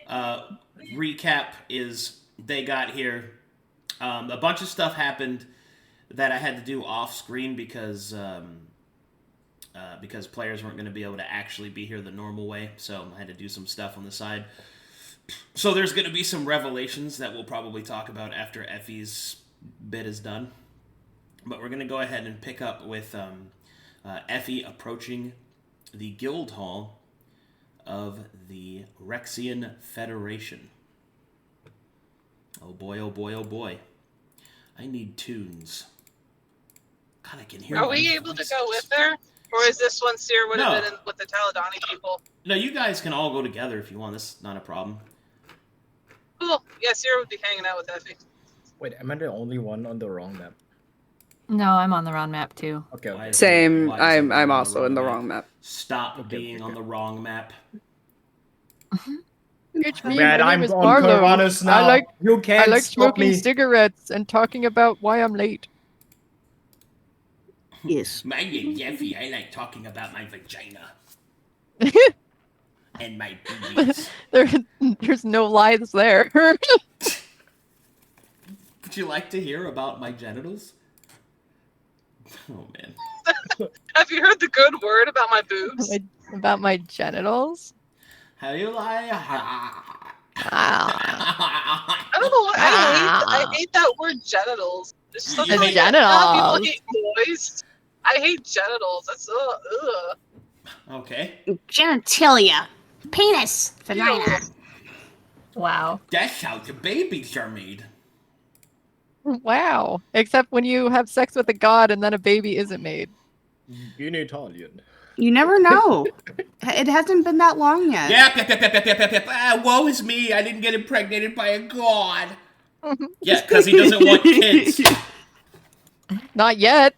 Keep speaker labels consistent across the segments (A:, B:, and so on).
A: recap is they got here. A bunch of stuff happened that I had to do off screen because players weren't going to be able to actually be here the normal way, so I had to do some stuff on the side. So there's going to be some revelations that we'll probably talk about after Effie's bit is done. But we're going to go ahead and pick up with Effie approaching the guild hall of the Rexian Federation. Oh boy, oh boy, oh boy. I need tunes. God, I can hear.
B: Are we able to go with her? Or is this one Sera would have been in with the Taladani people?
A: No, you guys can all go together if you want. This is not a problem.
B: Cool. Yeah, Sera would be hanging out with Effie.
C: Wait, am I the only one on the wrong map?
D: No, I'm on the wrong map too.
C: Okay.
E: Same. I'm also in the wrong map.
A: Stop being on the wrong map.
F: It's me.
C: Man,
F: my
C: I'm
F: name is
C: on
F: Marlo.
C: Corvallis now. You can't
F: I like
C: stop
F: smoking
C: me.
F: cigarettes and talking about why I'm late.
E: Yes.
A: My name's Effie. I like talking about my vagina. And my boobies.
F: There's no lies there.
A: Would you like to hear about my genitals? Oh, man.
B: Have you heard the good word about my boobs?
F: About my genitals?
A: How you lie?
B: I don't know what I hate that word genitals. It's just something like
F: genitals.
B: How people hate boys. I hate genitals. That's ugh.
A: Okay.
E: Genitalia. Penis. Vagina.
D: Wow.
A: That's how the babies are made.
F: Wow. Except when you have sex with a god and then a baby isn't made.
C: In Italian.
E: You never know. It hasn't been that long yet.
A: Yep. Woe is me. I didn't get impregnated by a god. Yeah, because he doesn't want kids.
F: Not yet.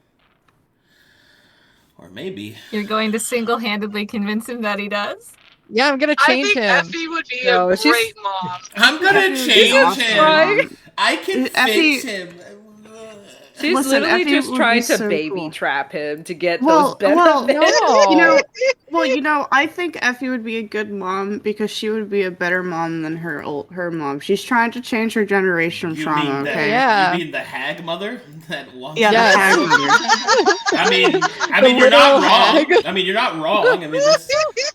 A: Or maybe.
D: You're going to single-handedly convince him that he does?
F: Yeah, I'm gonna change him.
B: I think Effie would be a great mom.
A: I'm gonna change him.
E: Right?
A: I can
E: Effie-
A: fix him.
G: She's
E: Listen,
G: literally
E: Effie
G: just
E: would
G: trying
E: be
G: to
E: so
G: baby
E: cool.
G: trap him to get
E: Well,
G: those benefits.
E: I think Effie would be a good mom because she would be a better mom than her mom. She's trying to change her generation trauma. Okay.
F: Yeah.
A: You mean the hag mother? That long.
E: Yeah,
F: Yes.
E: the hag mother.
A: I mean, you're not wrong.
F: hag.
A: I mean, you're not wrong. I mean,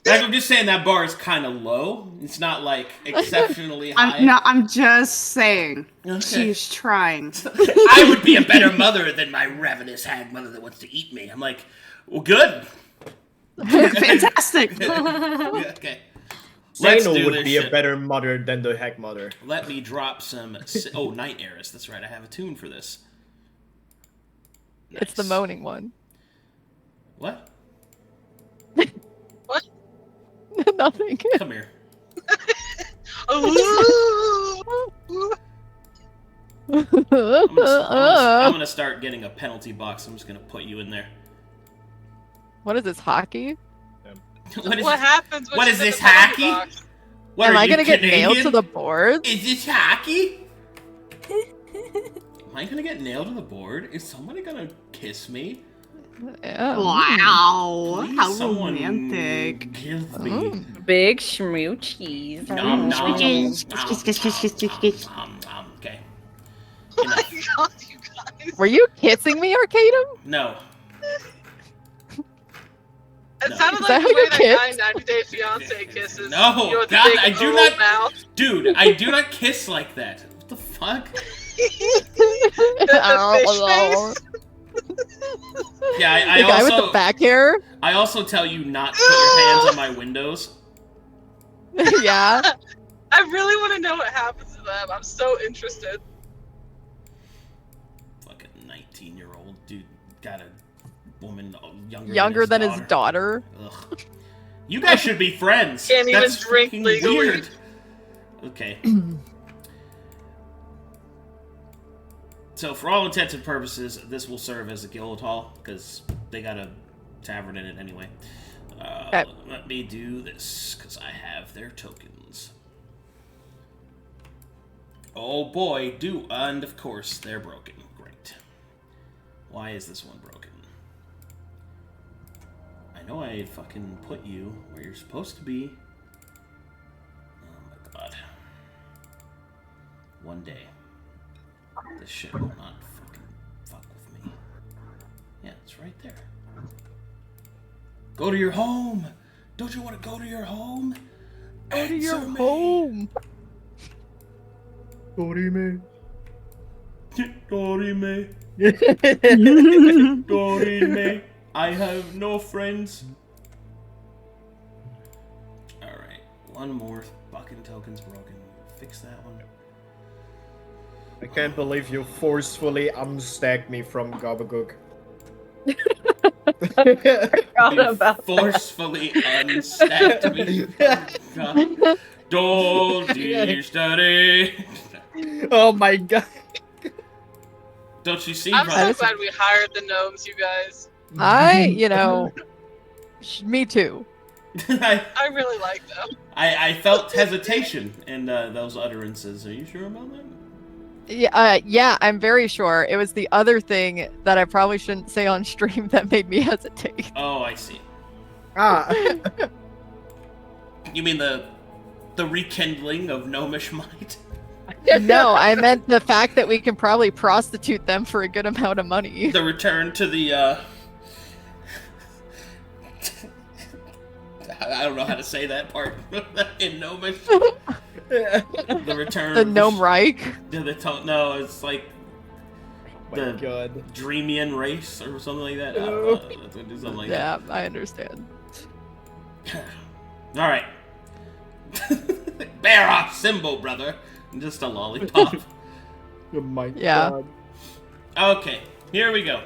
A: I'm just saying that bar is kind of low. It's not like exceptionally high.
E: I'm just saying.
A: Okay.
E: She's trying.
A: I would be a better mother than my ravenous hag mother that wants to eat me. I'm like, well, good.
E: Fantastic.
A: Okay. Let's
C: Seino
A: do
C: would
A: this
C: be
A: shit.
C: a better mother than the heck mother.
A: Let me drop some. Oh, Night Heiress. That's right. I have a tune for this. Nice.
F: It's the moaning one.
A: What?
B: What?
F: Nothing.
A: Come here. I'm gonna start getting a penalty box. I'm just gonna put you in there.
F: What is this, hockey?
B: What happens when
A: What
B: you
A: is
B: put
A: this,
B: the penalty
A: hockey?
B: box?
A: What,
F: Am
A: are
F: I
A: you
F: gonna get
A: Canadian?
F: nailed to the board?
A: Is this hockey? Am I gonna get nailed to the board? Is somebody gonna kiss me?
F: Yeah.
E: Wow.
A: Please,
E: How
A: someone
E: romantic.
A: Kiss me.
G: Big schmoochies.
A: Nom, nom,
E: Kiss,
A: nom,
E: kiss, kiss, kiss, kiss, kiss, kiss.
A: nom, nom. Okay.
B: Oh my god, you guys.
F: Were you kissing me, Arcadum?
A: No.
B: It
A: No.
B: sounded
F: Is
B: like
F: that
B: the
F: how
B: way
F: you
B: that
F: kiss?
B: guy in 90 Day Fiancé kisses.
A: No,
B: You know, with the
A: God,
B: big
A: I do
B: old
A: not-
B: Mouth.
A: Dude, I do not kiss like that. What the fuck?
B: the fish face.
A: Yeah, I
F: The guy
A: also
F: with the back hair?
A: I also tell you not to put your hands on my windows.
F: Yeah.
B: I really want to know what happens to them. I'm so interested.
A: Fucking 19-year-old dude got a woman
F: Younger than his daughter.
A: Ugh. You guys should be friends.
B: Can't even
A: That's
B: drink
A: fucking
B: legally.
A: weird. Okay. So for all intents and purposes, this will serve as a guild hall because they got a tavern in it anyway.
F: Okay.
A: Let me do this because I have their tokens. Oh boy, and of course they're broken. Great. Why is this one broken? I know I fucking put you where you're supposed to be. Oh my god. one day, this shit will not fucking fuck with me. Yeah, it's right there. Go to your home! Don't you want to go to your home?
F: Go to your
A: Answer me.
F: home.
C: Dorime.
A: Dorime. Dorime. I have no friends. Alright, one more fucking token's broken. Fix that one.
C: I can't believe you forcefully unstacked me from Gobblegook.
G: Forgot about that.
A: Forcefully unstacked me. God. Don't study.
C: Oh my god.
A: Don't you see,
B: I'm
A: brother?
B: so glad we hired the gnomes, you guys.
F: Me too.
B: I really like them.
A: I felt hesitation in those utterances. Are you sure about that?
F: Yeah, I'm very sure. It was the other thing that I probably shouldn't say on stream that made me hesitate.
A: Oh, I see.
C: Ah.
A: You mean the rekindling of gnomish might?
F: No, I meant the fact that we can probably prostitute them for a good amount of money.
A: The return to the I don't know how to say that part in gnomish. The return.
F: The Gnome Reich.
A: No, it's like
C: My
A: the
C: god.
A: Dreamian race or something like that. I don't know. It's gonna do something like
F: Yeah, I understand.
A: that. All right. Bear off symbol, brother. Just a lollipop.
C: Oh my
F: Yeah.
C: god.
A: Okay, here we go.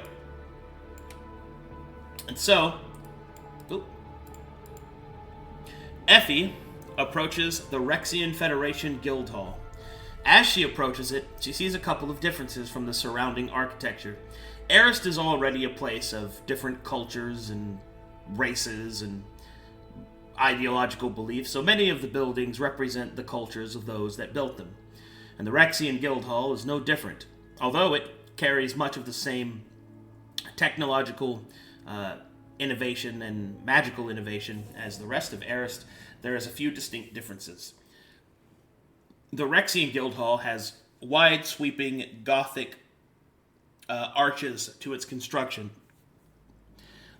A: And so, Effie approaches the Rexian Federation Guild Hall. As she approaches it, she sees a couple of differences from the surrounding architecture. Arist is already a place of different cultures and races and ideological beliefs, so many of the buildings represent the cultures of those that built them. And the Rexian Guild Hall is no different, although it carries much of the same technological innovation and magical innovation as the rest of Arist. There is a few distinct differences. The Rexian Guild Hall has wide sweeping Gothic arches to its construction,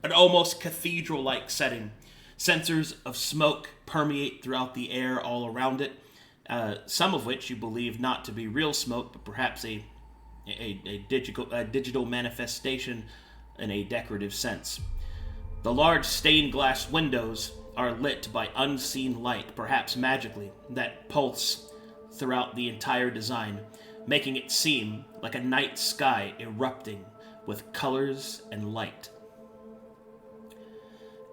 A: an almost cathedral-like setting. Sensors of smoke permeate throughout the air all around it, some of which you believe not to be real smoke, but perhaps a digital manifestation in a decorative sense. The large stained glass windows are lit by unseen light, perhaps magically, that pulse throughout the entire design, making it seem like a night sky erupting with colors and light.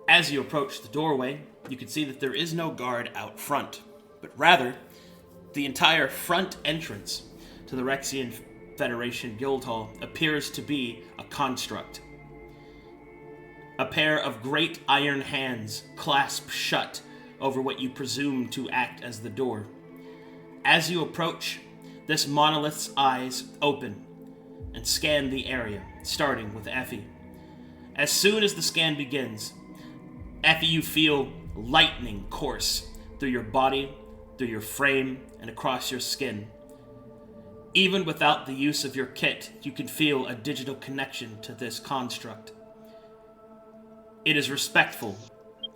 A: As you approach the doorway, you can see that there is no guard out front, but rather, the entire front entrance to the Rexian Federation Guild Hall appears to be a construct. A pair of great iron hands clasp shut over what you presume to act as the door. As you approach, this monolith's eyes open and scan the area, starting with Effie. As soon as the scan begins, Effie, you feel lightning course through your body, through your frame, and across your skin. Even without the use of your kit, you can feel a digital connection to this construct. It is respectful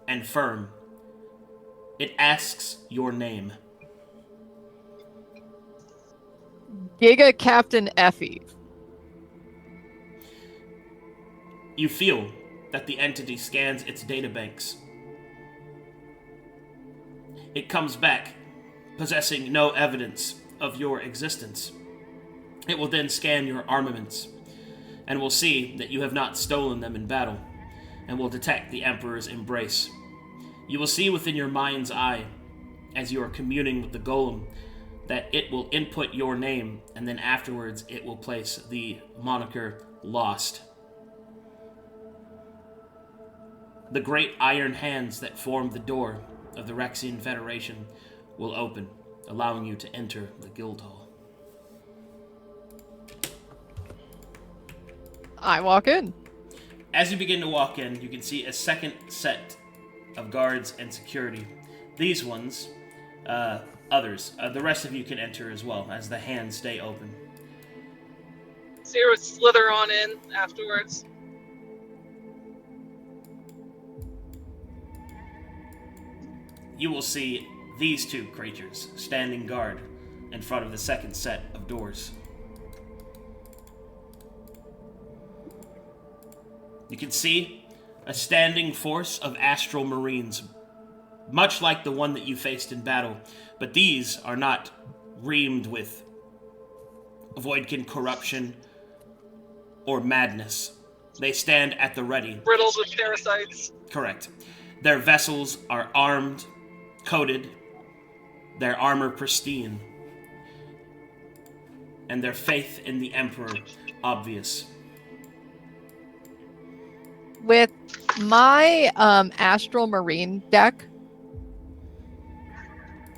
A: and firm. It asks your name.
F: Giga Captain Effie.
A: You feel that the entity scans its databanks. It comes back, possessing no evidence of your existence. It will then scan your armaments, and will see that you have not stolen them in battle, and will detect the Emperor's embrace. You will see within your mind's eye, as you are communing with the golem, that it will input your name, and then afterwards it will place the moniker Lost. The great iron hands that form the door of the Rexian Federation will open, allowing you to enter the guild hall.
F: I walk in.
A: As you begin to walk in, you can see a second set of guards and security. These ones others. The rest of you can enter as well, as the hands stay open.
B: Sera would slither on in afterwards.
A: You will see these two creatures standing guard in front of the second set of doors. You can see a standing force of astral marines, much like the one that you faced in battle, but these are not reamed with Voidkin corruption or madness. They stand at the ready.
B: Riddled with parasites.
A: Correct. Their vessels are armed, coated, their armor pristine, and their faith in the Emperor obvious.
F: With my Astral Marine deck,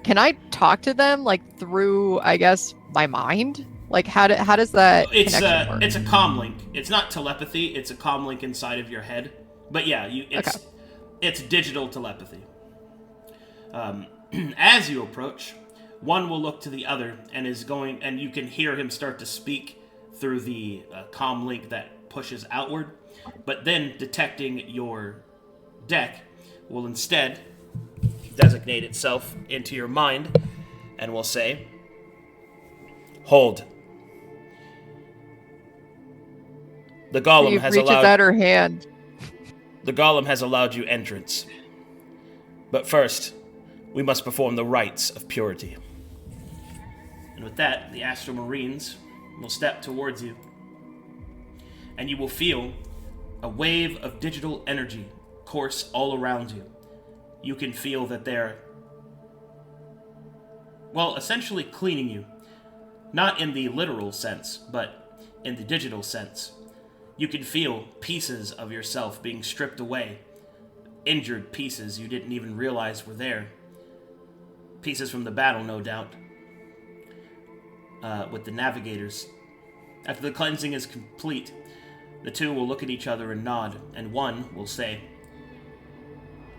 F: can I talk to them like through, I guess, my mind? Like how does that connection work?
A: It's a comm link. It's not telepathy. It's a comm link inside of your head. But yeah, it's digital telepathy. As you approach, one will look to the other and you can hear him start to speak through the comm link that pushes outward. But then, detecting your deck will instead designate itself into your mind and will say, "Hold." The golem has
F: reaches out her hand.
A: The golem has allowed you entrance. But first, we must perform the rites of purity. And with that, the Astral Marines will step towards you. And you will feel a wave of digital energy course all around you. You can feel that they're, essentially cleaning you. Not in the literal sense, but in the digital sense. You can feel pieces of yourself being stripped away. Injured pieces you didn't even realize were there. Pieces from the battle, no doubt. With the navigators. After the cleansing is complete, the two will look at each other and nod, and one will say,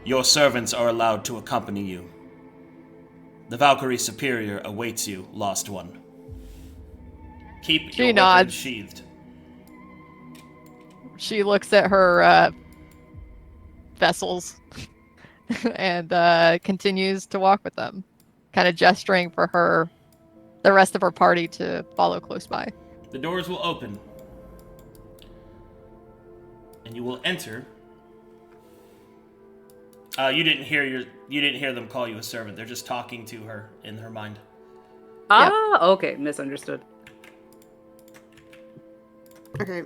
A: "Your servants are allowed to accompany you. The Valkyrie Superior awaits you, Lost One. Keep your weapons sheathed."
F: She looks at her vessels and continues to walk with them, kind of gesturing for the rest of her party to follow close by.
A: The doors will open, and you will enter. You didn't hear them call you a servant. They're just talking to her in her mind.
G: Okay, misunderstood.
E: Okay,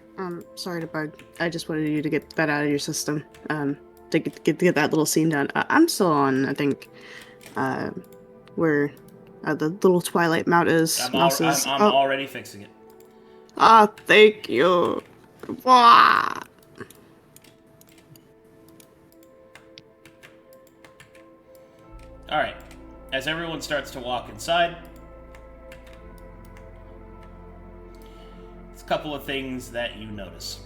E: sorry to bug. I just wanted you to get that out of your system. To get that little scene done. I'm still on, I think, where the little Twilight mount is.
A: I'm already fixing it.
E: Thank you. Wah!
A: Alright, as everyone starts to walk inside, it's a couple of things that you notice.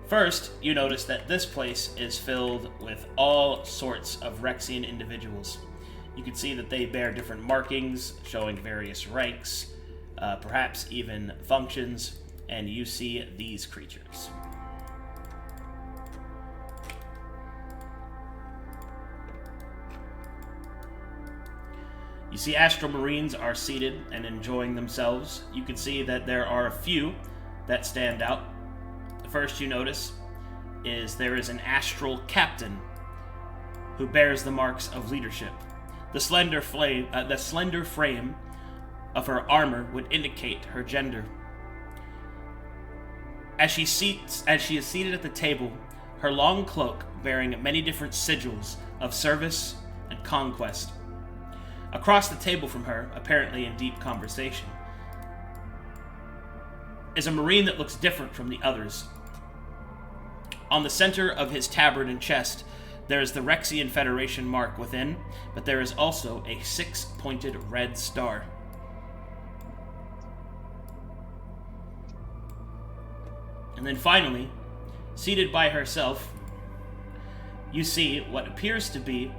A: First, you notice that this place is filled with all sorts of Rexian individuals. You can see that they bear different markings, showing various ranks, perhaps even functions, and you see these creatures. You see Astral Marines are seated and enjoying themselves. You can see that there are a few that stand out. The first you notice is there is an Astral Captain who bears the marks of leadership. The slender frame of her armor would indicate her gender. As she is seated at the table, her long cloak bearing many different sigils of service and conquest. Across the table from her, apparently in deep conversation, is a Marine that looks different from the others. On the center of his tabard and chest, there is the Rexian Federation mark within, but there is also a 6-pointed red star. And then finally, seated by herself, you see what appears to be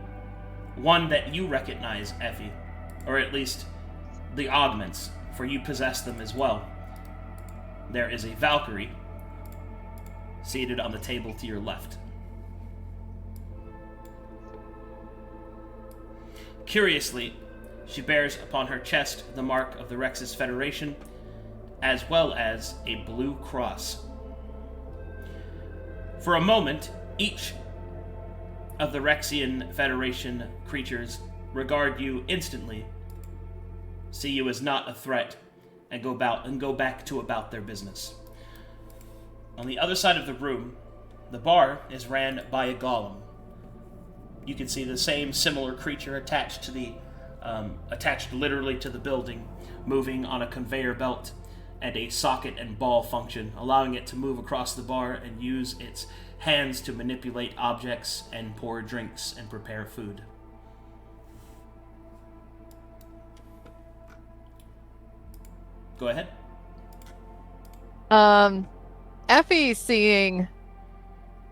A: one that you recognize, Effie, or at least the augments, for you possess them as well. There is a Valkyrie seated on the table to your left. Curiously, she bears upon her chest the mark of the Rex's Federation, as well as a blue cross. For a moment, each of the Rexian Federation creatures regard you instantly, see you as not a threat, and go back to about their business. On the other side of the room, the bar is ran by a golem. You can see the same similar creature attached literally to the building, moving on a conveyor belt and a socket and ball function, allowing it to move across the bar and use its hands to manipulate objects and pour drinks and prepare food. Go ahead.
F: Effie, seeing,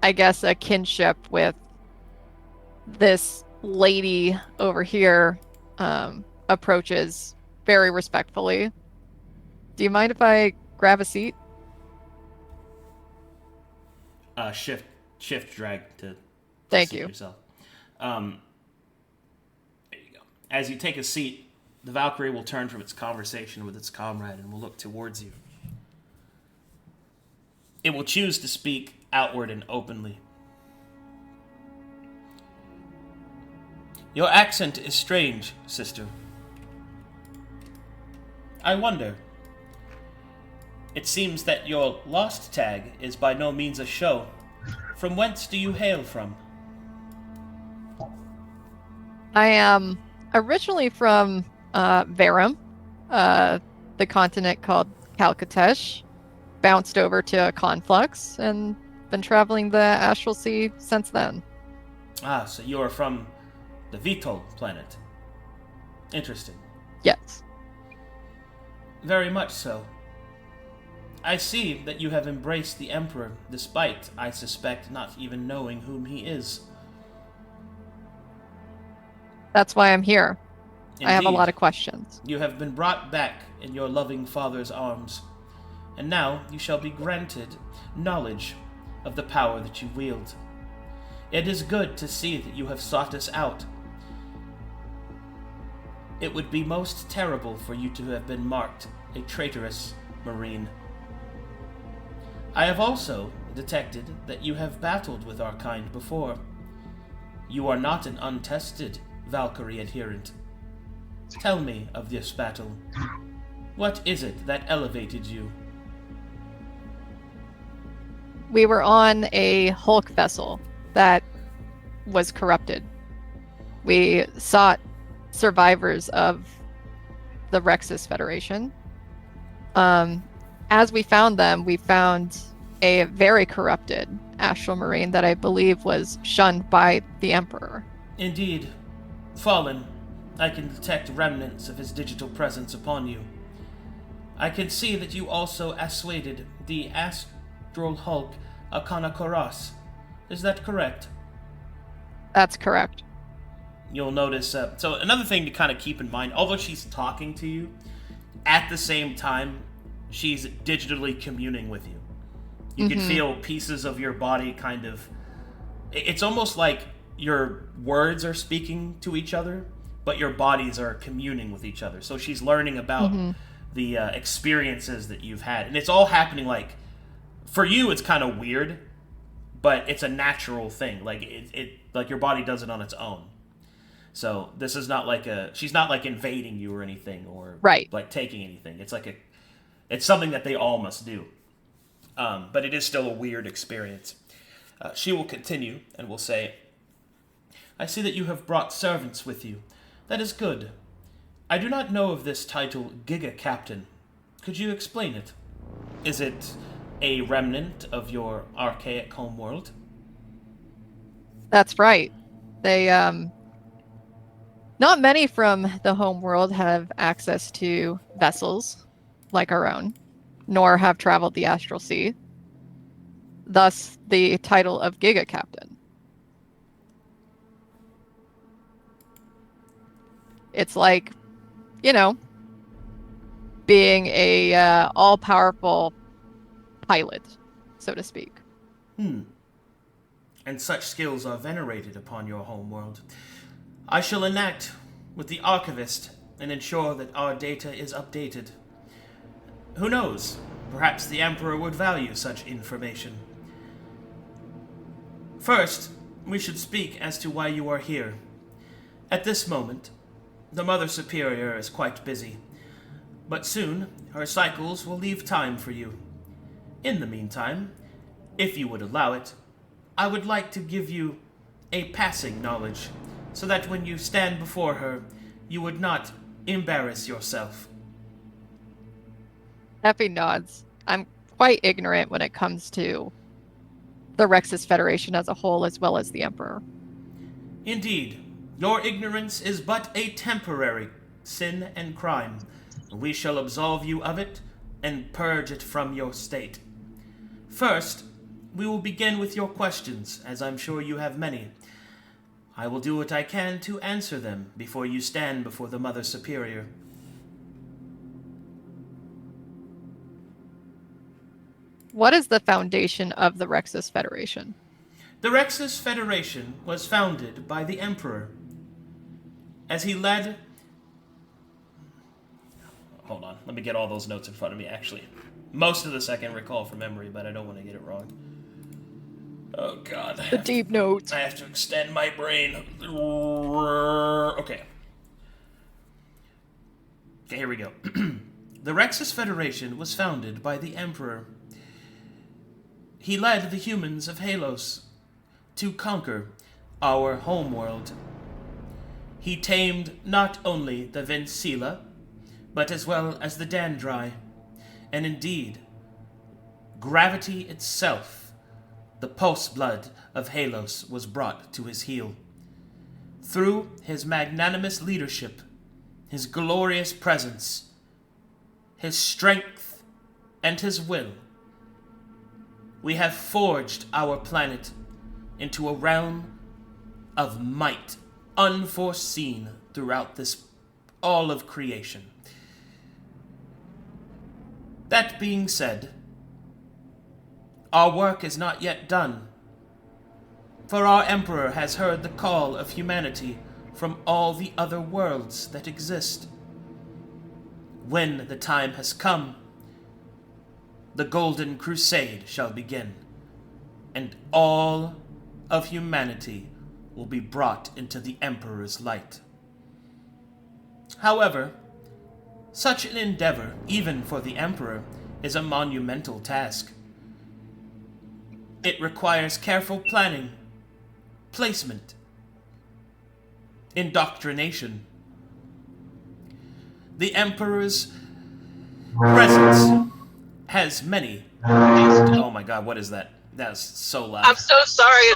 F: I guess, a kinship with this lady over here, approaches very respectfully. Do you mind if I grab a seat?
A: Shift drag to
F: Thank
A: seat
F: you.
A: yourself. There you go. As you take a seat, the Valkyrie will turn from its conversation with its comrade and will look towards you. It will choose to speak outward and openly. Your accent is strange, sister. I wonder. It seems that your lost tag is by no means a show. From whence do you hail from?
F: I am originally from Verum, the continent called Calcatesh. Bounced over to Conflux and been traveling the Astral Sea since then.
A: Ah, so you are from the Vitol planet. Interesting.
F: Yes.
A: Very much so. I see that you have embraced the Emperor, despite, I suspect, not even knowing whom he is.
F: That's why I'm here.
A: Indeed,
F: I have a lot of questions.
A: You have been brought back in your loving father's arms, and now you shall be granted knowledge of the power that you wield. It is good to see that you have sought us out. It would be most terrible for you to have been marked a traitorous Marine. I have also detected that you have battled with our kind before. You are not an untested Valkyrie adherent. Tell me of this battle. What is it that elevated you?
F: We were on a Hulk vessel that was corrupted. We sought survivors of the Rex's Federation. As we found them, we found a very corrupted Astral Marine that I believe was shunned by the Emperor.
A: Indeed. Fallen, I can detect remnants of his digital presence upon you. I can see that you also assuaded the Astral Hulk Akana. Is that correct?
F: That's correct.
A: You'll notice, so another thing to kind of keep in mind, although she's talking to you, at the same time, she's digitally communing with you. You can feel pieces of your body kind of, it's almost like your words are speaking to each other, but your bodies are communing with each other. So she's learning about the experiences that you've had. And it's all happening like, for you it's kind of weird, but it's a natural thing. Like it like your body does it on its own. So this is not like she's not like invading you or anything, or like taking anything. It's something that they all must do. But it is still a weird experience. She will continue and will say, I see that you have brought servants with you. That is good. I do not know of this title, Giga Captain. Could you explain it? Is it a remnant of your archaic homeworld?
F: That's right. They, not many from the homeworld have access to vessels like our own, nor have traveled the Astral Sea. Thus, the title of Giga Captain. It's like, you know, being a all-powerful pilot, so to speak.
A: And such skills are venerated upon your homeworld. I shall enact with the archivist and ensure that our data is updated. Who knows? Perhaps the Emperor would value such information. First, we should speak as to why you are here. At this moment, the Mother Superior is quite busy, but soon her cycles will leave time for you. In the meantime, if you would allow it, I would like to give you a passing knowledge, so that when you stand before her, you would not embarrass yourself.
F: Effie nods. I'm quite ignorant when it comes to the Rexus Federation as a whole, as well as the Emperor.
A: Indeed, your ignorance is but a temporary sin and crime. We shall absolve you of it and purge it from your state. First, we will begin with your questions, as I'm sure you have many. I will do what I can to answer them before you stand before the Mother Superior.
F: What is the foundation of the Rexus Federation?
A: The Rexus Federation was founded by the Emperor, as he led... Hold on, let me get all those notes in front of me, actually. Most of this I can recall from memory, but I don't want to get it wrong. Oh, God.
F: The deep notes.
A: I have to extend my brain. Okay, here we go. The Rexus Federation was founded by the Emperor. He led the humans of Halos to conquer our homeworld. He tamed not only the Vincila, but as well as the Dandri, and indeed, gravity itself, the pulse blood of Halos, was brought to his heel. Through his magnanimous leadership, his glorious presence, his strength, and his will, we have forged our planet into a realm of might unforeseen throughout all of creation. That being said, our work is not yet done, for our Emperor has heard the call of humanity from all the other worlds that exist. When the time has come, the Golden Crusade shall begin, and all of humanity will be brought into the Emperor's light. However, such an endeavor, even for the Emperor, is a monumental task. It requires careful planning, placement, indoctrination. The Emperor's presence has many... Oh my God, what is that? That's so loud.
B: I'm so sorry.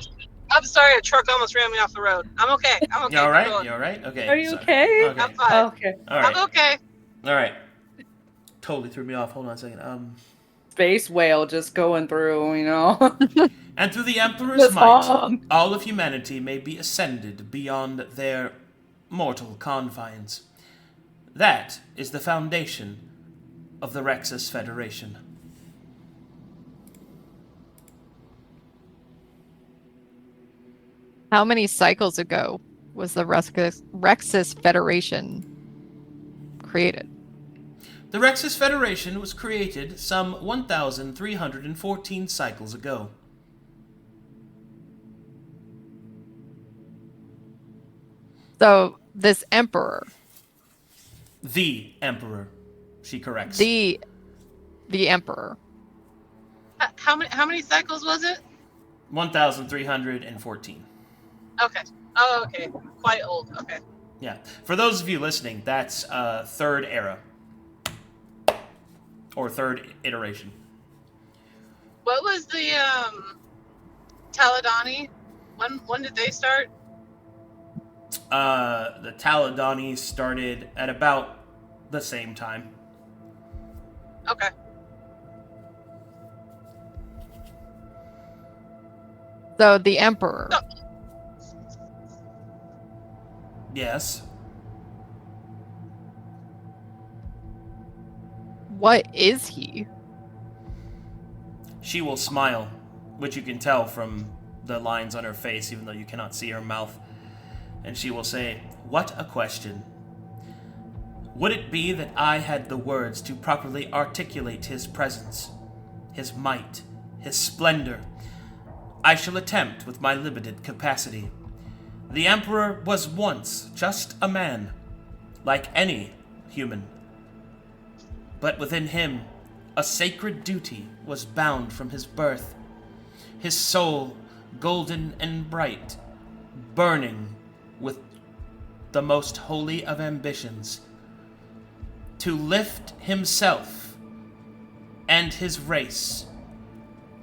B: I'm sorry, a truck almost ran me off the road. I'm okay. I'm okay.
A: You all right? You all right? Okay.
G: Are you
A: sorry.
G: okay?
A: Okay.
B: I'm fine.
G: Okay.
A: All right.
B: I'm okay.
A: All right. Totally threw me off. Hold on a second.
G: Space whale just going through, you know.
A: And through the Emperor's
G: This
A: might,
G: bomb.
A: all of humanity may be ascended beyond their mortal confines. That is the foundation of the Rexus Federation.
F: How many cycles ago was the Rexus Federation created?
A: The Rexus Federation was created some 1,314 cycles ago.
F: So this Emperor,
A: The Emperor, she corrects.
F: the Emperor,
B: How many cycles was it?
A: 1,314.
B: Okay. Oh, okay. Quite old. Okay.
A: Yeah. For those of you listening, that's third era. Or third iteration.
B: What was the Taladani? When did they start?
A: The Taladani started at about the same time.
B: Okay.
F: so the Emperor.
B: No.
A: Yes.
F: What is he?
A: She will smile, which you can tell from the lines on her face, even though you cannot see her mouth. And she will say, "What a question. Would it be that I had the words to properly articulate his presence, his might, his splendor? I shall attempt with my limited capacity. The Emperor was once just a man, like any human. But within him, a sacred duty was bound from his birth. His soul, golden and bright, burning with the most holy of ambitions, to lift himself and his race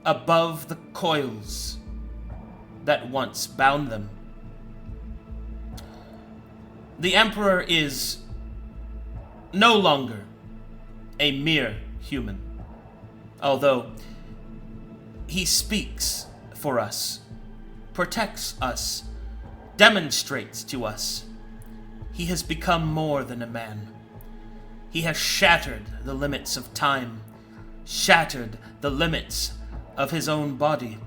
A: above the coils that once bound them. The Emperor is no longer a mere human, although he speaks for us, protects us, demonstrates to us. He has become more than a man. He has shattered the limits of time, shattered the limits of his own body.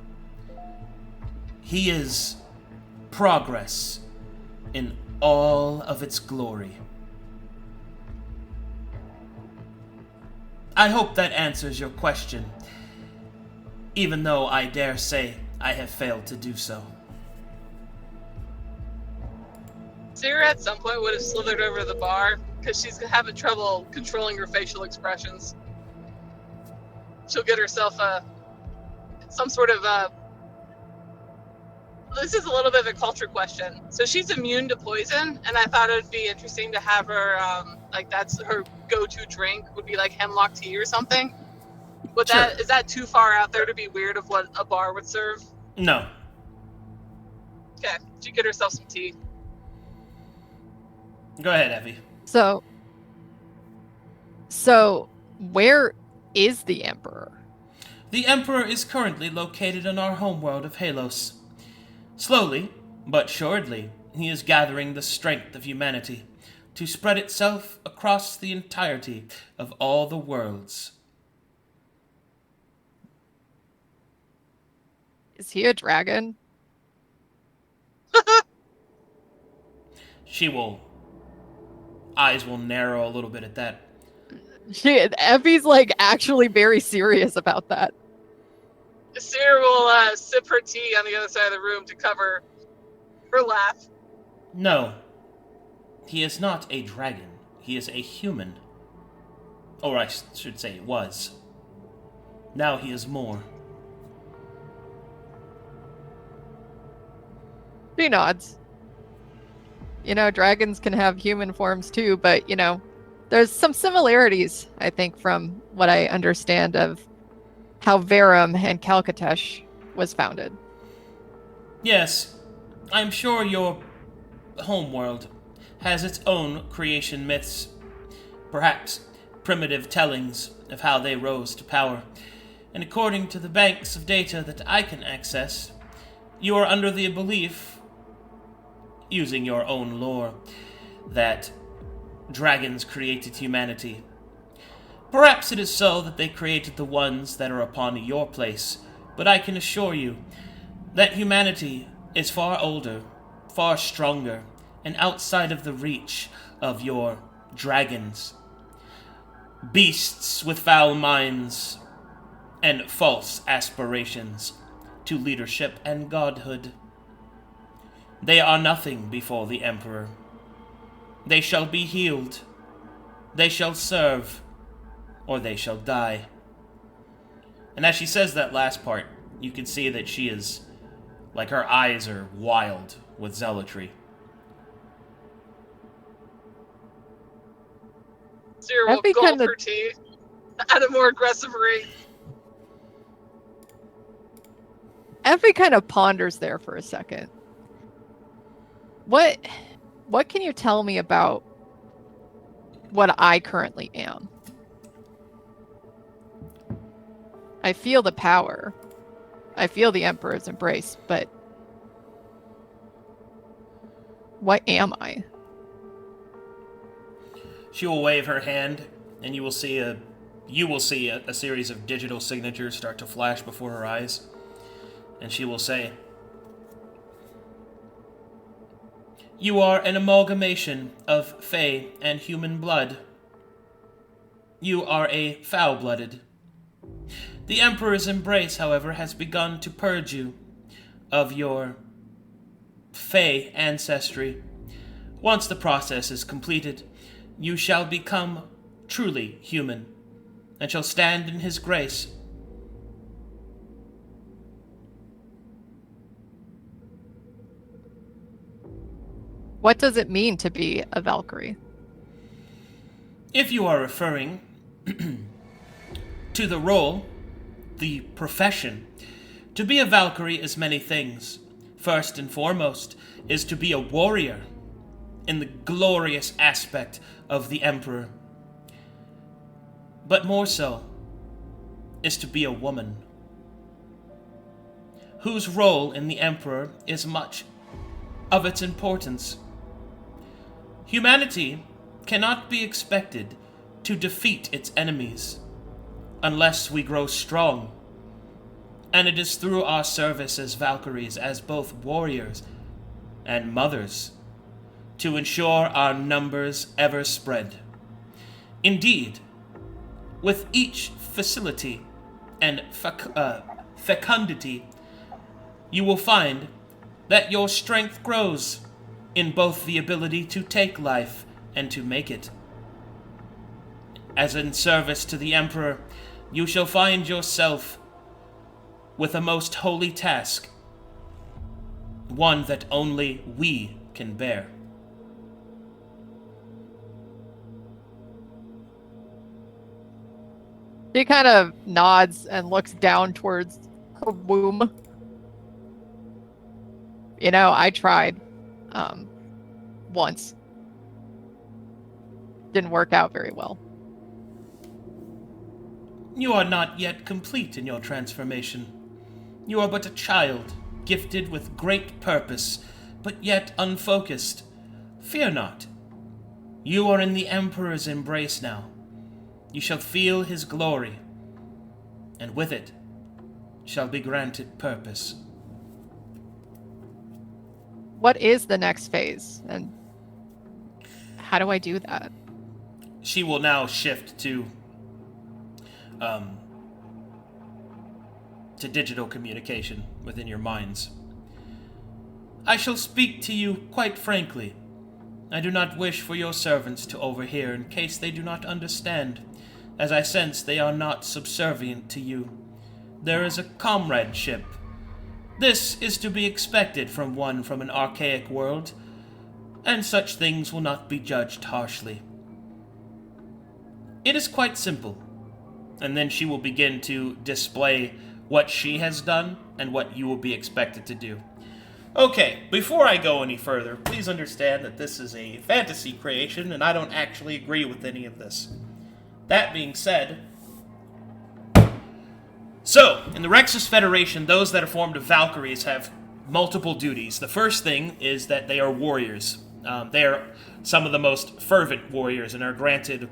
A: He is progress in all of its glory. I hope that answers your question, even though I dare say I have failed to do so."
B: Sera at some point would have slithered over to the bar because she's having trouble controlling her facial expressions. She'll get herself some sort of this is a little bit of a culture question. So she's immune to poison, and I thought it would be interesting to have her like that's her go-to drink would be like hemlock tea or something. Would
A: Sure.
B: is that too far out there to be weird of what a bar would serve?
A: No.
B: Okay, she get herself some tea.
A: Go ahead, Effie.
F: So where is the Emperor?
A: The Emperor is currently located in our homeworld of Halos. Slowly, but surely, he is gathering the strength of humanity to spread itself across the entirety of all the worlds.
F: Is he a dragon?
A: Eyes will narrow a little bit at that.
F: Shit, Effie's like actually very serious about that.
B: Sera will sip her tea on the other side of the room to cover her laugh.
A: No, he is not a dragon. He is a human. Or I should say was. Now he is more.
F: She nods. You know, dragons can have human forms too, but, you know, there's some similarities, I think, from what I understand of how Verum and Calcatesh was founded.
A: Yes, I'm sure your homeworld has its own creation myths, perhaps primitive tellings of how they rose to power. And according to the banks of data that I can access, you are under the belief, using your own lore, that dragons created humanity. Perhaps it is so that they created the ones that are upon your place, but I can assure you that humanity is far older, far stronger, and outside of the reach of your dragons. Beasts with foul minds and false aspirations to leadership and godhood. They are nothing before the Emperor. They shall be healed. They shall serve, or they shall die. And as she says that last part, you can see that she is, like her eyes are wild with zealotry.
B: Sera will
F: Effie
B: gulp
F: kinda-
B: her tea at a more aggressive rate.
F: Effie kind of ponders there for a second. What can you tell me about what I currently am? I feel the power. I feel the Emperor's embrace, but what am I?
A: She will wave her hand, and you will see a you will see a series of digital signatures start to flash before her eyes, and she will say, "You are an amalgamation of Fae and human blood. You are a foul-blooded. The Emperor's embrace, however, has begun to purge you of your Fae ancestry. Once the process is completed, you shall become truly human, and shall stand in his grace."
F: What does it mean to be a Valkyrie?
A: If you are referring to the role, the profession, to be a Valkyrie is many things. First and foremost is to be a warrior in the glorious aspect of the Emperor. But more so is to be a woman, whose role in the Emperor is much of its importance. Humanity cannot be expected to defeat its enemies unless we grow strong, and it is through our service as Valkyries, as both warriors and mothers, to ensure our numbers ever spread. Indeed, with each facility and fecundity, you will find that your strength grows in both the ability to take life and to make it. As in service to the Emperor, you shall find yourself with a most holy task, one that only we can bear.
F: She kind of nods and looks down towards her womb. You know, I tried once. Didn't work out very well.
A: You are not yet complete in your transformation. You are but a child, gifted with great purpose, but yet unfocused. Fear not. You are in the Emperor's embrace now. You shall feel his glory, and with it shall be granted purpose.
F: What is the next phase, and how do I do that?
A: She will now shift to digital communication within your minds. I shall speak to you quite frankly. I do not wish for your servants to overhear in case they do not understand, as I sense they are not subservient to you. There is a comradeship. This is to be expected from one from an archaic world, and such things will not be judged harshly. It is quite simple, and then she will begin to display what she has done and what you will be expected to do. Okay, before I go any further, please understand that this is a fantasy creation, and I don't actually agree with any of this. That being said, so, in the Rexus Federation, those that are formed of Valkyries have multiple duties. The first thing is that they are warriors. They are some of the most fervent warriors and are granted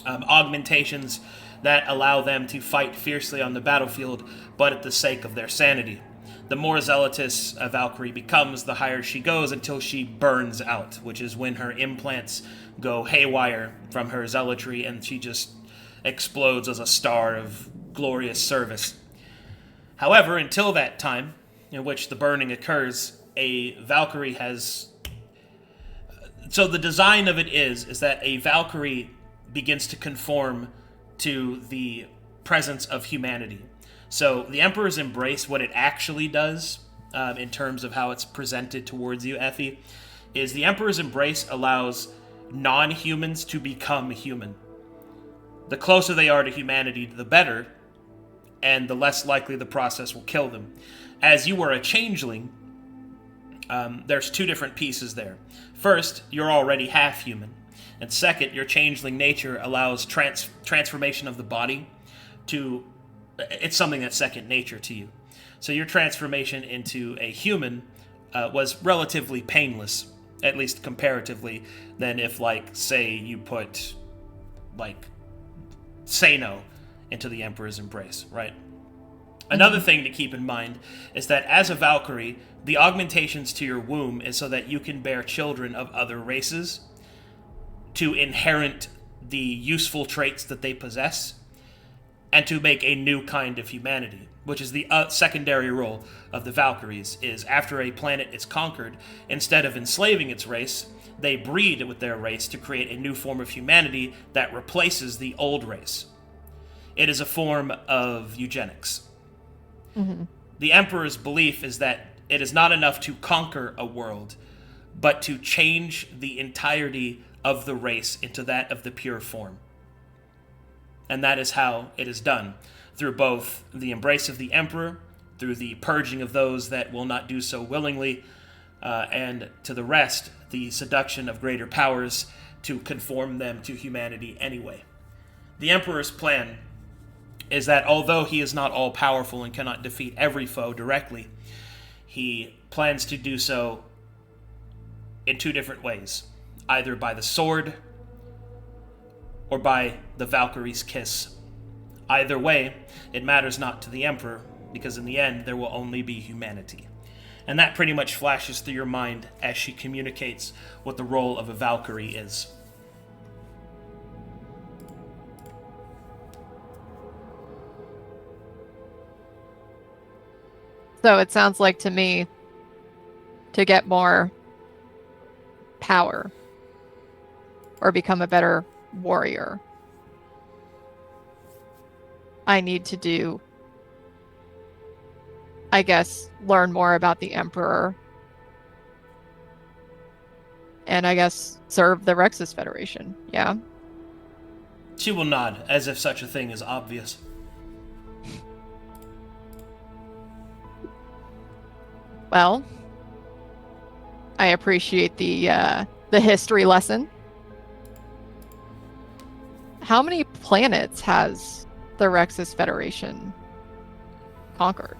A: augmentations that allow them to fight fiercely on the battlefield, but at the sake of their sanity. The more zealotous a Valkyrie becomes, the higher she goes until she burns out, which is when her implants go haywire from her zealotry and she just explodes as a star of glorious service. However, until that time, in which the burning occurs, a Valkyrie has... So the design of it is that a Valkyrie begins to conform to the presence of humanity. So the Emperor's Embrace, what it actually does, in terms of how it's presented towards you, Effie, is the Emperor's Embrace allows non-humans to become human. The closer they are to humanity, the better, and the less likely the process will kill them. As you are a changeling, there's two different pieces there. First, you're already half human. And second, your changeling nature allows transformation of the body to... It's something that's second nature to you. So your transformation into a human was relatively painless, at least comparatively, than if, like, say you put, like, Seino into the Emperor's embrace, right? Another thing to keep in mind is that as a Valkyrie, the augmentations to your womb is so that you can bear children of other races to inherit the useful traits that they possess and to make a new kind of humanity, which is the secondary role of the Valkyries, is after a planet is conquered, instead of enslaving its race, they breed with their race to create a new form of humanity that replaces the old race. It is a form of eugenics.
F: Mm-hmm.
A: The Emperor's belief is that it is not enough to conquer a world, but to change the entirety of the race into that of the pure form. And that is how it is done, through both the embrace of the Emperor, through the purging of those that will not do so willingly, and to the rest, the seduction of greater powers to conform them to humanity anyway. The Emperor's plan is that although he is not all-powerful and cannot defeat every foe directly, he plans to do so in two different ways, either by the sword or by the Valkyrie's kiss. Either way, it matters not to the Emperor, because in the end, there will only be humanity. And that pretty much flashes through your mind as she communicates what the role of a Valkyrie is.
F: So it sounds like to me, to get more power or become a better warrior, I need to do, I guess, learn more about the Emperor and I guess serve the Rexus Federation, yeah?
A: She will nod, as if such a thing is obvious.
F: Well, I appreciate the history lesson. How many planets has the Rexus Federation conquered?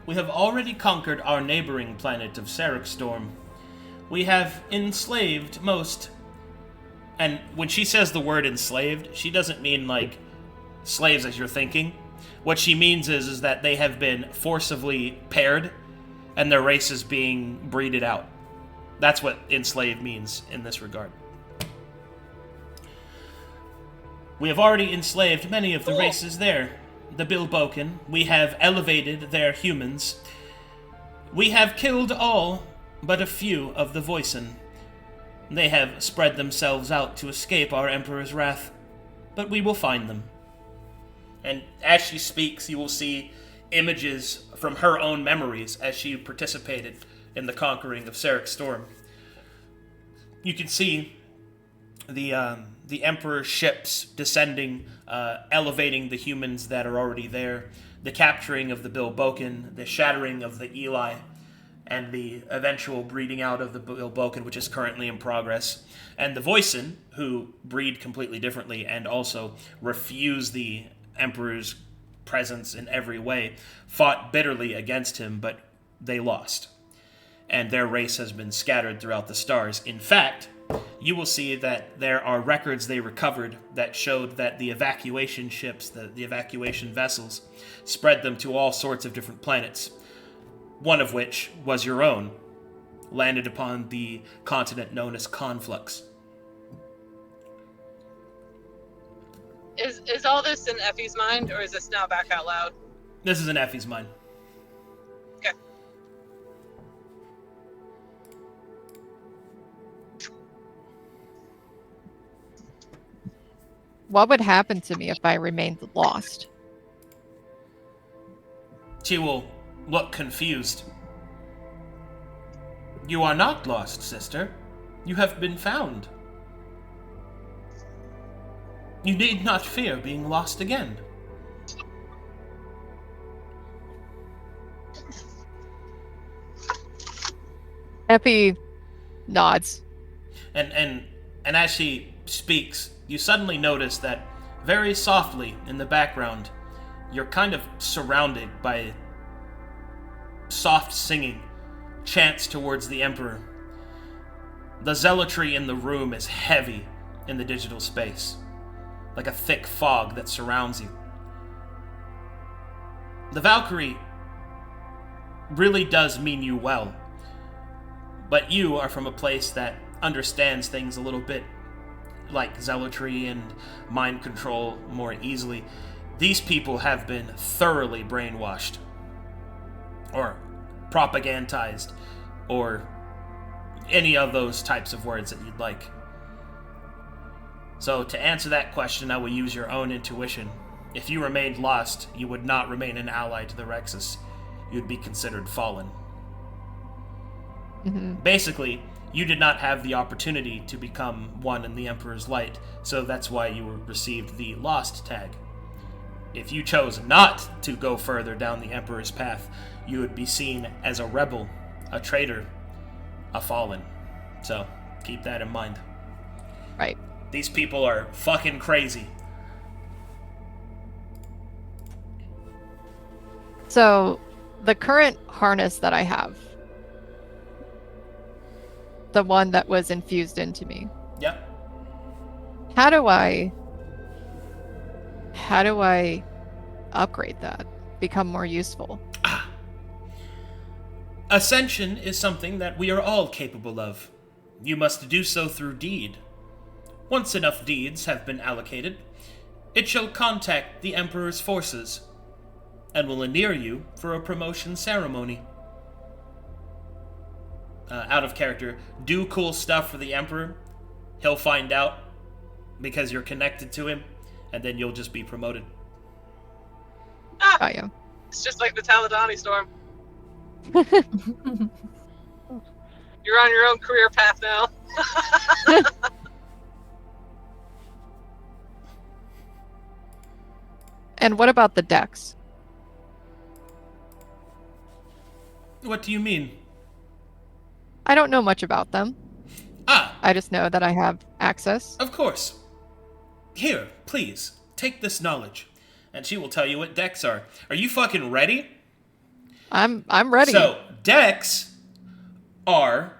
A: We have already conquered our neighboring planet of Storm. We have enslaved most. And when she says the word enslaved, she doesn't mean like slaves as you're thinking. What she means is that they have been forcibly paired and their race is being breeded out. That's what enslaved means in this regard. We have already enslaved many of the races there. The Bilboken, we have elevated their humans. We have killed all but a few of the Voicen. They have spread themselves out to escape our Emperor's wrath, but we will find them. And as she speaks, you will see images from her own memories as she participated in the conquering of Storm. You can see the Emperor's ships descending, elevating the humans that are already there, the capturing of the Bilboken, the shattering of the Eli, and the eventual breeding out of the Bilboken, which is currently in progress. And the Voicen, who breed completely differently and also refuse the Emperor's presence in every way, fought bitterly against him, but they lost. And their race has been scattered throughout the stars. In fact, you will see that there are records they recovered that showed that the evacuation ships, the evacuation vessels, spread them to all sorts of different planets, one of which was your own, landed upon the continent known as Conflux.
B: Is all this in Effie's mind, or is this now back out loud?
A: This is in Effie's mind.
B: Okay.
F: What would happen to me if I remained lost?
A: She will look confused. You are not lost, sister. You have been found. You need not fear being lost again.
F: Effie nods.
A: And as she speaks, you suddenly notice that very softly in the background, you're kind of surrounded by soft singing, chants towards the Emperor. The zealotry in the room is heavy in the digital space, like a thick fog that surrounds you. The Valkyrie really does mean you well, but you are from a place that understands things a little bit like zealotry and mind control more easily. These people have been thoroughly brainwashed, or propagandized, or any of those types of words that you'd like. So to answer that question, I will use your own intuition. If you remained lost, you would not remain an ally to the Rexus. You'd be considered fallen.
F: Mm-hmm.
A: Basically, you did not have the opportunity to become one in the Emperor's light, so that's why you received the Lost tag. If you chose not to go further down the Emperor's path, you would be seen as a rebel, a traitor, a fallen. So, keep that in mind.
F: Right.
A: These people are fucking crazy.
F: So, the current harness that I have, the one that was infused into me.
A: Yep.
F: How do I upgrade that? Become more useful?
A: Ascension is something that we are all capable of. You must do so through deed. Once enough deeds have been allocated, it shall contact the Emperor's forces, and will anneal you for a promotion ceremony. Out of character, do cool stuff for the Emperor. He'll find out because you're connected to him, and then you'll just be promoted.
F: Got you.
B: It's just like the Taladani storm. You're on your own career path now.
F: And what about the decks?
A: What do you mean?
F: I don't know much about them. I just know that I have access.
A: Of course. Here, please, take this knowledge, and she will tell you what decks are. Are you fucking ready?
F: I'm ready.
A: So, decks are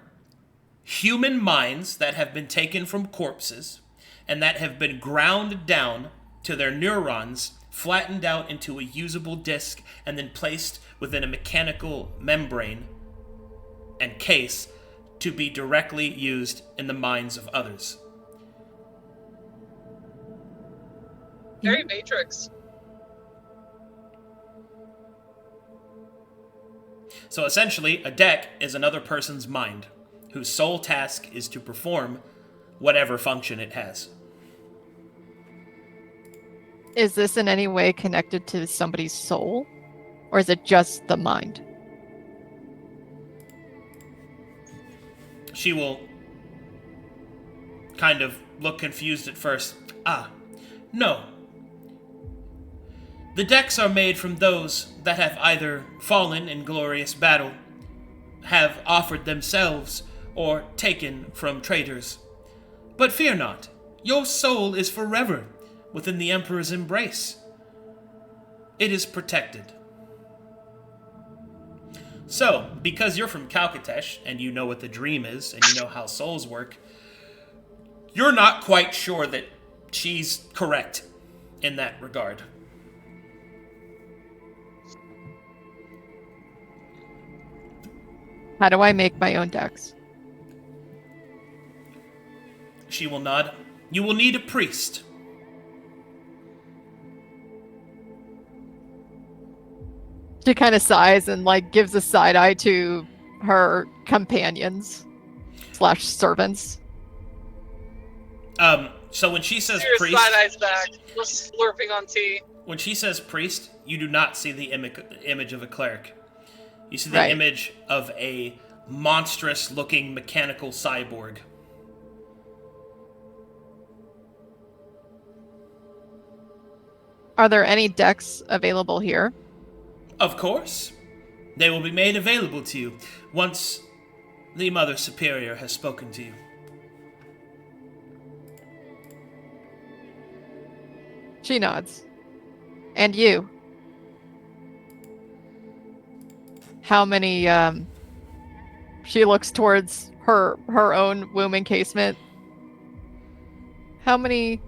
A: human minds that have been taken from corpses and that have been ground down to their neurons, flattened out into a usable disc, and then placed within a mechanical membrane and case to be directly used in the minds of others.
B: Very Matrix.
A: So essentially, a deck is another person's mind, whose sole task is to perform whatever function it has.
F: Is this in any way connected to somebody's soul? Or is it just the mind?
A: She will kind of look confused at first. No. The decks are made from those that have either fallen in glorious battle, have offered themselves, or taken from traitors. But fear not, your soul is forever within the Emperor's embrace. It is protected. So, because you're from Calcatesh, and you know what the dream is, and you know how souls work, you're not quite sure that she's correct in that regard.
F: How do I make my own decks?
A: She will nod. You will need a priest.
F: She kind of sighs and gives a side eye to her companions / servants.
A: So when she says
B: Serious
A: priest,
B: side eyes back, just slurping on tea.
A: when she says priest, you do not see the image of a cleric. You see the
F: Right.
A: image of a monstrous-looking mechanical cyborg.
F: Are there any decks available here?
A: Of course. They will be made available to you once the Mother Superior has spoken to you.
F: She nods. And you? How many She looks towards her own womb encasement. How many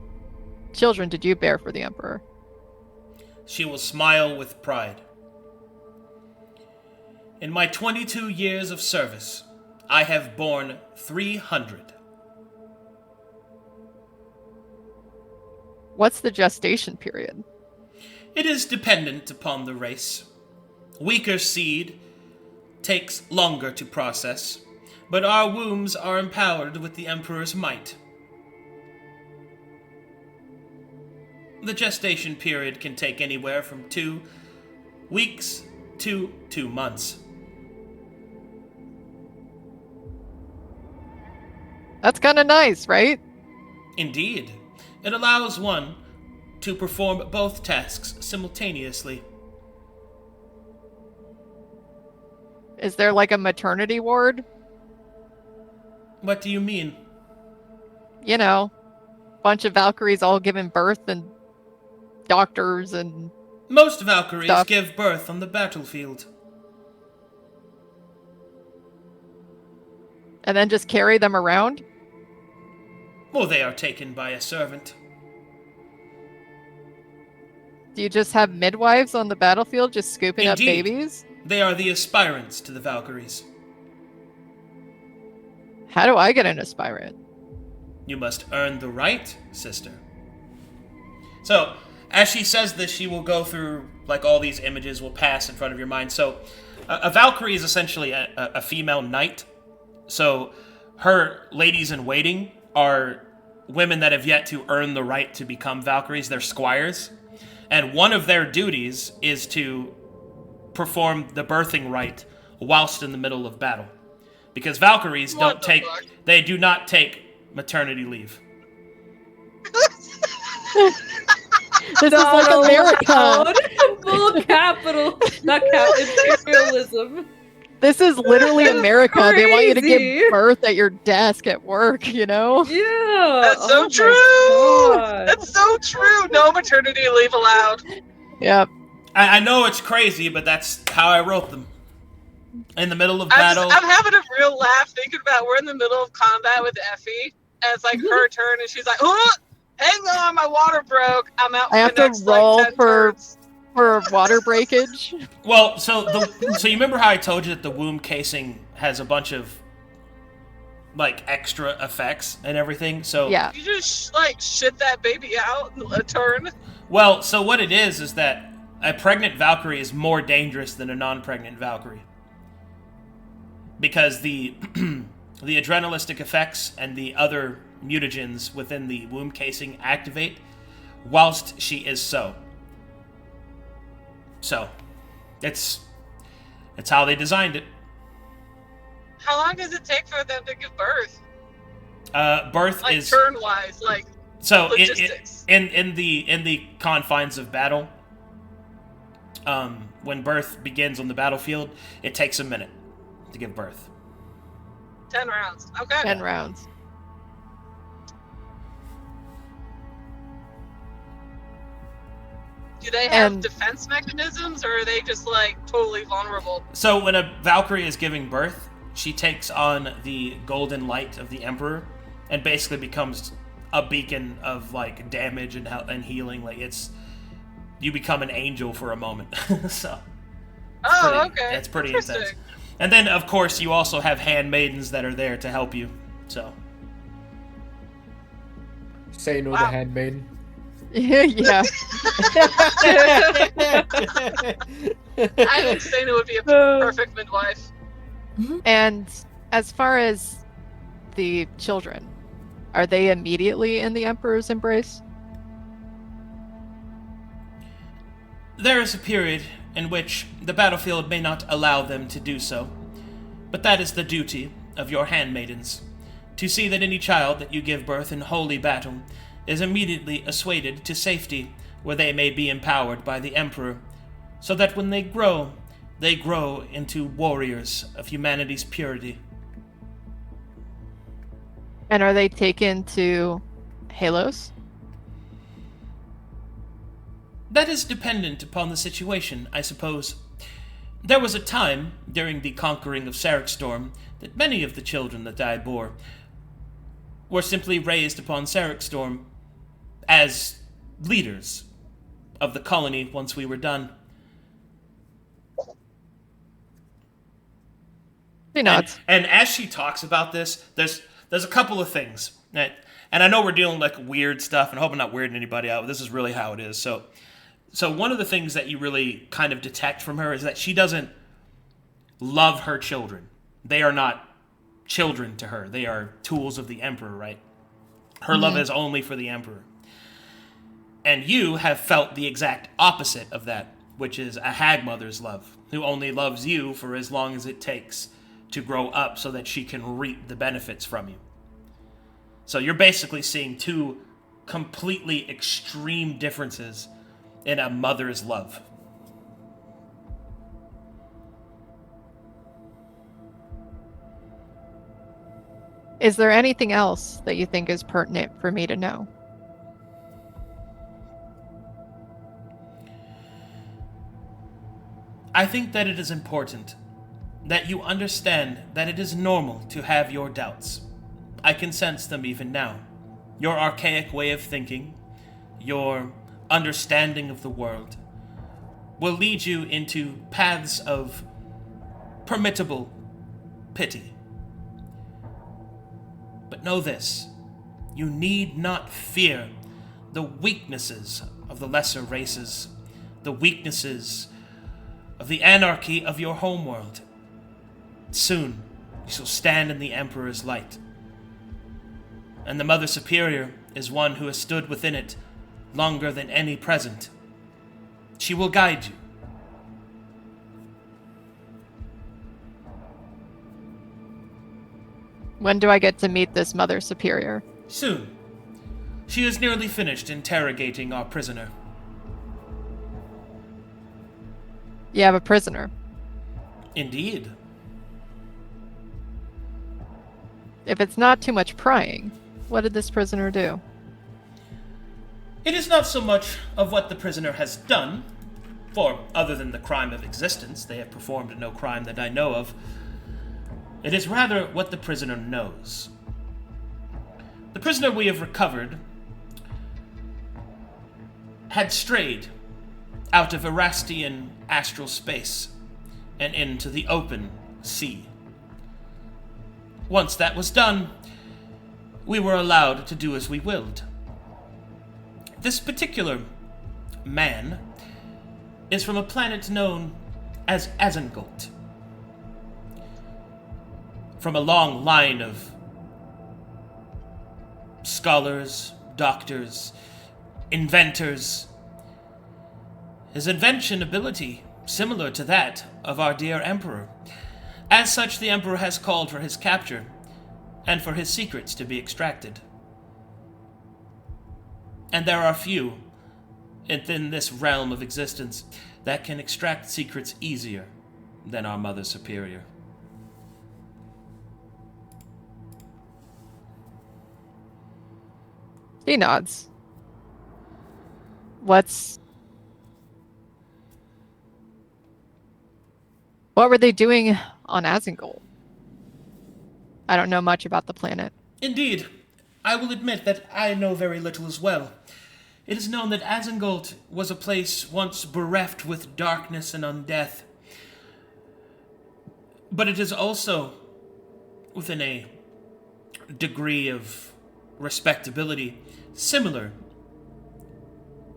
F: children did you bear for the Emperor?
A: She will smile with pride. In my 22 years of service, I have borne 300.
F: What's the gestation period?
A: It is dependent upon the race. Weaker seed takes longer to process, but our wombs are empowered with the Emperor's might. The gestation period can take anywhere from 2 weeks to 2 months.
F: That's kind of nice, right?
A: Indeed, it allows one to perform both tasks simultaneously.
F: Is there like a maternity ward?
A: What do you mean?
F: You know, bunch of Valkyries all giving birth and doctors and
A: Most Valkyries
F: stuff.
A: give birth on the battlefield.
F: And then just carry them around?
A: Or they are taken by a servant.
F: Do you just have midwives on the battlefield just scooping up
A: Indeed.
F: babies?
A: They are the aspirants to the Valkyries.
F: How do I get an aspirant?
A: You must earn the right, sister. So, as she says this, she will go through, like, all these images will pass in front of your mind. So, a Valkyrie is essentially a female knight. So, her ladies-in-waiting are women that have yet to earn the right to become Valkyries. They're squires. And one of their duties is to perform the birthing rite whilst in the middle of battle. Because Valkyries they do not take maternity leave.
F: This is like America.
G: Full capital, not imperialism.
F: This is literally America. They want you to
G: Crazy.
F: give birth at your desk at work, you know?
G: Yeah.
B: That's so
G: my
B: true.
G: God.
B: That's so true. No maternity leave allowed.
F: Yep.
A: I know it's crazy, but that's how I wrote them. In the middle of battle.
B: I'm having a real laugh thinking about we're in the middle of combat with Effie, and it's like her turn, and she's like, "Oh, hang on, my water broke. I'm out for
F: I have
B: the
F: to
B: next
F: roll
B: like 10
F: for-
B: turns."
F: For water breakage.
A: Well, so you remember how I told you that the womb casing has a bunch of like extra effects and everything? So
F: Yeah.
B: You just like shit that baby out in a turn.
A: Well, so what it is that a pregnant Valkyrie is more dangerous than a non-pregnant Valkyrie. Because the the adrenalistic effects and the other mutagens within the womb casing activate whilst she is so. So, it's how they designed it.
B: How long does it take for them to give birth?
A: Birth
B: Like
A: is
B: turn-wise, like
A: so
B: logistics.
A: in the confines of battle. When birth begins on the battlefield, it takes a minute to give birth.
B: 10 rounds. Okay.
F: 10 rounds.
B: Do they have
F: And-
B: defense mechanisms, or are they just like totally vulnerable?
A: So when a Valkyrie is giving birth, she takes on the golden light of the Emperor, and basically becomes a beacon of like damage and healing. Like you become an angel for a moment. So
B: Okay.
A: it's pretty
B: Interesting.
A: intense. And then of course you also have handmaidens that are there to help you. So
C: Seino
B: Wow.
C: the handmaiden.
F: Yeah.
B: I think Seino would be a perfect midwife.
F: And as far as the children, are they immediately in the Emperor's embrace?
A: there is a period in which the battlefield may not allow them to do so, but that is the duty of your handmaidens, to see that any child that you give birth in holy battle is immediately assuaded to safety, where they may be empowered by the Emperor, so that when they grow into warriors of humanity's purity.
F: And are they taken to Halos?
A: That is dependent upon the situation, I suppose. There was a time during the conquering of Sarexstorm that many of the children that I bore were simply raised upon Sarexstorm as leaders of the colony once we were done.
F: He nods.
A: And as she talks about this, there's a couple of things, right? And I know we're dealing with like weird stuff, and I hope I'm not weirding anybody out, but this is really how it is. So one of the things that you really kind of detect from her is that she doesn't love her children. They are not children to her. They are tools of the Emperor, right? Her love is only for the Emperor. And you have felt the exact opposite of that, which is a hag mother's love, who only loves you for as long as it takes to grow up so that she can reap the benefits from you. So you're basically seeing two completely extreme differences in a mother's love.
F: Is there anything else that you think is pertinent for me to know?
A: I think that it is important that you understand that it is normal to have your doubts. I can sense them even now. Your archaic way of thinking, your understanding of the world, will lead you into paths of permittable pity. But know this, you need not fear the weaknesses of the lesser races, the weaknesses of the anarchy of your homeworld. Soon, you shall stand in the Emperor's light. And the Mother Superior is one who has stood within it longer than any present. She will guide you.
F: When do I get to meet this Mother Superior?
A: Soon. She is nearly finished interrogating our prisoner.
F: You have a prisoner.
A: Indeed.
F: If it's not too much prying, what did this prisoner do?
A: It is not so much of what the prisoner has done, for other than the crime of existence, they have performed no crime that I know of. It is rather what the prisoner knows. The prisoner we have recovered had strayed out of Erastian astral space and into the open sea. Once that was done, we were allowed to do as we willed. This particular man is from a planet known as Asengult. From a long line of scholars, doctors, inventors. His invention ability similar to that of our dear Emperor. As such, the Emperor has called for his capture and for his secrets to be extracted. And there are few within this realm of existence that can extract secrets easier than our Mother Superior.
F: He nods. What were they doing on Asengol? I don't know much about the planet.
A: Indeed. I will admit that I know very little as well. It is known that Asengult was a place once bereft with darkness and undeath. But it is also within a degree of respectability similar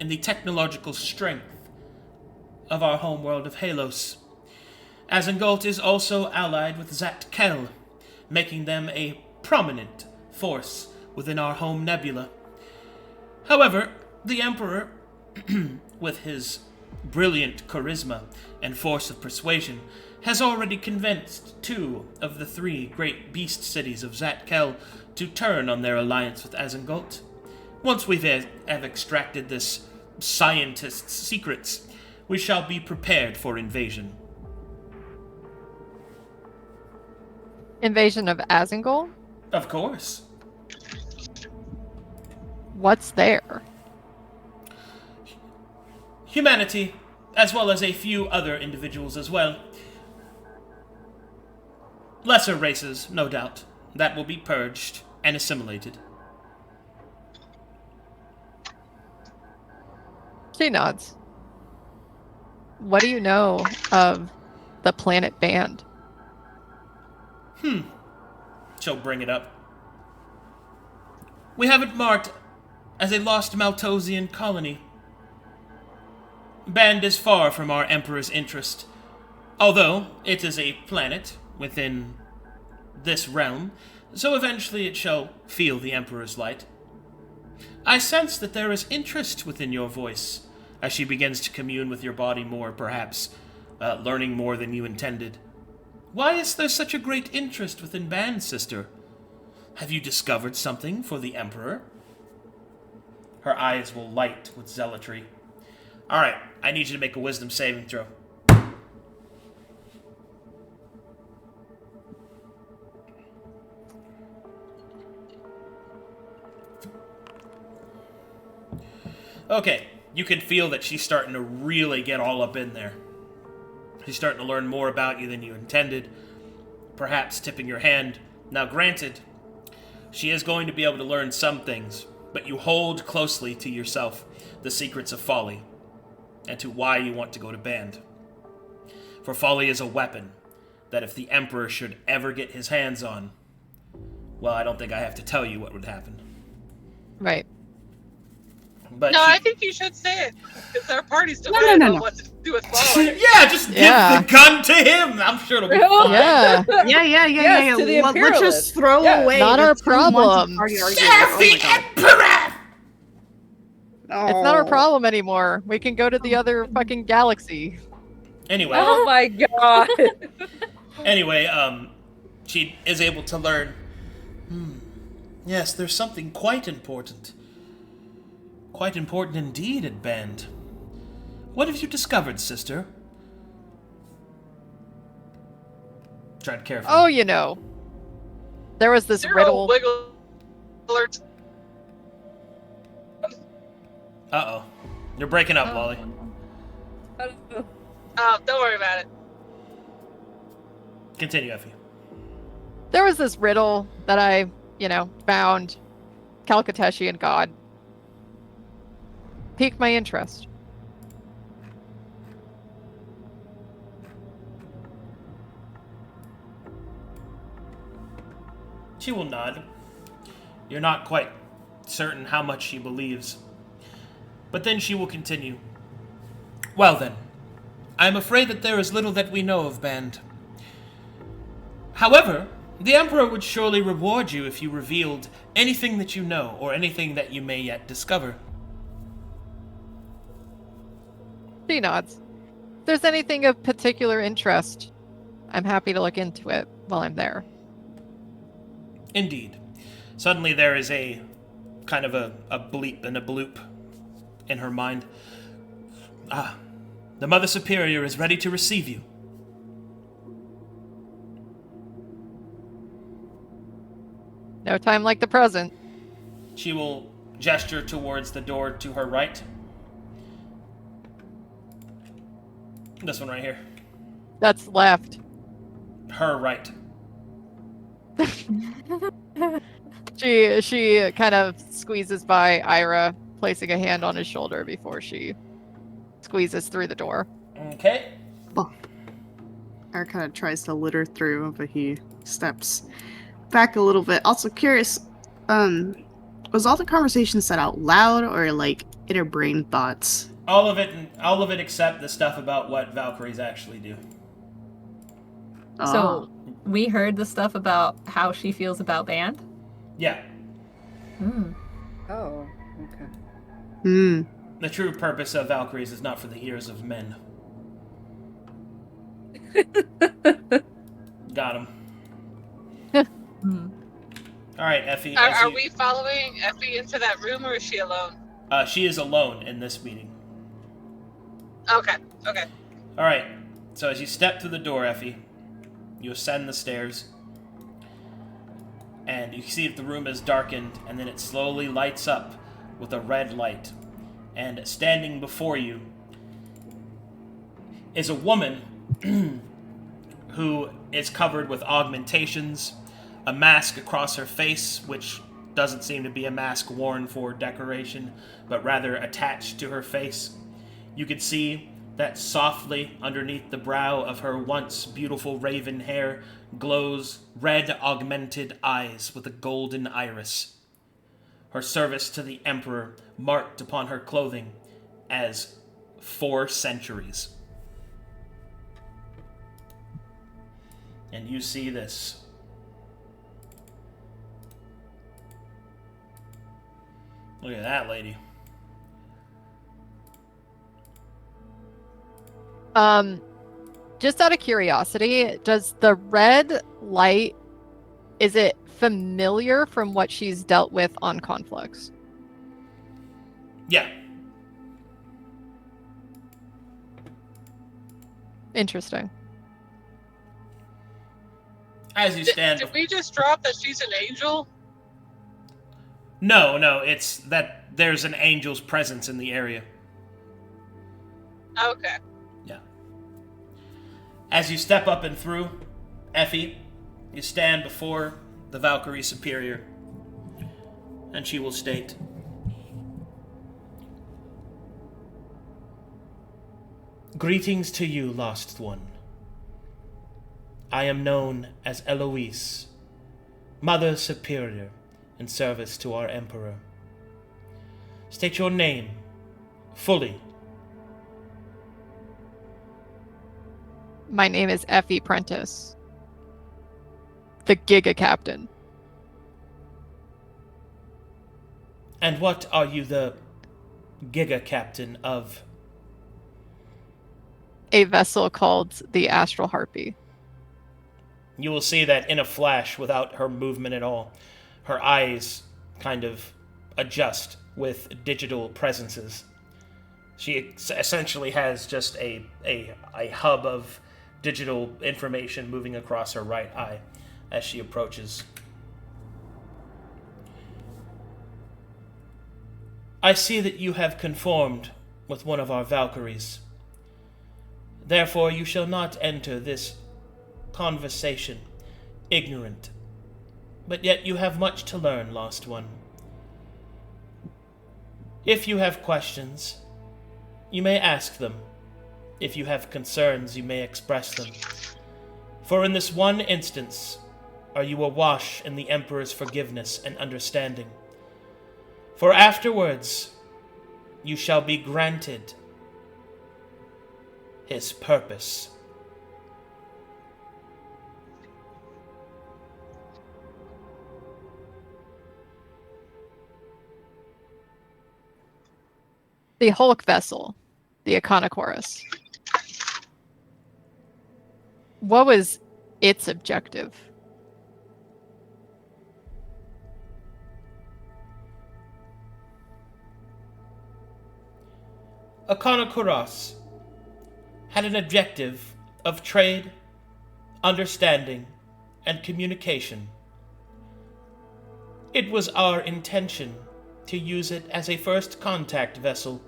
A: in the technological strength of our homeworld of Halos. Asengult is also allied with Zatkel, making them a prominent force within our home nebula. However, the Emperor, with his brilliant charisma and force of persuasion, has already convinced 2 of the 3 great beast cities of Zatkel to turn on their alliance with Asengult. Once we have extracted this scientist's secrets, we shall be prepared for invasion.
F: Invasion of Asengol?
A: Of course.
F: What's there?
A: Humanity, as well as a few other individuals as well. Lesser races, no doubt, that will be purged and assimilated.
F: She nods. What do you know of the planet Band?
A: She'll bring it up. We have it marked as a lost Maltosian colony. Band is far from our Emperor's interest. Although it is a planet within this realm, so eventually it shall feel the Emperor's light. I sense that there is interest within your voice, as she begins to commune with your body more, perhaps, learning more than you intended. Why is there such a great interest within Band, sister? Have you discovered something for the Emperor? Her eyes will light with zealotry. Alright, I need you to make a wisdom saving throw. Okay, you can feel that she's starting to really get all up in there. She's starting to learn more about you than you intended, perhaps tipping your hand. Now granted, she is going to be able to learn some things, but you hold closely to yourself the secrets of folly, and to why you want to go to Band. For folly is a weapon that if the Emperor should ever get his hands on, well, I don't think I have to tell you what would happen.
F: Right.
A: But
B: No, I think you should say it, because our party's divided on what to do with folly.
A: yeah, just give the gun to him. I'm sure it'll be fine.
F: Yeah.
E: Yeah.
G: to the
E: Let's just throw
G: Yeah.
E: away.
F: Not
E: the
F: our
E: 2 months of
F: problem.
E: party argument.
A: Serve the Emperor!
F: It's not our problem anymore. We can go to the other fucking galaxy.
A: Anyway.
G: Oh my god.
A: Anyway, she is able to learn. Yes, there's something quite important. Quite important indeed at Band. What have you discovered, sister? Tread carefully.
F: Oh, you know. There was this
B: Zero
F: riddle.
B: wiggle alert.
A: Uh-oh. You're breaking up, Wally.
G: I don't know.
B: Oh, don't worry about it.
A: Continue, Effie.
F: There was this riddle that I, found. Kalkateshi and God. Piqued my interest.
A: She will nod. You're not quite certain how much she believes. But then she will continue. Well then, I am afraid that there is little that we know of Band. However, the Emperor would surely reward you if you revealed anything that you know, or anything that you may yet discover.
F: She nods. If there's anything of particular interest, I'm happy to look into it while I'm there.
A: Indeed. Suddenly there is a kind of a bleep and a bloop in her mind. Ah, the Mother Superior is ready to receive you.
F: No time like the present.
A: She will gesture towards the door to her right. This one right here.
F: That's left.
A: Her right.
F: She kind of squeezes by Irha, placing a hand on his shoulder before she squeezes through the door.
A: Okay.
E: Eric kind of tries to litter through, but he steps back a little bit. Also curious, was all the conversation said out loud or like inner brain thoughts?
A: All of it except the stuff about what Valkyries actually do.
D: So we heard the stuff about how she feels about Band.
A: Yeah.
G: Oh, okay.
A: The true purpose of Valkyries is not for the ears of men. Got him. Alright, Effie.
B: Are we following Effie into that room, or is she alone?
A: She is alone in this meeting.
B: Okay.
A: Alright, so as you step through the door, Effie, you ascend the stairs, and you see that the room is darkened, and then it slowly lights up with a red light. And standing before you is a woman who is covered with augmentations, a mask across her face, which doesn't seem to be a mask worn for decoration, but rather attached to her face. You could see that softly underneath the brow of her once beautiful raven hair glows red augmented eyes with a golden iris. Her service to the Emperor marked upon her clothing as 4 centuries. And you see this. Look at that lady.
F: Just out of curiosity, does the red light, is it familiar from what she's dealt with on conflicts?
A: Yeah.
F: Interesting.
A: As you stand...
B: Did we just drop that she's an angel?
A: No, it's that there's an angel's presence in the area.
B: Okay.
A: Yeah. As you step up and through, Effie, you stand before the Valkyrie Superior, and she will state, "Greetings to you, Lost One. I am known as Eloise, Mother Superior in service to our Emperor. State your name, fully."
F: My name is Effie Prentice, the Giga Captain.
A: "And what are you the Giga Captain of?"
F: A vessel called the Astral Harpy.
A: You will see that in a flash, without her movement at all, her eyes kind of adjust with digital presences. She essentially has just a hub of digital information moving across her right eye as she approaches. "I see that you have conformed with one of our Valkyries. Therefore you shall not enter this conversation ignorant. But yet you have much to learn, Lost One. If you have questions, you may ask them. If you have concerns, you may express them. For in this one instance are you awash in the Emperor's forgiveness and understanding. For afterwards you shall be granted his purpose."
F: The Hulk vessel, the Iconochorus. What was its objective?
A: Iconochorus had an objective of trade, understanding, and communication. It was our intention to use it as a first contact vessel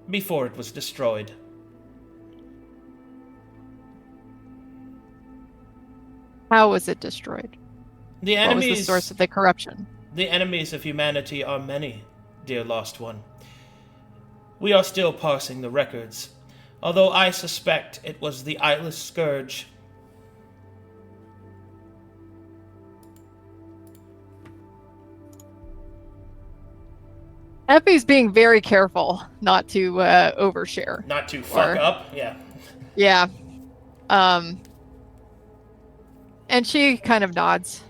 A: before it was destroyed.
F: How was it destroyed? What was the source of the corruption?
A: The enemies of humanity are many, dear Lost One. We are still parsing the records, although I suspect it was the eyeless scourge.
F: Effie's being very careful not to overshare.
A: Not to fuck up, yeah.
F: Yeah. And she kind of nods.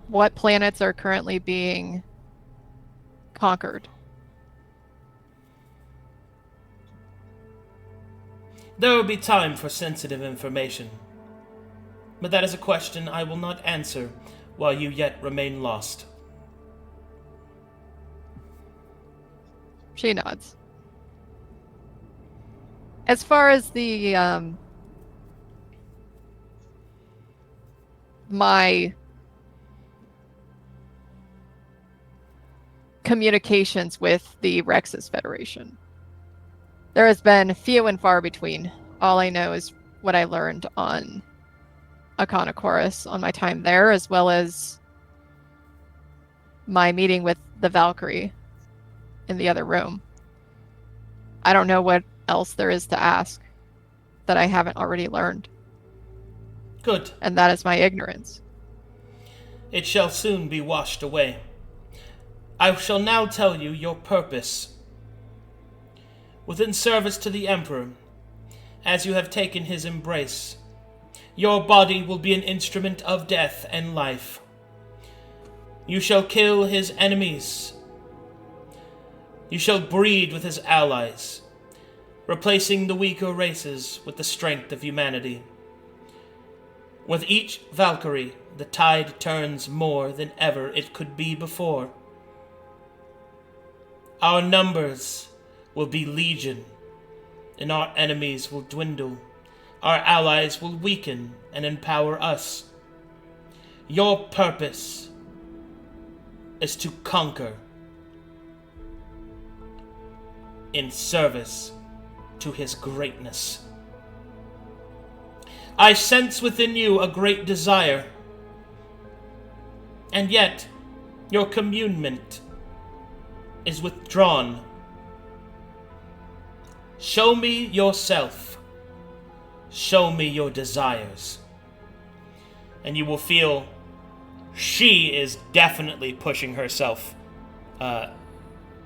F: What planets are currently being conquered?
A: There will be time for sensitive information, but that is a question I will not answer while you yet remain lost.
F: She nods. As far as the my communications with the Rexus Federation, There has been few and far between. All I know is what I learned on Iconochorus on my time there, as well as my meeting with the Valkyrie in the other room. I don't know what else there is to ask that I haven't already learned.
A: Good.
F: And that is my ignorance.
A: It shall soon be washed away. I shall now tell you your purpose. Within service to the Emperor, as you have taken his embrace, your body will be an instrument of death and life. You shall kill his enemies. You shall breed with his allies, replacing the weaker races with the strength of humanity. With each Valkyrie, the tide turns more than ever it could be before. Our numbers will be legion, and our enemies will dwindle. Our allies will weaken and empower us. Your purpose is to conquer in service to his greatness. I sense within you a great desire, and yet your communement is withdrawn. Show me yourself. Show me your desires. And you will feel she is definitely pushing herself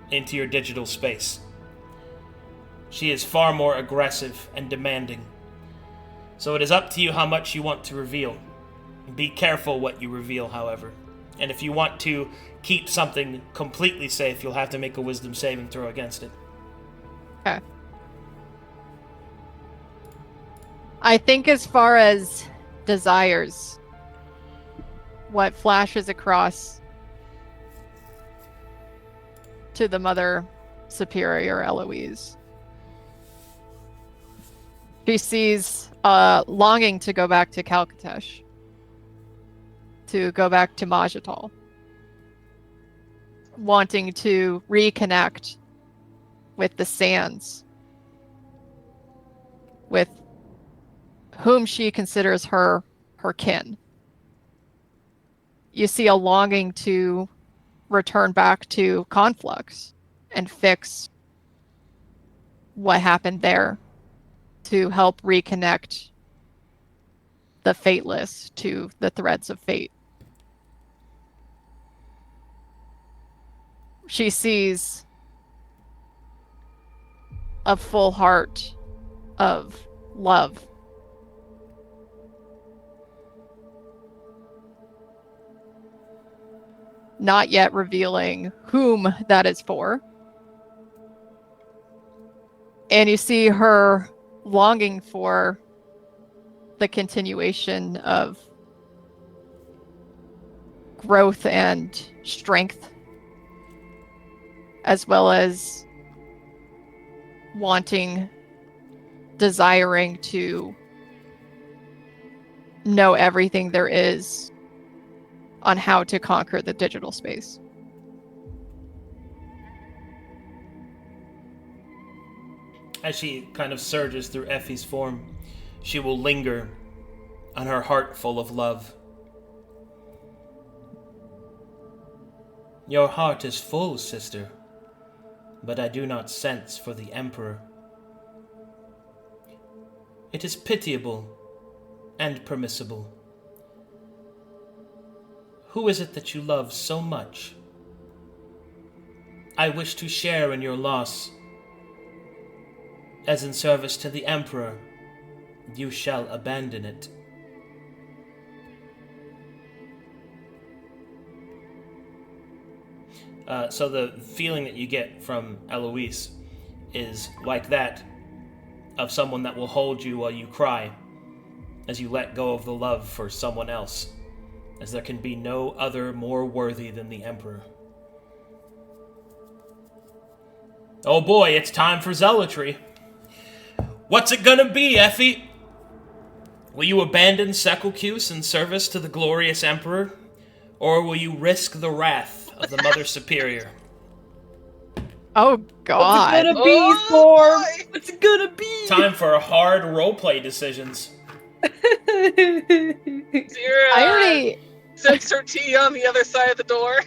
A: into your digital space. She is far more aggressive and demanding. So it is up to you how much you want to reveal. Be careful what you reveal, however. And if you want to keep something completely safe, you'll have to make a wisdom saving throw against it.
F: Okay. I think as far as desires, what flashes across to the Mother Superior Eloise, she sees longing to go back to Calcatesh, to go back to Majatal, wanting to reconnect with the Sands, with whom she considers her kin. You see a longing to return back to Conflux and fix what happened there, to help reconnect the Fateless to the threads of fate. She sees a full heart of love. Not yet revealing whom that is for. And you see her longing for the continuation of growth and strength, as well as desiring to know everything there is on how to conquer the digital space.
A: As she kind of surges through Effie's form, she will linger on her heart full of love. Your heart is full, sister, but I do not sense for the Emperor. It is pitiable and permissible. Who is it that you love so much? I wish to share in your loss. As in service to the Emperor, you shall abandon it. So the feeling that you get from Eloise is like that of someone that will hold you while you cry, as you let go of the love for someone else, as there can be no other more worthy than the Emperor. Oh boy, it's time for zealotry. What's it gonna be, Effie? Will you abandon Sekulcus in service to the glorious Emperor? Or will you risk the wrath of the Mother Superior?
F: Oh
G: What's
F: God.
G: it gonna be,
B: Oh,
G: Storm?
B: boy.
G: What's it gonna be?
A: Time for hard roleplay decisions.
B: Sera
F: I already.
B: sips her tea on the other side of the door.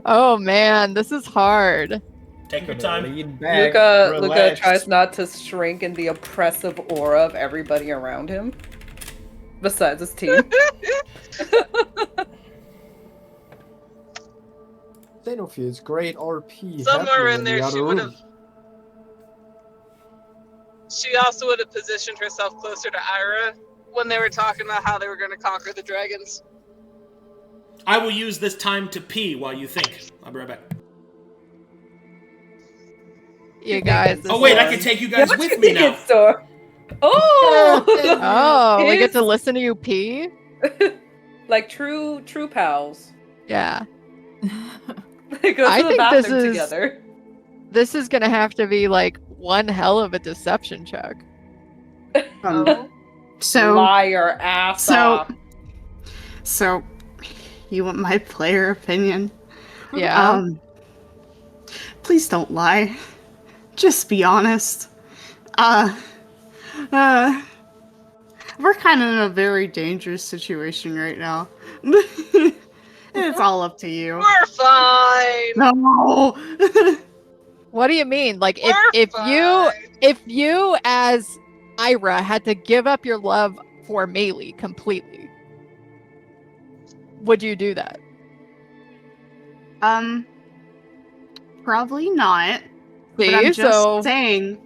F: Oh man, this is hard.
A: Take your time.
C: Lean back,
G: Luka
C: relax.
G: tries not to shrink in the oppressive aura of everybody around him. Besides his team.
C: Seino feels great RP.
B: Somewhere
C: happening
B: in there
C: the
B: she
C: other
B: would
C: room.
B: have. She also would have positioned herself closer to Irha when they were talking about how they were going to conquer the dragons.
A: I will use this time to pee while you think. I'll be right back.
F: You guys.
A: Oh wait, I
G: Storm.
A: can take you guys
G: What
A: with
G: you
A: me
G: think
A: now.
G: it's, Storm? Oh!
F: Oh, we get
G: Kids?
F: to listen to you pee?
G: Like true pals.
F: Yeah.
G: They go to
F: I
G: the
F: think this
G: bathroom
F: is-
G: together.
F: This is gonna have to be like one hell of a deception check.
D: Oh.
E: So,
G: Liar, ass off.
E: so, you want my player opinion?
F: Yeah.
E: Please don't lie. Just be honest. We're kind of in a very dangerous situation right now. It's all up to you.
B: We're fine.
E: No.
F: What do you mean? Like
B: We're
F: if you as Irha had to give up your love for Maelie completely, would you do that?
E: Probably not.
F: See,
E: But I'm just
F: so
E: saying,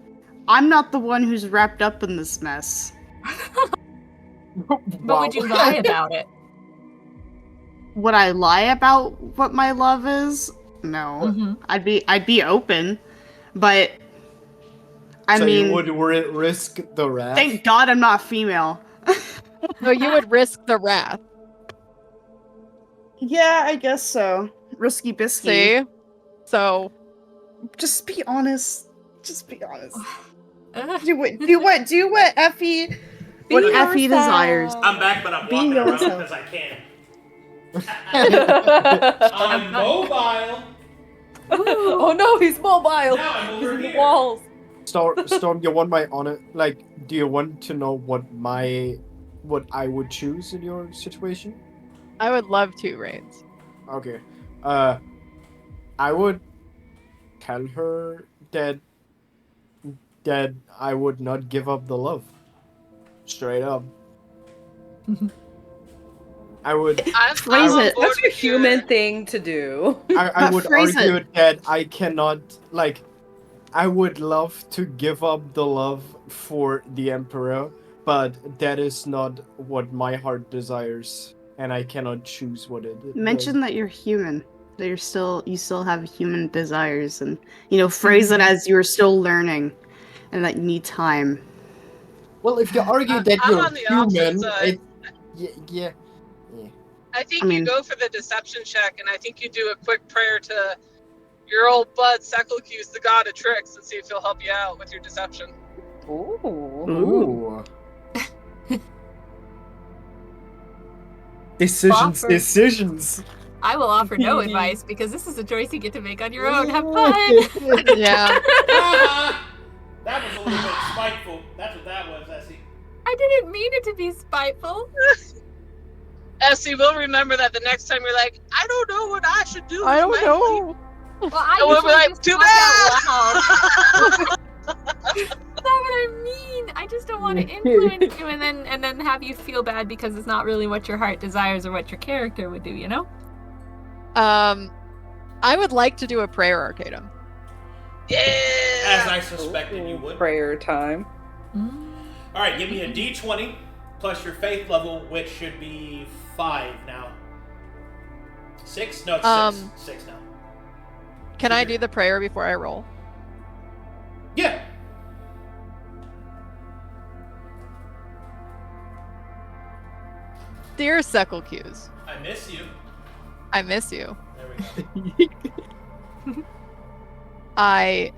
E: I'm not the one who's wrapped up in this mess.
D: But would you lie about it?
E: Would I lie about what my love is? No.
D: Mm-hmm.
E: I'd be open, but I
C: so
E: mean,
C: you would risk the wrath?
E: thank God I'm not female.
F: no, you would risk the wrath.
E: Yeah, I guess so. Risky bisky.
F: See, so
E: Just be honest. Just be honest.
D: Ugh.
E: Do what Effie what
D: Be
E: Effie
D: yourself.
E: desires.
A: I'm back, but I'm
E: Be
A: walking around
E: yourself.
A: because I can. I'm mobile.
G: Oh no, he's mobile.
A: Now I'm
G: He's
A: over
G: in the
A: here.
G: walls.
C: Storm, you want my honor? Like, do you want to know what I would choose in your situation?
F: I would love to, Rainzz.
C: Okay. I would tell her that I would not give up the love. Straight up. I would
E: Phrase
B: on
E: it.
B: board
G: That's a
B: with your-
G: human thing to do.
C: I
E: But
C: would
E: phrase
C: argue
E: it.
C: that I cannot, like, I would love to give up the love for the Emperor, but that is not what my heart desires, and I cannot choose what it is.
E: Mention that you're human. That you still have human desires, and phrase it as you're still learning, and that you need time.
C: Well, if you argue that
B: I'm
C: you're
B: on the opposite
C: human,
B: side.
C: yeah.
B: I think
E: I mean-
B: you go for the deception check, and I think you do a quick prayer to your old bud Sekulkus, the god of tricks, and see if he'll help you out with your deception.
G: Ooh.
C: Ooh. Decisions,
D: Offer.
C: decisions.
D: I will offer no advice because this is a choice you get to make on your own. Have fun.
F: Yeah.
A: That was a little bit spiteful. That's what that was, Essie.
D: I didn't mean it to be spiteful.
B: Essie, we'll remember that the next time you're like, I don't know what I should do.
F: I
B: with
F: don't
B: my
F: know.
D: Well, I
B: And we'll be
D: usually
B: like,
D: just
B: too
D: talk out loud.
B: bad!
D: That's not what I mean. I just don't want to influence you and then have you feel bad because it's not really what your heart desires or what your character would do, you know?
F: I would like to do a prayer Arcadum.
A: As
B: Yeah!
A: I suspected you would.
G: Prayer time.
A: Alright, give me a d20 plus your faith level, which should be 5 now. 6? No, it's 6. 6 now.
F: Can I do the prayer before I roll?
A: Yeah.
F: Dear Sekulkus,
A: I miss you.
F: I miss you.
A: There we go.
F: I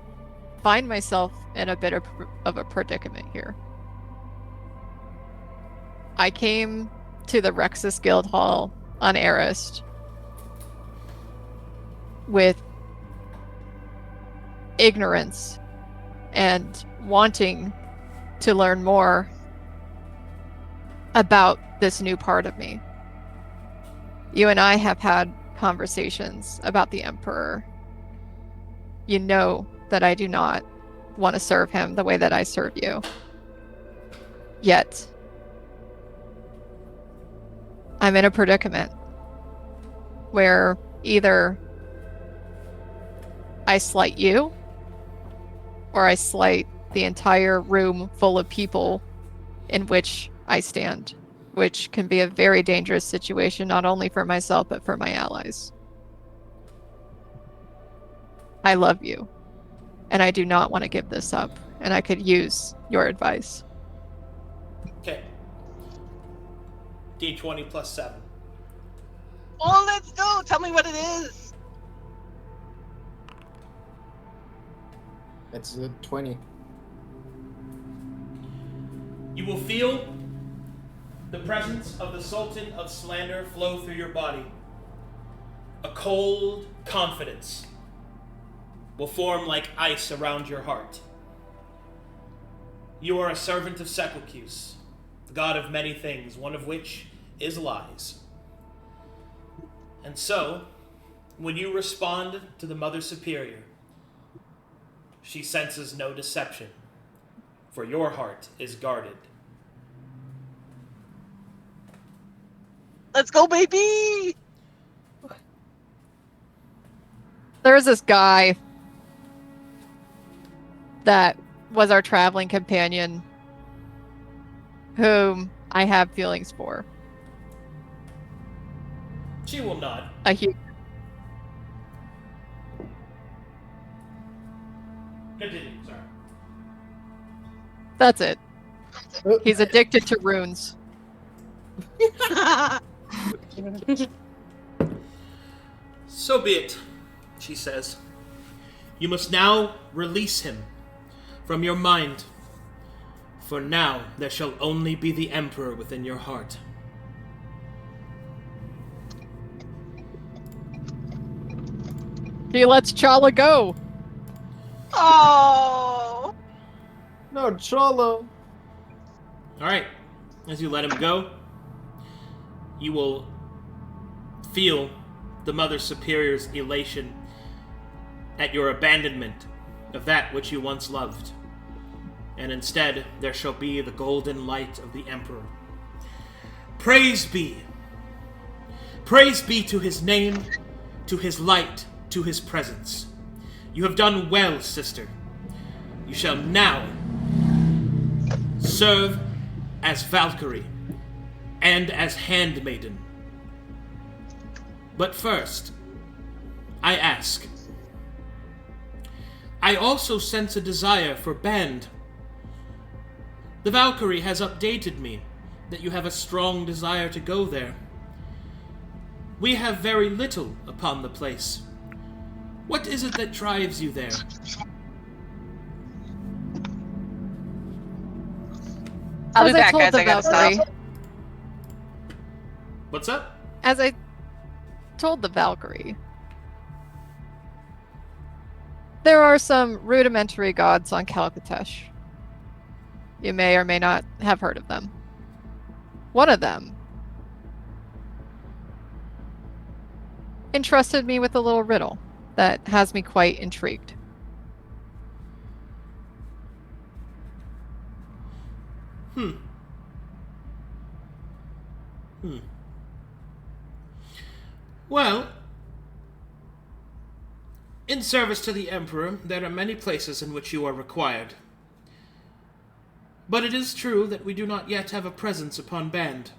F: find myself in a bit of a predicament here. I came to the Rexus Guild Hall on Arist with ignorance and wanting to learn more about this new part of me. You and I have had conversations about the Emperor. You know that I do not want to serve him the way that I serve you. Yet, I'm in a predicament where either I slight you or I slight the entire room full of people in which I stand, which can be a very dangerous situation, not only for myself, but for my allies. I love you, and I do not want to give this up, and I could use your advice.
A: Okay. D20 plus 7.
B: Oh, let's go! Tell me what it is!
C: It's a 20.
A: You will feel the presence of the Sultan of Slander flow through your body. A cold confidence will form like ice around your heart. You are a servant of Sequicus, the god of many things, one of which is lies. And so, when you respond to the Mother Superior, she senses no deception, for your heart is guarded.
B: Let's go, baby!
F: There's this guy that was our traveling companion whom I have feelings for.
A: She will nod.
F: A huge.
A: Continue, sorry.
F: That's it. He's addicted to runes.
A: So be it, she says. You must now release him from your mind, for now there shall only be the Emperor within your heart.
F: He lets Chala go.
B: Oh!
C: No, Cholo.
A: Alright, as you let him go, you will feel the Mother Superior's elation at your abandonment of that which you once loved. And instead, there shall be the golden light of the Emperor. Praise be! Praise be to his name, to his light, to his presence. You have done well, sister. You shall now serve as Valkyrie and as handmaiden. But first, I ask. I also sense a desire for band. The Valkyrie has updated me that you have a strong desire to go there. We have very little upon the place. What is it that drives you there?
B: I'll
F: As
B: be
F: I
B: back,
F: told
B: guys.
F: the
B: I gotta
F: Valkyrie,
B: stop.
A: What's up?
F: As I told the Valkyrie, there are some rudimentary gods on Kalkatesh. You may or may not have heard of them. One of them entrusted me with a little riddle that has me quite intrigued.
A: Well, in service to the Emperor, there are many places in which you are required. But it is true that we do not yet have a presence upon band.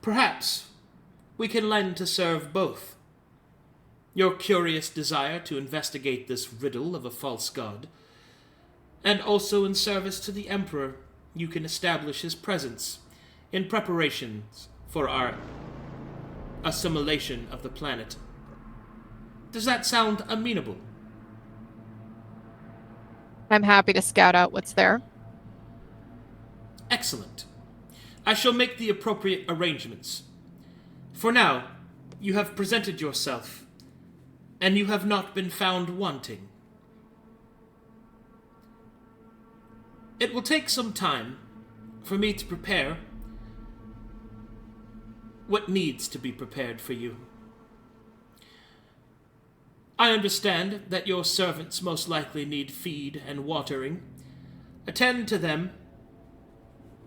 A: Perhaps we can lend to serve both. Your curious desire to investigate this riddle of a false god, and also in service to the Emperor, you can establish his presence in preparations for our assimilation of the planet. Does that sound amenable?
F: I'm happy to scout out what's there.
A: Excellent. I shall make the appropriate arrangements. For now, you have presented yourself and you have not been found wanting. It will take some time for me to prepare what needs to be prepared for you. I understand that your servants most likely need feed and watering. Attend to them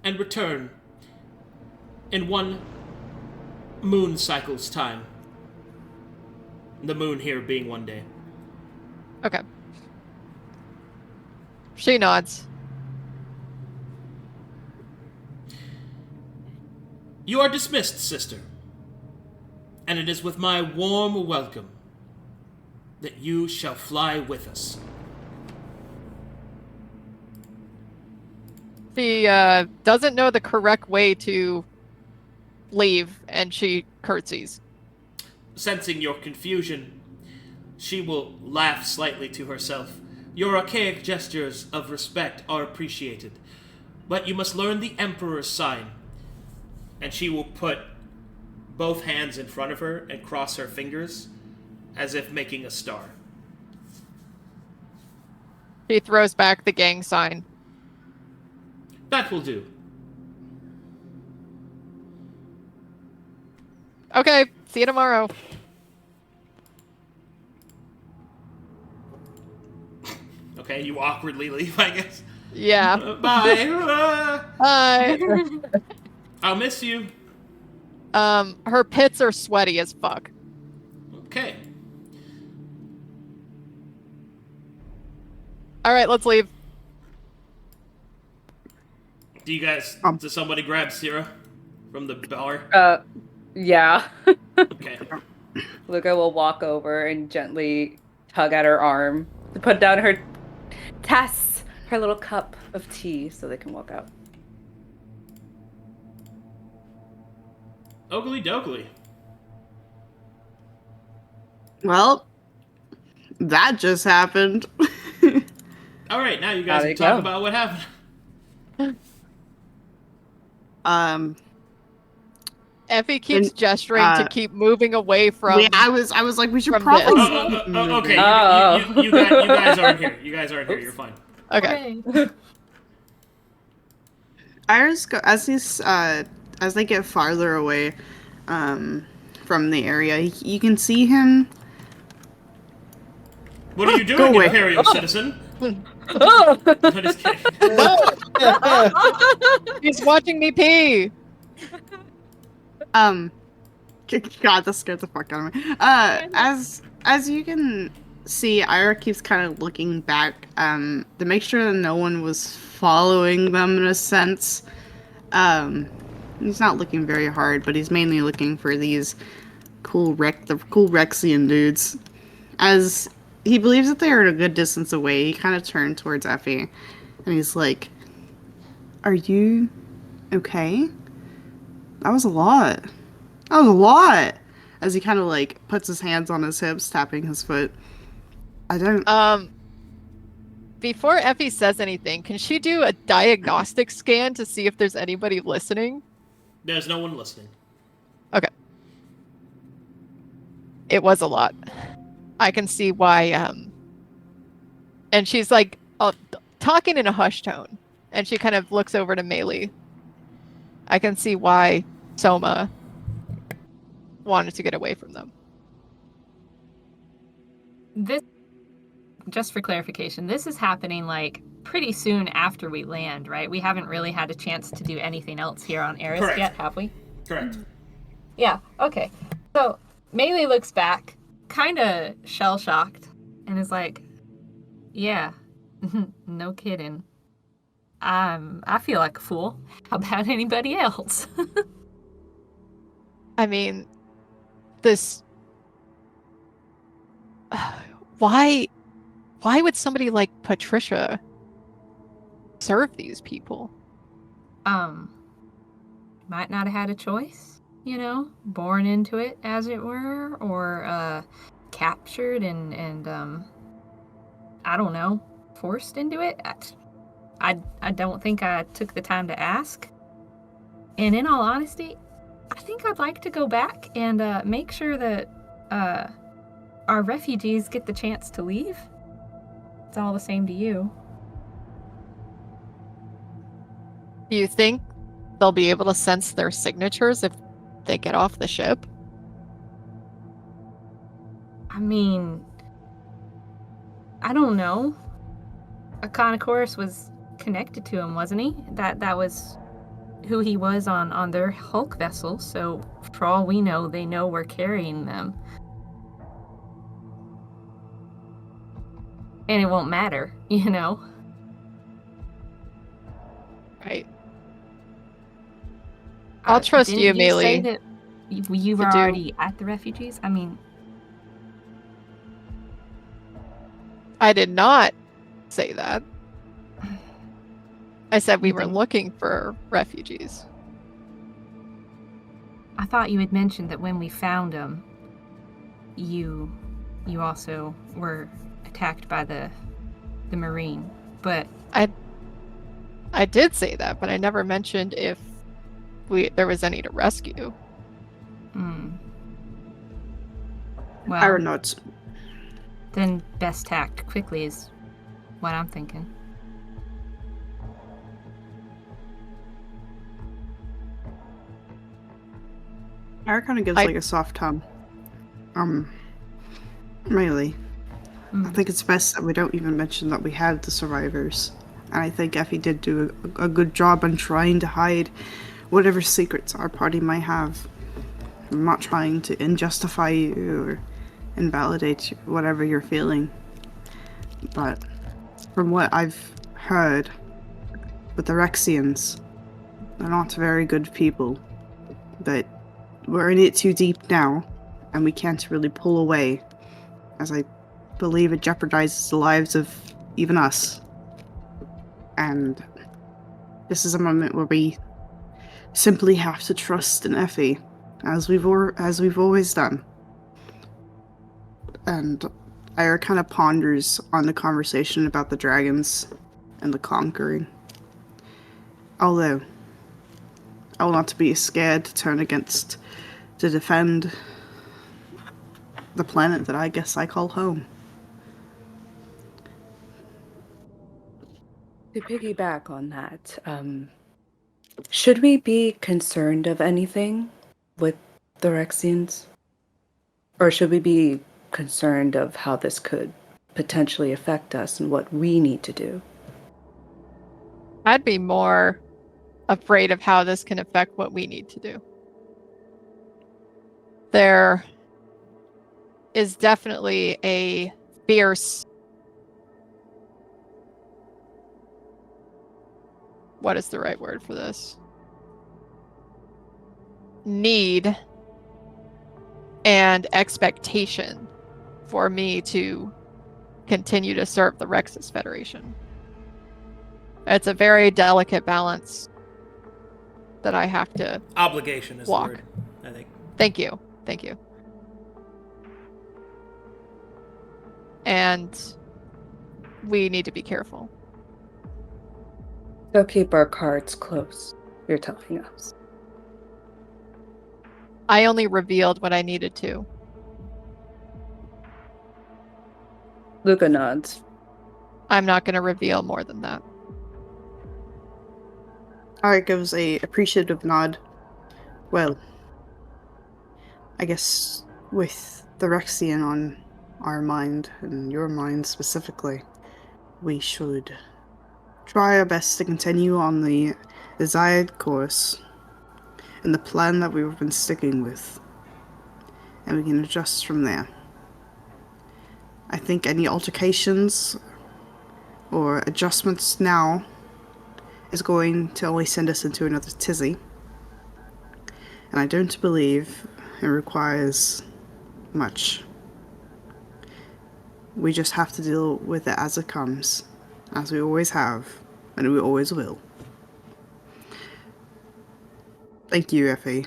A: and return in 1 moon cycle's time. The moon here being 1 day.
F: Okay. She nods.
A: You are dismissed, sister, and it is with my warm welcome that you shall fly with us.
F: She doesn't know the correct way to leave, and she curtsies.
A: Sensing your confusion, she will laugh slightly to herself. Your archaic gestures of respect are appreciated, but you must learn the Emperor's sign. And she will put both hands in front of her and cross her fingers as if making a star.
F: She throws back the gang sign.
A: That will do.
F: Okay, see you tomorrow.
A: Okay, you awkwardly leave, I guess.
F: Yeah.
A: Bye.
F: Bye.
A: I'll miss you.
F: Her pits are sweaty as fuck.
A: Okay.
F: All right, let's leave.
A: Do you guys... Does somebody grab Sera from the bar?
G: Yeah.
A: Okay.
G: Luka will walk over and gently tug at her arm to put down her tass, her little cup of tea, so they can walk out.
A: Ogly dokley.
E: Well, that just happened.
A: Alright, now you guys
G: There
A: can
G: you
A: talk
G: go.
A: about what happened.
F: Effie keeps
E: And,
F: gesturing to keep moving away from.
E: Yeah, I was like, we should
F: from
E: probably.
F: this.
A: Okay,
G: Oh.
A: you guys aren't here. You guys aren't here, you're fine.
F: Okay.
D: Hooray.
E: Iris go as they get farther away from the area. You can see him.
A: What are you doing,
E: Go away.
A: Imperial citizen?
G: Oh!
A: I'm just kidding.
F: He's watching me pee.
E: God, that scared the fuck out of me. As you can see, Irha keeps kind of looking back to make sure that no one was following them in a sense. He's not looking very hard, but he's mainly looking for these the cool Rexian dudes. As he believes that they are a good distance away, he kind of turned towards Effie, and he's like, "Are you okay? That was a lot. That was a lot." As he kind of like puts his hands on his hips, tapping his foot. I don't.
F: Before Effie says anything, can she do a diagnostic scan to see if there's anybody listening?
A: There's no one listening.
F: Okay. It was a lot. I can see why, and she's like talking in a hushed tone, and she kind of looks over to Maelie. I can see why Soma wanted to get away from them.
D: This, just for clarification, this is happening like pretty soon after we land, right? We haven't really had a chance to do anything else here on Eris
A: Correct.
D: yet, have we?
A: Correct.
D: Yeah, okay. So Maelie looks back, kind of shell-shocked, and is like, yeah, no kidding. I feel like a fool. How about anybody else?
F: I mean, this. Why would somebody like Patricia serve these people?
D: Might not have had a choice, you know, born into it, as it were, or captured and I don't know, forced into it. I don't think I took the time to ask. And in all honesty, I think I'd like to go back and make sure that our refugees get the chance to leave, it's all the same to you.
F: Do you think they'll be able to sense their signatures if they get off the ship?
D: I mean, I don't know. Aconachorus was connected to him, wasn't he? That was who he was on their Hulk vessel, so for all we know, they know we're carrying them. And it won't matter, you know?
F: Right. I'll trust you,
D: Didn't you say
F: Maelie.
D: that you were
F: to do-
D: already at the refugees? I mean,
F: I did not say that. I said we
D: You
F: were
D: didn't?
F: looking for refugees.
D: I thought you had mentioned that when we found them, you also were attacked by the Marine. But
F: I did say that, but I never mentioned if there was any to rescue.
D: Well,
E: Ira nods.
D: then best tact quickly is what I'm thinking.
E: Ira kind of gives like a soft hum. Really, I think it's best that we don't even mention that we had the survivors. And I think Effie did do a good job on trying to hide whatever secrets our party might have. I'm not trying to injustify you or invalidate whatever you're feeling. But from what I've heard, with the Rexians, they're not very good people. That we're in it too deep now, and we can't really pull away, as I believe it jeopardizes the lives of even us. And this is a moment where we simply have to trust in Effie, as we've always done. And Ira kind of ponders on the conversation about the dragons and the conquering. Although, I will not be scared to turn against, to defend the planet that I guess I call home.
G: To piggyback on that, should we be concerned of anything with the Rexians? Or should we be concerned of how this could potentially affect us and what we need to do?
F: I'd be more afraid of how this can affect what we need to do. There is definitely a fierce, what is the right word for this? Need and expectation for me to continue to serve the Rexus Federation. It's a very delicate balance that I have to
A: Obligation is
F: walk.
A: the word, I think.
F: Thank you. Thank you. And we need to be careful.
G: So keep our cards close, you're telling us.
F: I only revealed what I needed to.
G: Luka nods.
F: I'm not going to reveal more than that.
E: Ira gives a appreciative nod. Well, I guess with the Rexian on our mind, and your mind specifically, we should try our best to continue on the desired course and the plan that we've been sticking with, and we can adjust from there. I think any altercations or adjustments now is going to only send us into another tizzy, and I don't believe it requires much. We just have to deal with it as it comes, as we always have, and we always will. Thank you, Effie,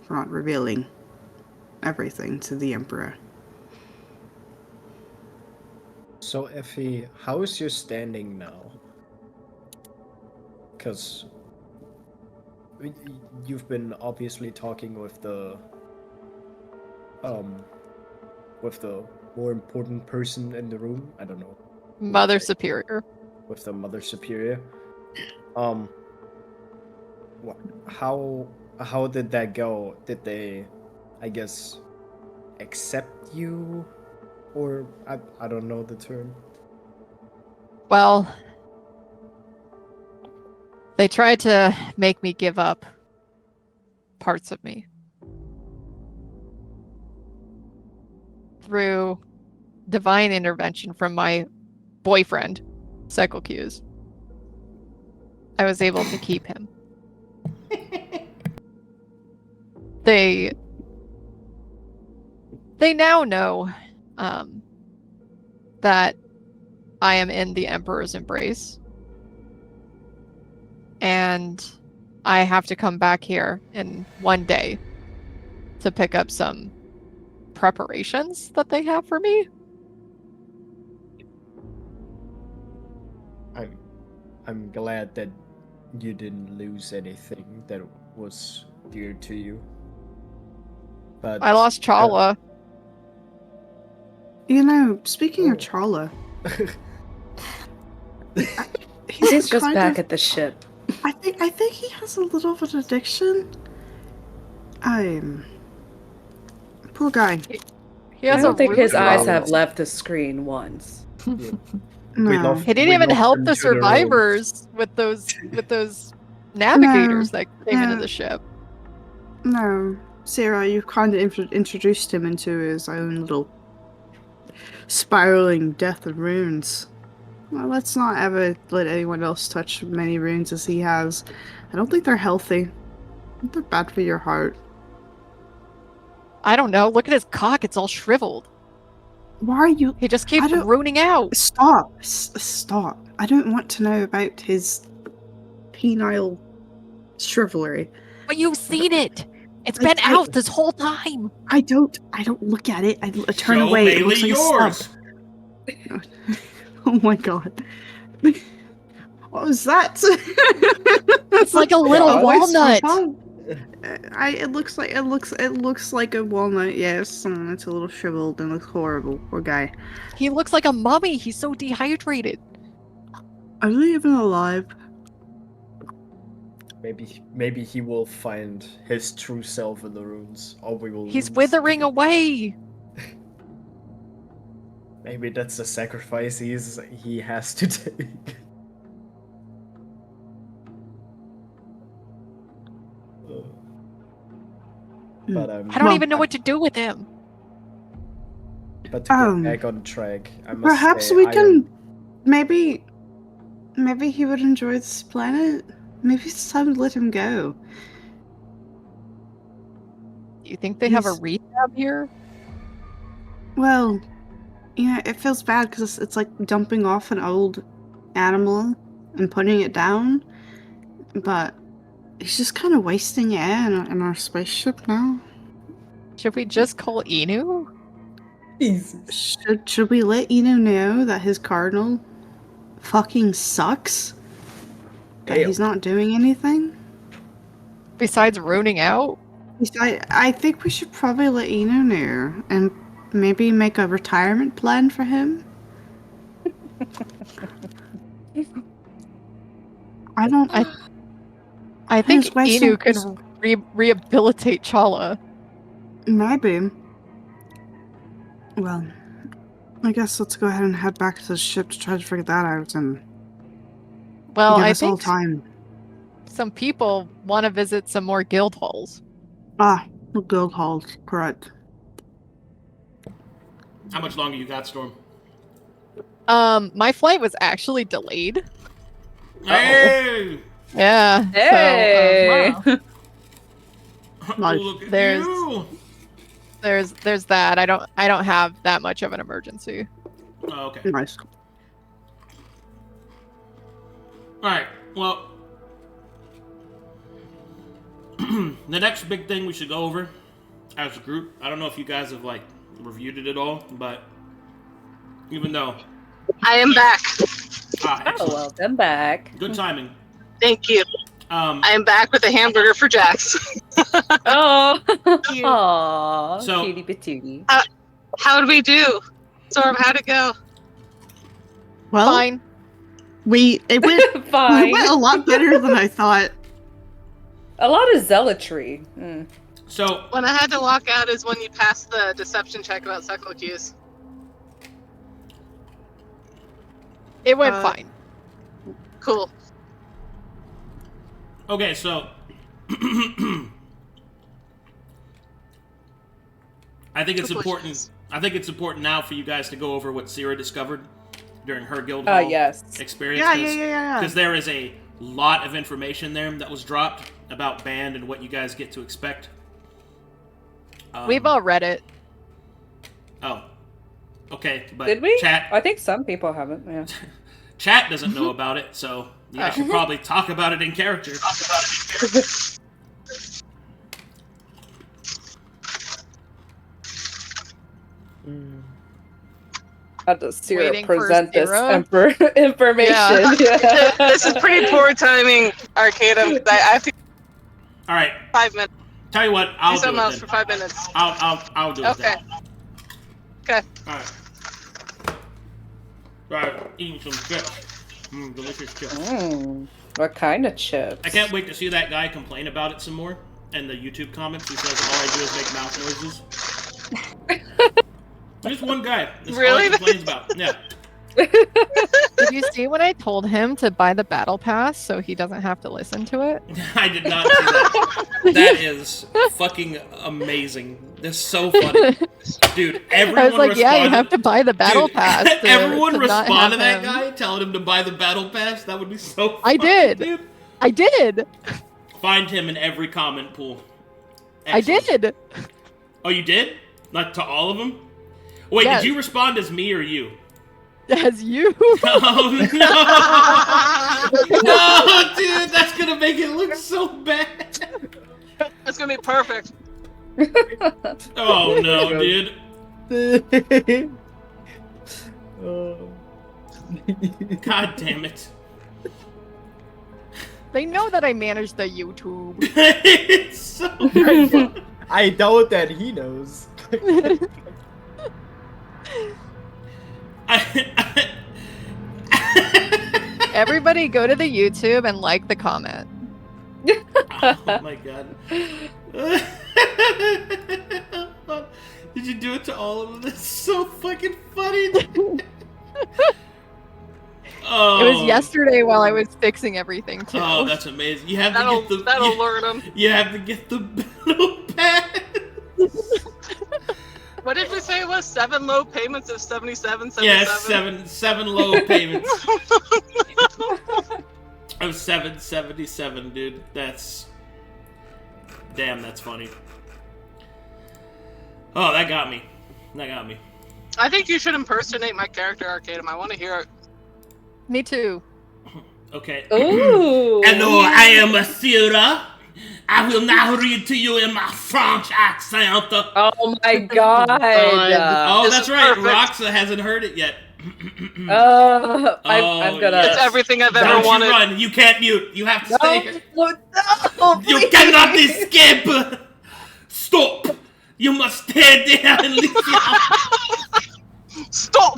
E: for not revealing everything to the Emperor.
C: So, Effie, how is your standing now? Because you've been obviously talking with the more important person in the room. I don't know.
F: Mother Superior.
C: With the Mother Superior. How did that go? Did they, I guess, accept you? Or I don't know the term.
F: Well, they tried to make me give up parts of me. Through divine intervention from my boyfriend, Sequoia's, I was able to keep him. They now know that I am in the Emperor's embrace. And I have to come back here in one day to pick up some preparations that they have for me.
C: I'm glad that you didn't lose anything that was dear to you. But
F: I lost Chala.
E: You know, speaking of Chala,
G: He's just
E: kind
G: back
E: of-
G: at the ship.
E: I think he has a little of an addiction. Poor guy.
F: He has
G: I don't
F: a
G: think his
F: root
G: eyes
F: problem.
G: have left the screen once.
E: No.
F: He didn't even help the survivors with those navigators that came into the ship.
E: No. Sera, you kind of introduced him into his own little spiraling death of runes. Well, let's not ever let anyone else touch many runes as he has. I don't think they're healthy. I think they're bad for your heart.
F: I don't know. Look at his cock. It's all shriveled.
E: Why are you...
F: He just keeps
E: I don't-
F: ruining out.
E: Stop. Stop. I don't want to know about his penile shrivelry.
F: But you've seen it. It's
E: I-
F: been
E: I-
F: out this whole time.
E: I don't look at it. I turn
A: Show
E: away. It
A: Maelie
E: looks like
A: yours.
E: a stub. Oh my god. What was that?
F: It's like a little walnut.
E: It looks like a walnut. Yes, it's a little shriveled and looks horrible. Poor guy.
F: He looks like a mummy. He's so dehydrated.
E: Are they even alive?
C: Maybe he will find his true self in the runes, or we will.
F: He's
C: lose.
F: withering away.
C: Maybe that's the sacrifice he has to take. But
F: I don't
E: Well,
F: even know what to do with him.
C: But to get back on track, I must
E: Perhaps
C: say,
E: we
C: I
E: can. Maybe he would enjoy this planet. Maybe it's time to let him go.
F: Do you think they have a
E: He's-
F: rehab here?
E: Well, it feels bad because it's like dumping off an old animal and putting it down, but he's just kind of wasting air in our spaceship now.
F: Should we just call Inu?
E: Should we let Eno know that his cardinal fucking sucks? That
C: Damn.
E: he's not doing anything?
F: Besides ruining out?
E: I think we should probably let Eno know and maybe make a retirement plan for him. I don't.
F: I think
E: His waist
F: Inu
E: is-
F: can rehabilitate Chala.
E: Maybe. Well, I guess let's go ahead and head back to the ship to try to figure that out and
F: Well,
E: give
F: I
E: us all
F: think
E: time.
F: some people want to visit some more guild halls.
E: The guild halls, correct.
A: How much longer you got, Storm?
F: My flight was actually delayed.
A: Hey!
F: Yeah.
G: Hey!
F: So,
E: Nice.
A: Look at
F: There's-
A: you!
F: there's that. I don't have that much of an emergency.
A: Oh, okay.
E: Nice.
A: Alright, well... the next big thing we should go over as a group, I don't know if you guys have, reviewed it at all, but... Even though...
B: I am back.
A: Ah,
G: Oh,
A: excellent.
G: welcome back.
A: Good timing.
B: Thank you. I am back with a hamburger for Jax.
G: Oh,
B: you.
G: aww,
A: So-
G: cutie patootie.
B: How did we do? Storm, how'd it go?
E: Well,
F: Fine.
E: it went
G: Fine.
E: a lot better than I thought.
G: A lot of zealotry. Mm.
A: So,
B: When I had to walk out is when you passed the deception check about cycle cues.
F: It went fine.
B: Cool.
A: okay, so I think it's important. I think it's important now for you guys to go over what Sera discovered during her guild hall
G: Yes.
A: experience.
E: Yeah.
A: Because there is a lot of information there that was dropped about band and what you guys get to expect.
F: We've all read it.
A: Oh, okay. But
G: Did we?
A: Chat,
G: I think some people haven't. Yeah.
A: chat doesn't know about it, so you guys should probably talk about it in character.
G: How does Sera
F: Waiting for
G: present this
F: Sera?
G: information? Yeah.
B: This is pretty poor timing, Arcadum. I have to
A: All right.
B: 5 minutes.
A: Tell you what, I'll
B: Do
A: do
B: something
A: it
B: else
A: then.
B: for 5 minutes.
A: I'll do it
B: Okay.
A: then.
B: Okay.
A: All right. Right, eating some chips. Delicious chips.
G: What kind of chips?
A: I can't wait to see that guy complain about it some more. And the YouTube comments, he says all I do is make mouth noises. Just one guy. That's
B: Really?
A: all he complains about. Yeah.
F: Did you see when I told him to buy the battle pass so he doesn't have to listen to it?
A: I did not see that. That is fucking amazing. That's so funny. Dude, everyone
F: I was like,
A: responded.
F: yeah, you have to buy the battle
A: Dude,
F: pass. To,
A: everyone
F: to not
A: responded to
F: have
A: that
F: him.
A: guy, telling him to buy the battle pass. That would be so funny.
F: I did.
A: Dude.
F: I did.
A: Find him in every comment pool.
F: I
A: Excellent.
F: did.
A: Oh, you did? Like to all of them? Wait,
F: Yes.
A: did you respond as me or you?
F: As you.
A: Oh no! No, dude, that's gonna make it look so bad.
B: That's gonna be perfect.
A: Oh no, dude. God damn it.
F: They know that I manage the YouTube.
A: It's so funny.
C: I doubt that he knows.
F: Everybody go to the YouTube and like the comment.
A: Oh my god. Did you do it to all of them? That's so fucking funny. Oh.
F: It was yesterday while I was fixing everything too.
A: Oh, that's amazing. You have to
B: That'll
A: get the
B: that'll learn them.
A: You have to get the battle pass.
B: What did we say it was? 7 low payments of 77, 77?
A: Yeah, seven low payments of 777, dude. That's damn. That's funny. Oh, that got me. That got me.
B: I think you should impersonate my character, Arcadum. I want to hear it.
F: Me too.
A: Okay.
G: Ooh.
A: Hello, I am Sera. I will now read to you in my French accent.
G: Oh my god.
A: Oh,
B: This
A: that's
B: is
A: right.
B: perfect.
A: Roxa hasn't heard it yet.
G: I'm
A: Oh,
G: gonna.
B: It's
A: yes.
B: everything I've ever
A: Don't you
B: wanted.
A: run. You can't mute. You have to stay here.
G: No,
A: You
G: please.
A: cannot escape. Stop. You must stay there and leave your
B: Stop!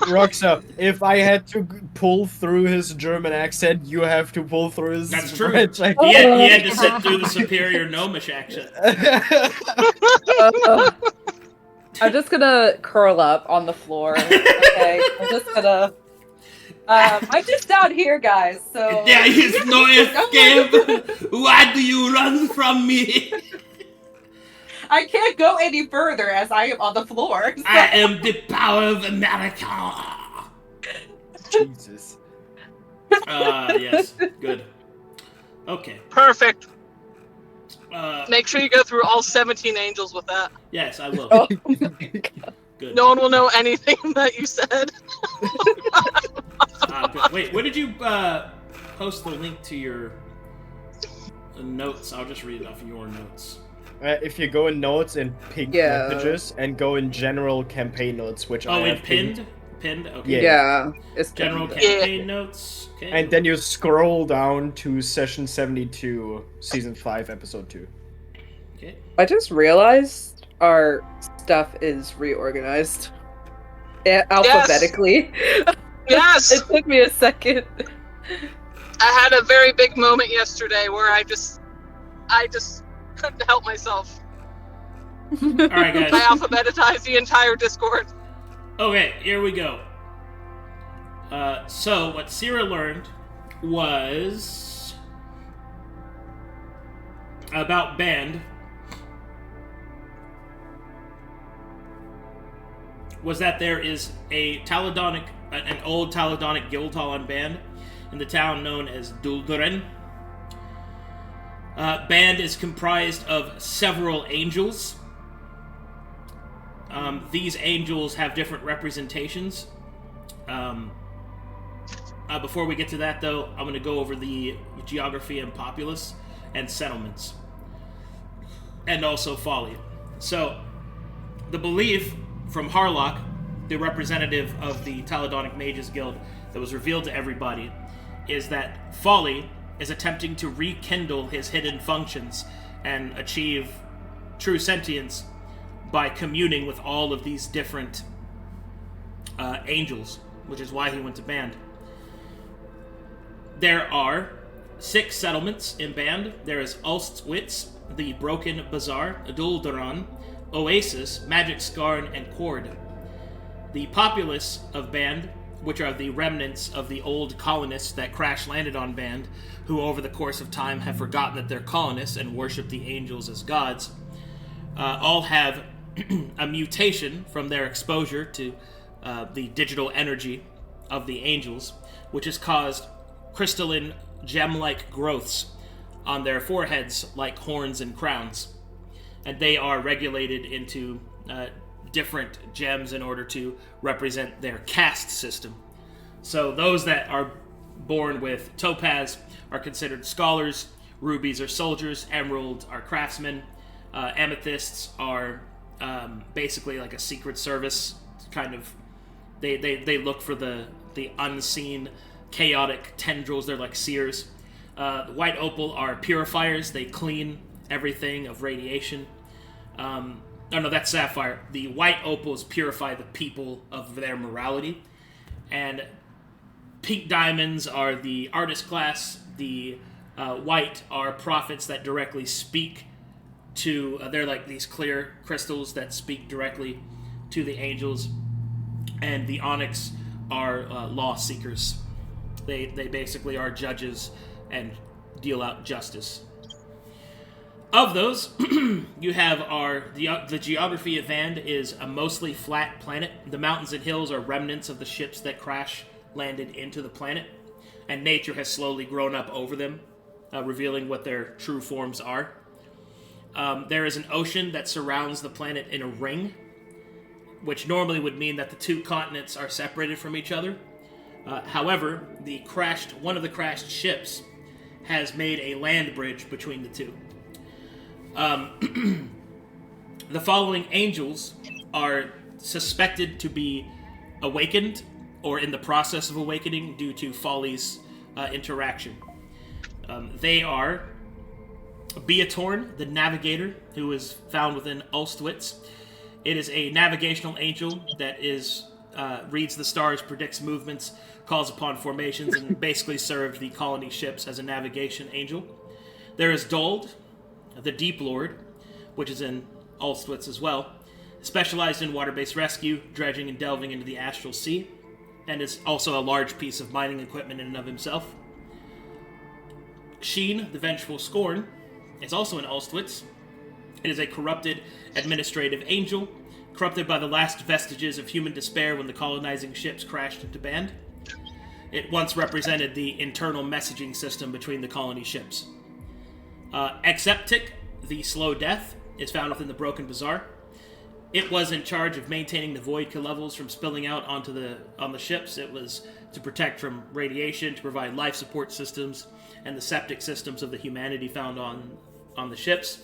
C: Roxa, if I had to pull through his German accent, you have to pull through his
A: That's true.
C: French accent.
A: He had to sit through the superior gnomish accent.
G: I'm just gonna curl up on the floor. Okay, I'm just gonna. I'm just down here, guys. So
A: There is no escape. Why do you run from me?
G: I can't go any further as I am on the floor. So.
A: I am the power of America.
C: Jesus.
A: Yes. Good. Okay.
B: Perfect.
A: Uh,
B: Make sure you go through all 17 angels with that.
A: yes, I will.
G: Oh.
A: Good.
B: No one will know anything that you said.
A: Good. Wait, where did you post the link to your notes? I'll just read it off your notes.
C: If you go in notes and pink
G: Yeah.
C: messages and go in general campaign notes, which I
A: Oh, in
C: have
A: pinned? Pinned? Okay.
C: Yeah.
G: It's
A: General
G: good.
A: campaign notes. Okay.
C: And then you scroll down to session 72, season 5, episode 2.
A: Okay.
G: I just realized our stuff is reorganized. alphabetically.
B: Yes!
G: It took me a second.
B: I had a very big moment yesterday where I just couldn't help myself.
A: All right, guys.
B: I alphabetized the entire Discord.
A: Okay, here we go. So what Sera learned was about band was that there is an old Taladonic guild hall on band in the town known as Duldren. Band is comprised of several angels. These angels have different representations. Before we get to that, though, I'm going to go over the geography and populace and settlements. And also folly. So, the belief from Harlock, the representative of the Taladonic Mages Guild that was revealed to everybody, is that Folly is attempting to rekindle his hidden functions and achieve true sentience by communing with all of these different angels, which is why he went to Band. There are 6 settlements in Band. There is Ulstwitz, the Broken Bazaar, Duldaran, Oasis, Magic Scarn, and Cord. The populace of Band, which are the remnants of the old colonists that crash-landed on Band, who over the course of time have forgotten that they're colonists and worship the angels as gods, all have a mutation from their exposure to the digital energy of the angels, which has caused crystalline, gem-like growths on their foreheads like horns and crowns. And they are regulated into different gems in order to represent their caste system. So those that are born with topaz are considered scholars, rubies are soldiers, emeralds are craftsmen, amethysts are basically like a secret service kind of. They look for the unseen chaotic tendrils. They're like seers. The white opal are purifiers. They clean everything of radiation. Oh no, that's sapphire. The white opals purify the people of their morality. And pink diamonds are the artist class. The white are prophets that directly speak to... they're like these clear crystals that speak directly to the angels. And the onyx are law seekers. They basically are judges and deal out justice. Of those, you have the geography of Vand is a mostly flat planet. The mountains and hills are remnants of the ships that crash-landed into the planet, and nature has slowly grown up over them, revealing what their true forms are. There is an ocean that surrounds the planet in a ring, which normally would mean that the 2 continents are separated from each other. However, one of the crashed ships has made a land bridge between the 2. The following angels are suspected to be awakened or in the process of awakening due to Folly's interaction. They are Beatorn, the navigator, who is found within Ulstwitz. It is a navigational angel that reads the stars, predicts movements, calls upon formations, and basically served the colony ships as a navigation angel. There is Dold, the Deep Lord, which is in Ulstwitz as well, specialized in water-based rescue, dredging, and delving into the astral sea, and is also a large piece of mining equipment in and of himself. Sheen, the Vengeful Scorn, is also in Ulstwitz. It is a corrupted administrative angel, corrupted by the last vestiges of human despair when the colonizing ships crashed into Band. It once represented the internal messaging system between the colony ships. Exceptic, the Slow Death, is found within the Broken Bazaar. It was in charge of maintaining the void levels from spilling out on the ships. It was to protect from radiation, to provide life support systems, and the septic systems of the humanity found on the ships.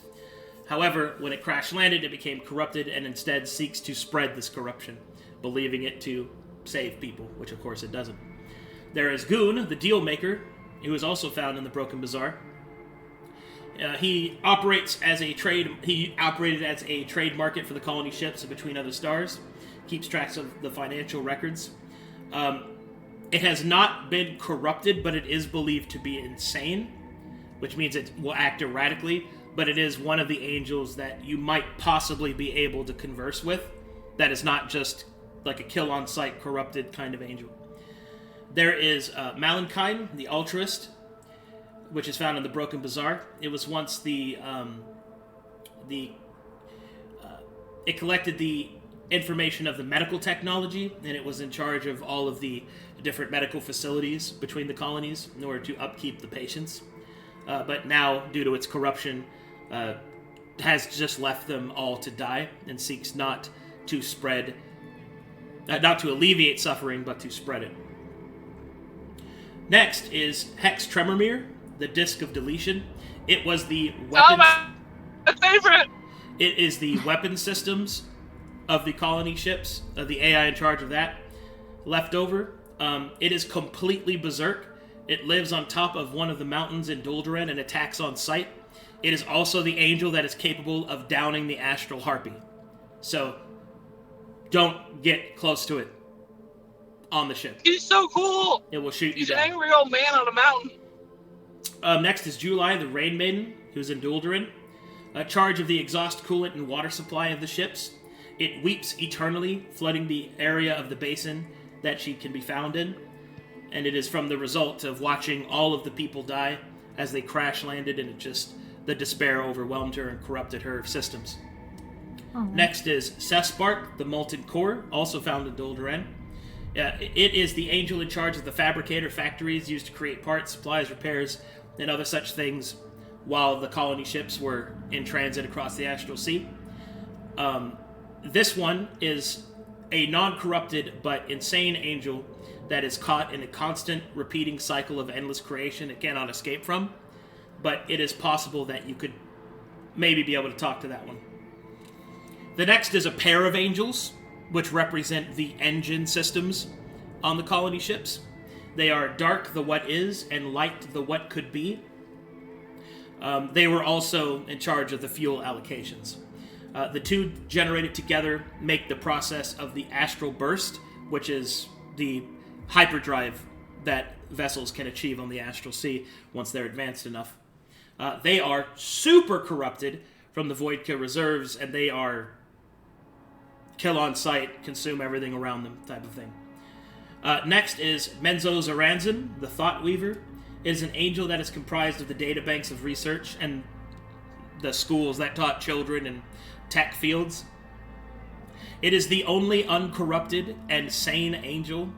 A: However, when it crash-landed, it became corrupted and instead seeks to spread this corruption, believing it to save people, which of course it doesn't. There is Goon, the Deal Maker, who is also found in the Broken Bazaar. He operated as a trade market for the colony ships and between other stars. keeps track of the financial records. It has not been corrupted, but it is believed to be insane, which means it will act erratically, but it is one of the angels that you might possibly be able to converse with. That is not just like a kill-on-sight corrupted kind of angel. There is Malenkine, the altruist, which is found in the Broken Bazaar. It was once it collected the information of the medical technology, and it was in charge of all of the different medical facilities between the colonies in order to upkeep the patients. But now, due to its corruption, has just left them all to die and seeks not to alleviate suffering, but to spread it. Next is Hex Tremormere, the Disc of Deletion. It was the weapons.
B: Oh, my favorite!
A: It is the weapon systems of the colony ships, the AI in charge of that, left over. It is completely berserk. It lives on top of one of the mountains in Dulduran and attacks on sight. It is also the angel that is capable of downing the astral harpy. So, don't get close to it on the ship.
B: He's so cool!
A: It will shoot you
B: He's an
A: down.
B: angry old man on a mountain.
A: Next is July, the Rain Maiden, who's in Dulduran. Charge of the exhaust coolant and water supply of the ships. It weeps eternally, flooding the area of the basin that she can be found in. And it is from the result of watching all of the people die as they crash landed, and the despair overwhelmed her and corrupted her systems.
D: Oh.
A: Next is Sespark, the Molten Core, also found in Dulduran. It is the angel in charge of the fabricator factories used to create parts, supplies, repairs, and other such things while the colony ships were in transit across the Astral Sea. This one is a non-corrupted but insane angel that is caught in a constant repeating cycle of endless creation it cannot escape from, but it is possible that you could maybe be able to talk to that one. The next is a pair of angels, which represent the engine systems on the colony ships. They are Dark, the What Is, and Light, the What Could Be. They were also in charge of the fuel allocations. The two generated together make the process of the astral burst, which is the hyperdrive that vessels can achieve on the Astral Sea once they're advanced enough. They are super corrupted from the Voidka reserves, and they are kill on sight, consume everything around them type of thing. Next is Menzo Zaranzan, the Thought Weaver. It is an angel that is comprised of the databanks of research and the schools that taught children in tech fields. It is the only uncorrupted and sane angel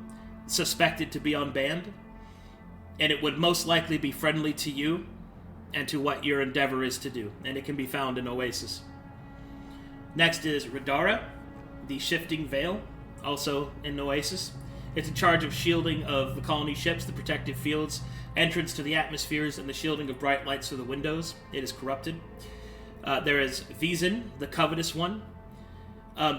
A: suspected to be unbanned, and it would most likely be friendly to you and to what your endeavor is to do, and it can be found in Oasis. Next is Radara, the Shifting Veil, also in Oasis. It's in charge of shielding of the colony ships, the protective fields, entrance to the atmospheres, and the shielding of bright lights through the windows. It is corrupted. There is Vizin, the Covetous One.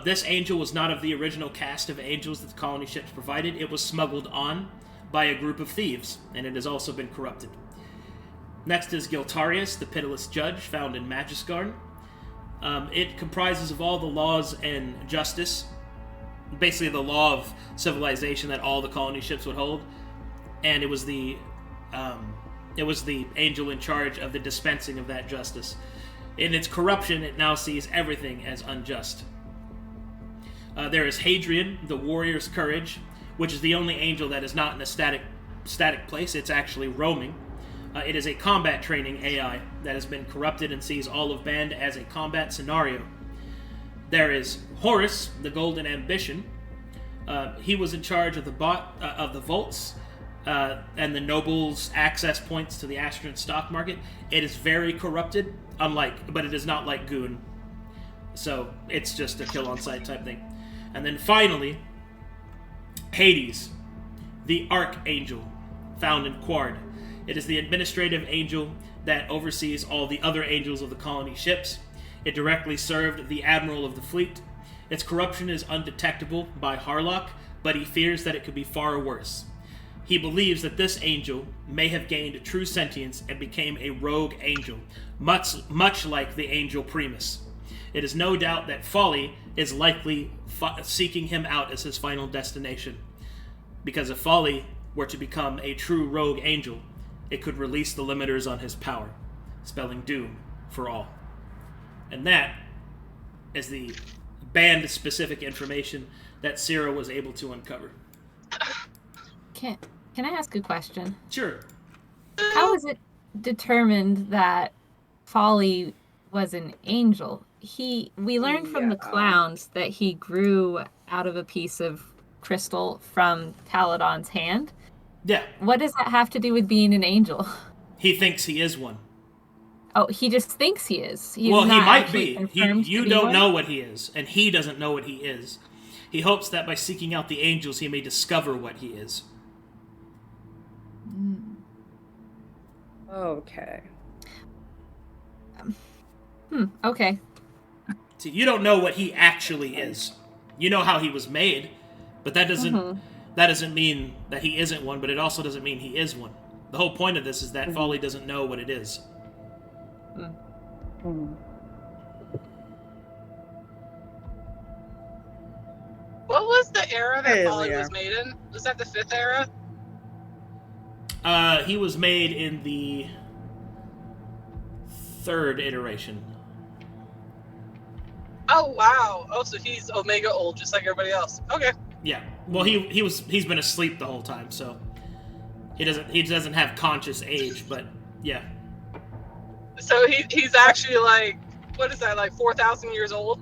A: This angel was not of the original cast of angels that the colony ships provided. It was smuggled on by a group of thieves, and it has also been corrupted. Next is Giltarius, the Pitiless Judge, found in Magisgarn. It comprises of all the laws and justice, basically the law of civilization that all the colony ships would hold, and it was the angel in charge of the dispensing of that justice. In its corruption, it now sees everything as unjust. There is Hadrian, the Warrior's Courage, which is the only angel that is not in a static place. It's actually roaming. It is a combat training AI that has been corrupted and sees all of Band as a combat scenario. There is Horus, the Golden Ambition. He was in charge of the vaults and the nobles' access points to the Astran stock market. It is very corrupted, but it is not like Goon. So it's just a kill on sight type thing. And then finally, Hades, the Archangel, found in Quard. It is the administrative angel that oversees all the other angels of the colony ships. It directly served the admiral of the fleet. Its corruption is undetectable by Harlock, but he fears that it could be far worse. He believes that this angel may have gained true sentience and became a rogue angel, much like the angel Primus. It is no doubt that Folly is likely seeking him out as his final destination. Because if Folly were to become a true rogue angel, it could release the limiters on his power, spelling doom for all. And that is the band-specific information that Sera was able to uncover.
D: Can I ask a question?
A: Sure.
D: How is it determined that Folly was an angel? We learned from the clowns that he grew out of a piece of crystal from Taladon's hand.
A: Yeah.
D: What does that have to do with being an angel?
A: He thinks he is one.
D: Oh, he just thinks he is. He's
A: Well, he
D: not
A: might
D: actually
A: be.
D: confirmed
A: You
D: to be
A: don't
D: one?
A: know what he is, and he doesn't know what he is. He hopes that by seeking out the angels, he may discover what he is.
G: Okay.
D: Okay.
A: See, you don't know what he actually is. You know how he was made, but that doesn't mean that he isn't one, but it also doesn't mean he is one. The whole point of this is that Folly doesn't know what it is.
B: What was the era that
E: Hey,
B: Folly
E: Leah.
B: was made in? Was that the 5th era?
A: He was made in the 3rd iteration.
B: Oh wow! Oh, so he's Omega old, just like everybody else. Okay.
A: Yeah. Well, he's been asleep the whole time, so he doesn't have conscious age, but yeah.
B: So he's actually like, what is that, like 4,000 years old?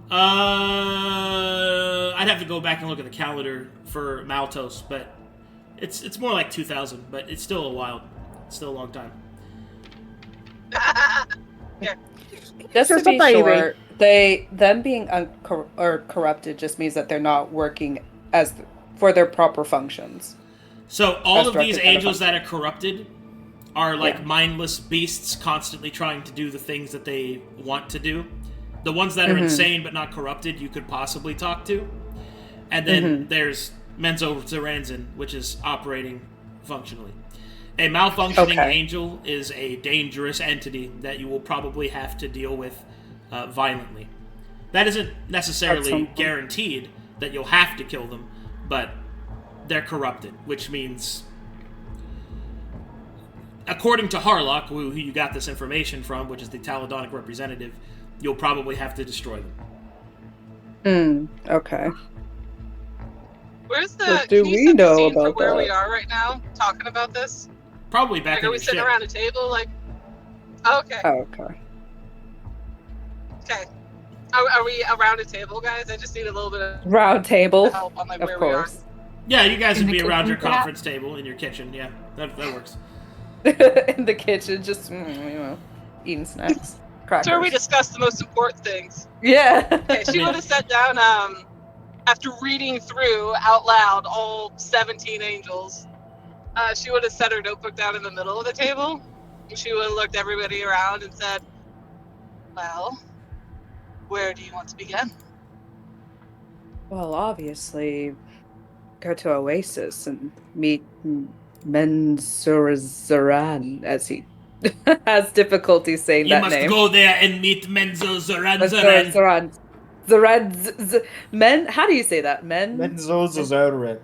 A: I'd have to go back and look at the calendar for Maltos, but it's more like 2,000, but it's still a while. It's still a long time.
G: Just to
E: Just
G: be
E: a baby.
G: sure, them being corrupted just means that they're not working for their proper functions.
A: So all
G: As
A: of these
G: directed by the
A: angels that
G: function.
A: are corrupted are like
G: Yeah.
A: mindless beasts constantly trying to do the things that they want to do. The ones that are insane but not corrupted, you could possibly talk to. And then there's Menzo Zeranzin, which is operating functionally. A malfunctioning angel is a dangerous entity that you will probably have to deal with violently. That isn't necessarily guaranteed that you'll have to kill them, but they're corrupted, which means, according to Harlock, who you got this information from, which is the Taladonic representative, you'll probably have to destroy them.
G: Okay.
B: Where's the?
G: What do
B: can you
G: we
B: set the
G: know
B: scene for
G: about
B: where
G: that?
B: we are right now, talking about this?
A: Probably back
B: Like,
A: in
B: are
A: the
B: we sitting
A: ship.
B: around a table? Like, okay,
G: Okay.
B: okay. Are we around a table, guys? I just need a little bit of
G: Round table.
B: help on like
G: Of
B: where
G: course.
A: Yeah, you guys
D: In
A: would
D: the
A: be around your
D: kitchen, yeah.
A: conference table in your kitchen. Yeah, that works.
G: In the kitchen, just eating snacks. Crackers.
B: So where we discuss the most important things.
G: Yeah.
B: Okay, she would have sat down after reading through out loud all 17 angels. She would have set her notebook down in the middle of the table. She would have looked everybody around and said, "Well, where do you want to begin?"
G: Well, obviously, go to Oasis and meet Menzorazaran, as he has difficulty saying
A: You
G: that
A: must
G: name.
A: go there and meet Menzo Zeranzaran.
G: Zeran. Men. How do you say that?
C: Menzozazaran.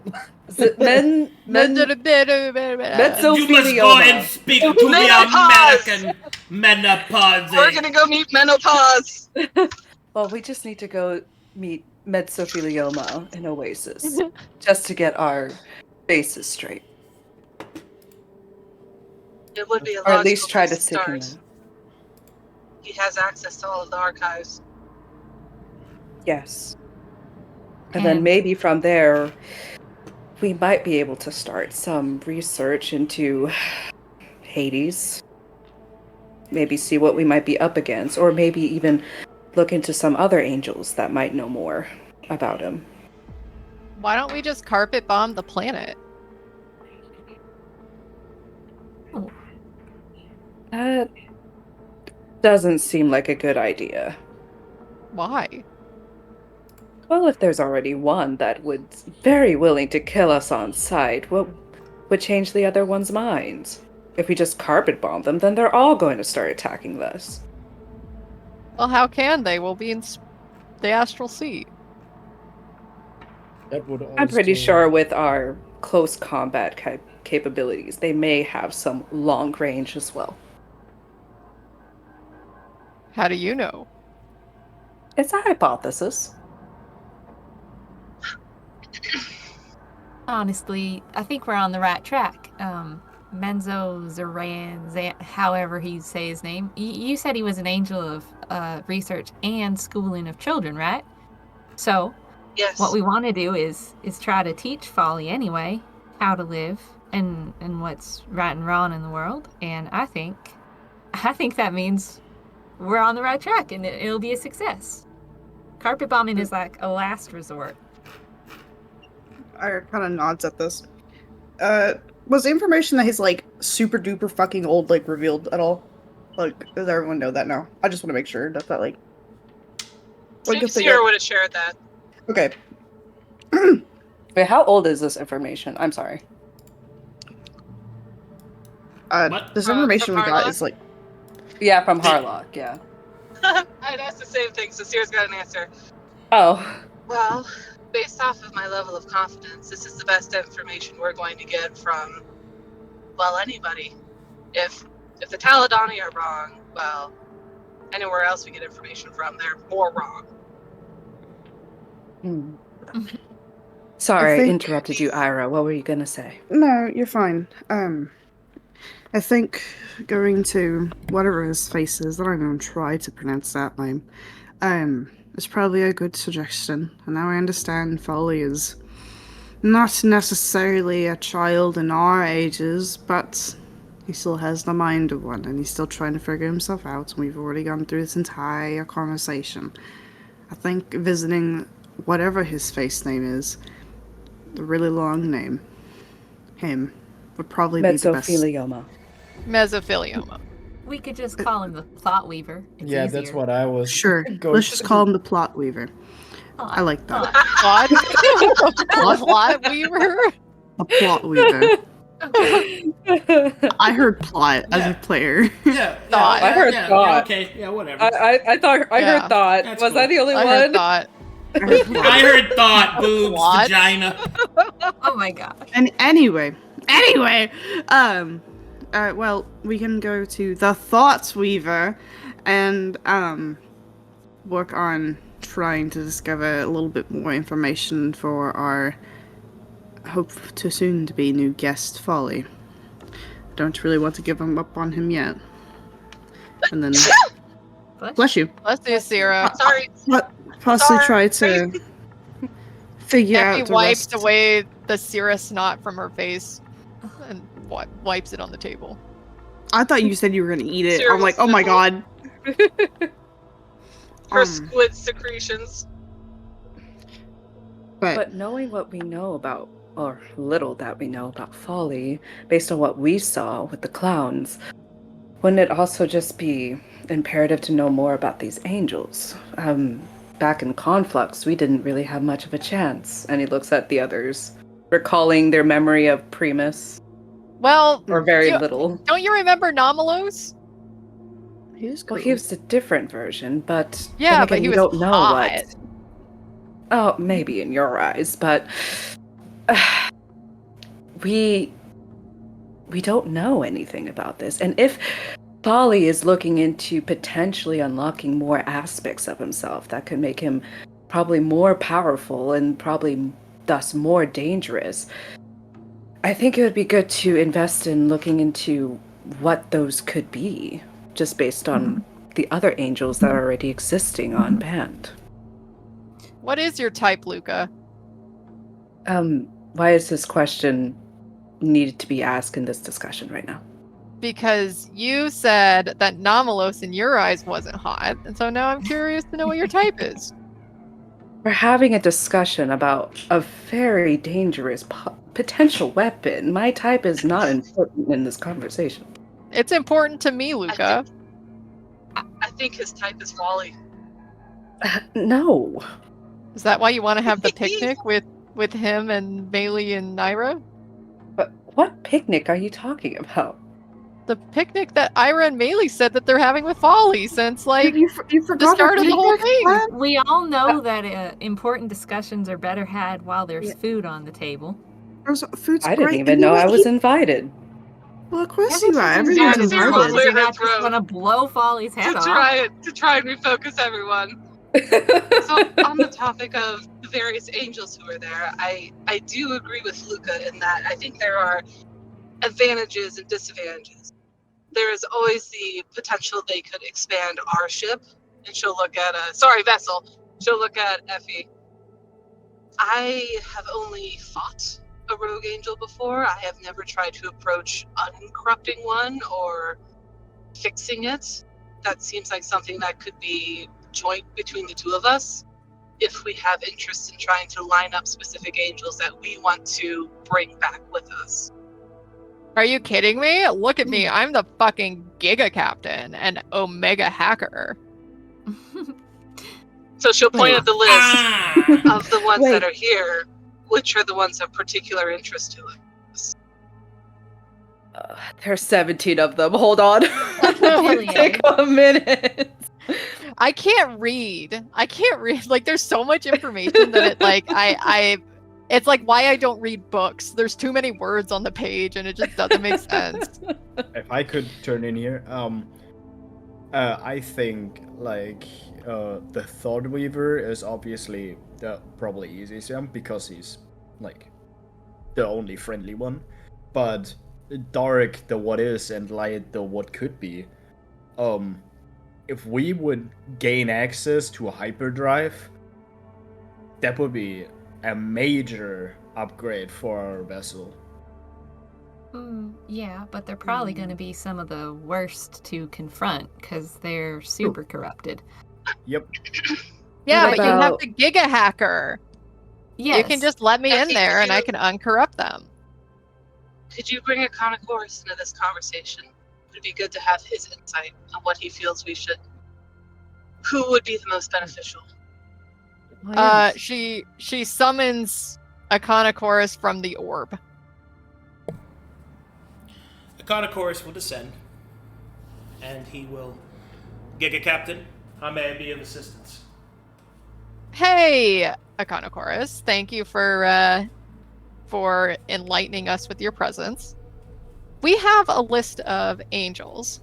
G: Men.
A: You must go and speak to the
B: Menopause!
A: American menopause.
B: We're gonna go meet Menopause.
G: Well, we just need to go meet Mesothelioma in Oasis, just to get our bases straight,
B: It would be a
G: or at least
B: logical
G: try to
B: place
G: stick in
B: start.
G: there.
B: He has access to all of the archives.
G: Yes. And then maybe from there, we might be able to start some research into Hades. Maybe see what we might be up against, or maybe even look into some other angels that might know more about him.
F: Why don't we just carpet bomb the planet?
G: That doesn't seem like a good idea.
F: Why?
G: Well, if there's already one that would very willing to kill us on sight, what would change the other one's minds? If we just carpet bomb them, then they're all going to start attacking us.
F: Well, how can they? We'll be in the Astral Sea.
C: That would
G: I'm pretty
C: also-
G: sure with our close combat capabilities, they may have some long range as well.
F: How do you know?
G: It's a hypothesis.
D: Honestly, I think we're on the right track. Menzo Zoran, however he say his name. You said he was an angel of research and schooling of children, right? So,
B: Yes.
D: what we want to do is try to teach Folly anyway how to live and what's right and wrong in the world. And I think that means we're on the right track and it'll be a success. Carpet bombing is like a last resort.
E: I kind of nods at this. Was the information that he's like super duper fucking old like revealed at all? Like, does everyone know that now? I just want to make sure that like.
B: Sierra would have shared that.
E: Okay.
G: Wait, how old is this information? I'm sorry.
A: What?
E: This
B: From
E: information we got
B: Harlock?
E: is like.
G: Yeah, from Harlock, yeah.
B: I'd asked the same thing, so Sierra's got an answer.
G: Oh.
B: Well, based off of my level of confidence, this is the best information we're going to get from, well, anybody. If the Taladani are wrong, well, anywhere else we get information from, they're more wrong.
G: Sorry, I
E: think-
G: interrupted you, Irha. What were you gonna say?
E: No, you're fine. I think going to whatever his face is, I don't even try to pronounce that name. Is probably a good suggestion. And now I understand Folly is not necessarily a child in our ages, but he still has the mind of one, and he's still trying to figure himself out. And we've already gone through this entire conversation. I think visiting whatever his face name is, the really long name, him, would probably be the best.
G: Mesothelioma.
F: Mesothelioma.
D: We could just call him the Plot Weaver. It's
C: Yeah,
D: easier.
C: that's what I was.
E: Sure,
C: going
E: let's just
C: to.
E: call him the Plot Weaver.
D: Aw.
E: I like that.
F: What? Plot Weaver?
E: A Plot Weaver.
D: Okay.
E: I heard plot as
A: Yeah.
E: a player.
A: Yeah.
F: Thought.
G: I heard
A: yeah,
G: thought.
A: Yeah, okay. Yeah, whatever.
G: I thought I
F: Yeah,
G: heard thought.
A: that's
G: Was
A: cool.
G: I the only
F: I
G: one?
F: heard thought.
E: I heard plot.
A: I heard thought, boobs,
F: What?
A: vagina.
D: Oh my gosh.
E: And anyway, well, we can go to the Thought Weaver and work on trying to discover a little bit more information for our hope to soon to be new guest Folly. Don't really want to give up on him yet. And then bless you.
F: Let's do Sera.
B: Sorry.
E: Possibly
B: Sorry.
E: try to figure
F: Effie
E: out the
F: wipes
E: rest.
F: away the Sera snot from her face and wipes it on the table.
E: I thought you said you were gonna eat it.
B: Cereal
E: I'm like, oh my
B: sniffle.
E: god.
B: Her squid secretions.
G: But knowing what we know about, or little that we know about Folly, based on what we saw with the clowns, wouldn't it also just be imperative to know more about these angels? Back in Conflux, we didn't really have much of a chance. And he looks at the others, recalling their memory of Primus,
F: Well,
G: or very
F: you-
G: little.
F: don't you remember Nomalos?
E: He is
G: Well,
E: cool.
G: he was a different version, but
F: Yeah,
G: then
F: but
G: again,
F: he
G: we
F: was
G: don't know
F: hot.
G: what. Oh, maybe in your eyes, but we don't know anything about this. And if Folly is looking into potentially unlocking more aspects of himself that could make him probably more powerful and probably thus more dangerous, I think it would be good to invest in looking into what those could be, just based on the other angels that are already existing on Band.
F: What is your type, Luka?
G: Why is this question needed to be asked in this discussion right now?
F: Because you said that Nomalos in your eyes wasn't hot, and so now I'm curious to know what your type is.
G: We're having a discussion about a very dangerous potential weapon. My type is not important in this conversation.
F: It's important to me, Luka.
B: I think his type is Wally.
G: No.
F: Is that why you want to have the picnic with him and Maelie and Nara?
G: But what picnic are you talking about?
F: the picnic that Irha and Maelie said that they're having with Folly since, like,
E: you
F: the
E: forgot
F: start of the whole thing.
D: We all know that important discussions are better had while there's food on the table.
E: Food's
G: I didn't
E: great.
G: even know I was invited.
E: Well, of course you are.
B: Sarah
E: Everyone's
B: will
E: invited.
B: clear her
D: You're not just
B: throat
D: gonna blow Folly's head
B: to
D: off.
B: try and refocus everyone. So on the topic of the various angels who are there, I do agree with Luka in that I think there are advantages and disadvantages. There is always the potential they could expand our ship, and she'll look at vessel. She'll look at Effie. I have only fought a rogue angel before. I have never tried to approach uncorrupting one or fixing it. That seems like something that could be joint between the two of us if we have interest in trying to line up specific angels that we want to bring back with us.
F: Are you kidding me? Look at me. I'm the fucking Giga Captain and Omega Hacker.
B: So she'll point at the list of the ones
G: Wait.
B: that are here, which are the ones of particular interest to us.
G: There's 17 of them. Hold on.
D: Really?
G: Take a minute.
F: I can't read. Like, there's so much information that it, like, it's like why I don't read books. There's too many words on the page and it just doesn't make sense.
C: If I could turn in here, I think like the Thought Weaver is obviously the probably easiest one because he's like the only friendly one. But Dark, the what is, and Light, the what could be. If we would gain access to a hyperdrive, that would be a major upgrade for our vessel.
D: Yeah, but they're probably going to be some of the worst to confront because they're super corrupted.
C: Yep.
F: Yeah,
G: What
F: but you have
G: about-
F: the Giga Hacker.
D: Yes.
F: You can just let me in
B: Effie,
F: there
B: could
F: and I
B: you-
F: can uncorrupt them.
B: Could you bring a Conochorus into this conversation? It would be good to have his insight on what he feels we should. Who would be the most beneficial?
F: She summons a Conochorus from the orb.
A: The Conochorus will descend, and he will... Giga Captain, how may I be of assistance?
F: Hey, Conochorus, thank you for enlightening us with your presence. We have a list of angels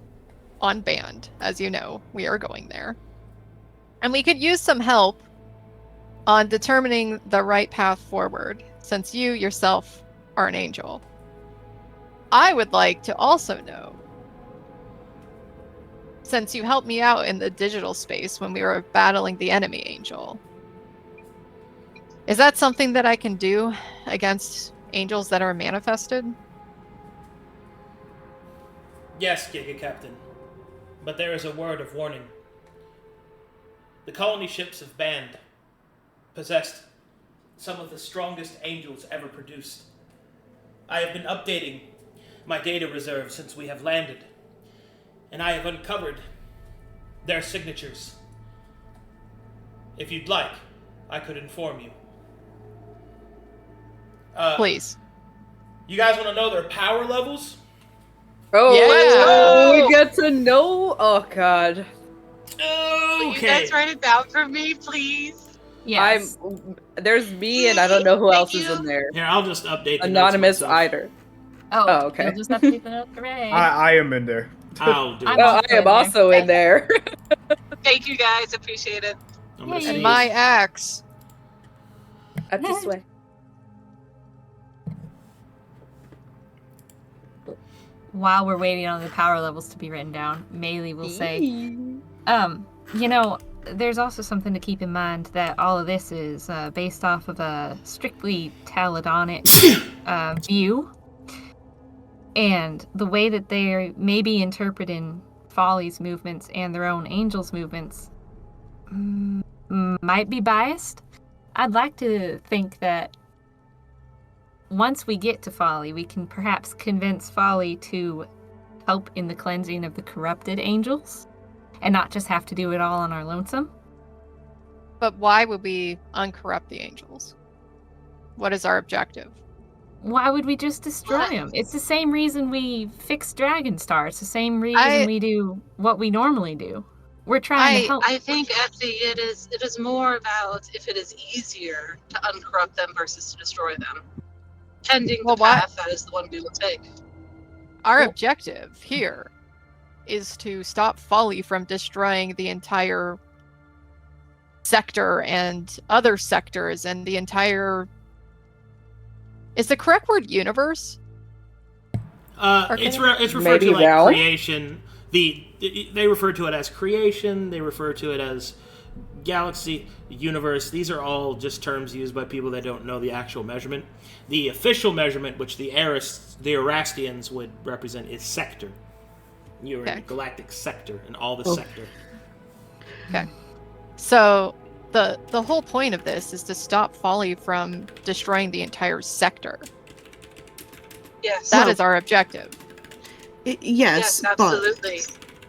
F: on band, as you know. We are going there. And we could use some help on determining the right path forward, since you yourself are an angel. I would like to also know, since you helped me out in the digital space when we were battling the enemy angel, is that something that I can do against angels that are manifested?
A: Yes, Giga Captain. But there is a word of warning. The colony ships of Band possessed some of the strongest angels ever produced. I have been updating my data reserve since we have landed, and I have uncovered their signatures. If you'd like, I could inform you.
F: Please.
A: You guys want to know their power levels?
G: Oh,
F: Yeah.
G: we get to know. Oh God,
B: Will you guys write it down for me, please?
D: Yes.
G: There's me, and I don't know who else is
B: Thank
G: in there.
A: Here, I'll just update the
G: Anonymous
A: notes myself.
G: either.
D: Oh,
G: okay.
D: You'll just update the note. Hooray.
C: I am in there.
A: I'll do it.
D: I'm
G: Oh,
D: also
G: I am
D: in there.
G: also in there.
B: Thank you guys, appreciate it.
A: I'm gonna
D: Yay.
A: see.
F: And my axe.
G: Up this way.
D: While we're waiting on the power levels to be written down, Maelie will say, you know, there's also something to keep in mind that all of this is based off of a strictly Taladonic view. And the way that they may be interpreting Folly's movements and their own angels' movements might be biased. I'd like to think that once we get to Folly, we can perhaps convince Folly to help in the cleansing of the corrupted angels and not just have to do it all on our lonesome.
F: But why would we uncorrupt the angels? What is our objective?
D: Why would we just destroy
B: What?
D: them? It's the same reason we fix Dragonstar. It's the same reason we do what we normally do. We're trying to help.
B: I think, Effie, it is more about if it is easier to uncorrupt them versus to destroy them. Pending the path, that is the one we will take.
F: Our objective here is to stop Folly from destroying the entire sector and other sectors and the entire... Is the correct word universe?
A: It's referred
G: Maybe
A: to like
G: realm?
A: creation. They refer to it as creation. They refer to it as galaxy, universe. These are all just terms used by people that don't know the actual measurement. The official measurement, which the Erastians would represent, is sector. You're in a galactic sector, and all the sector.
F: Okay. So the whole point of this is to stop Folly from destroying the entire sector.
B: Yes.
F: That is our objective.
E: Yes,
B: absolutely.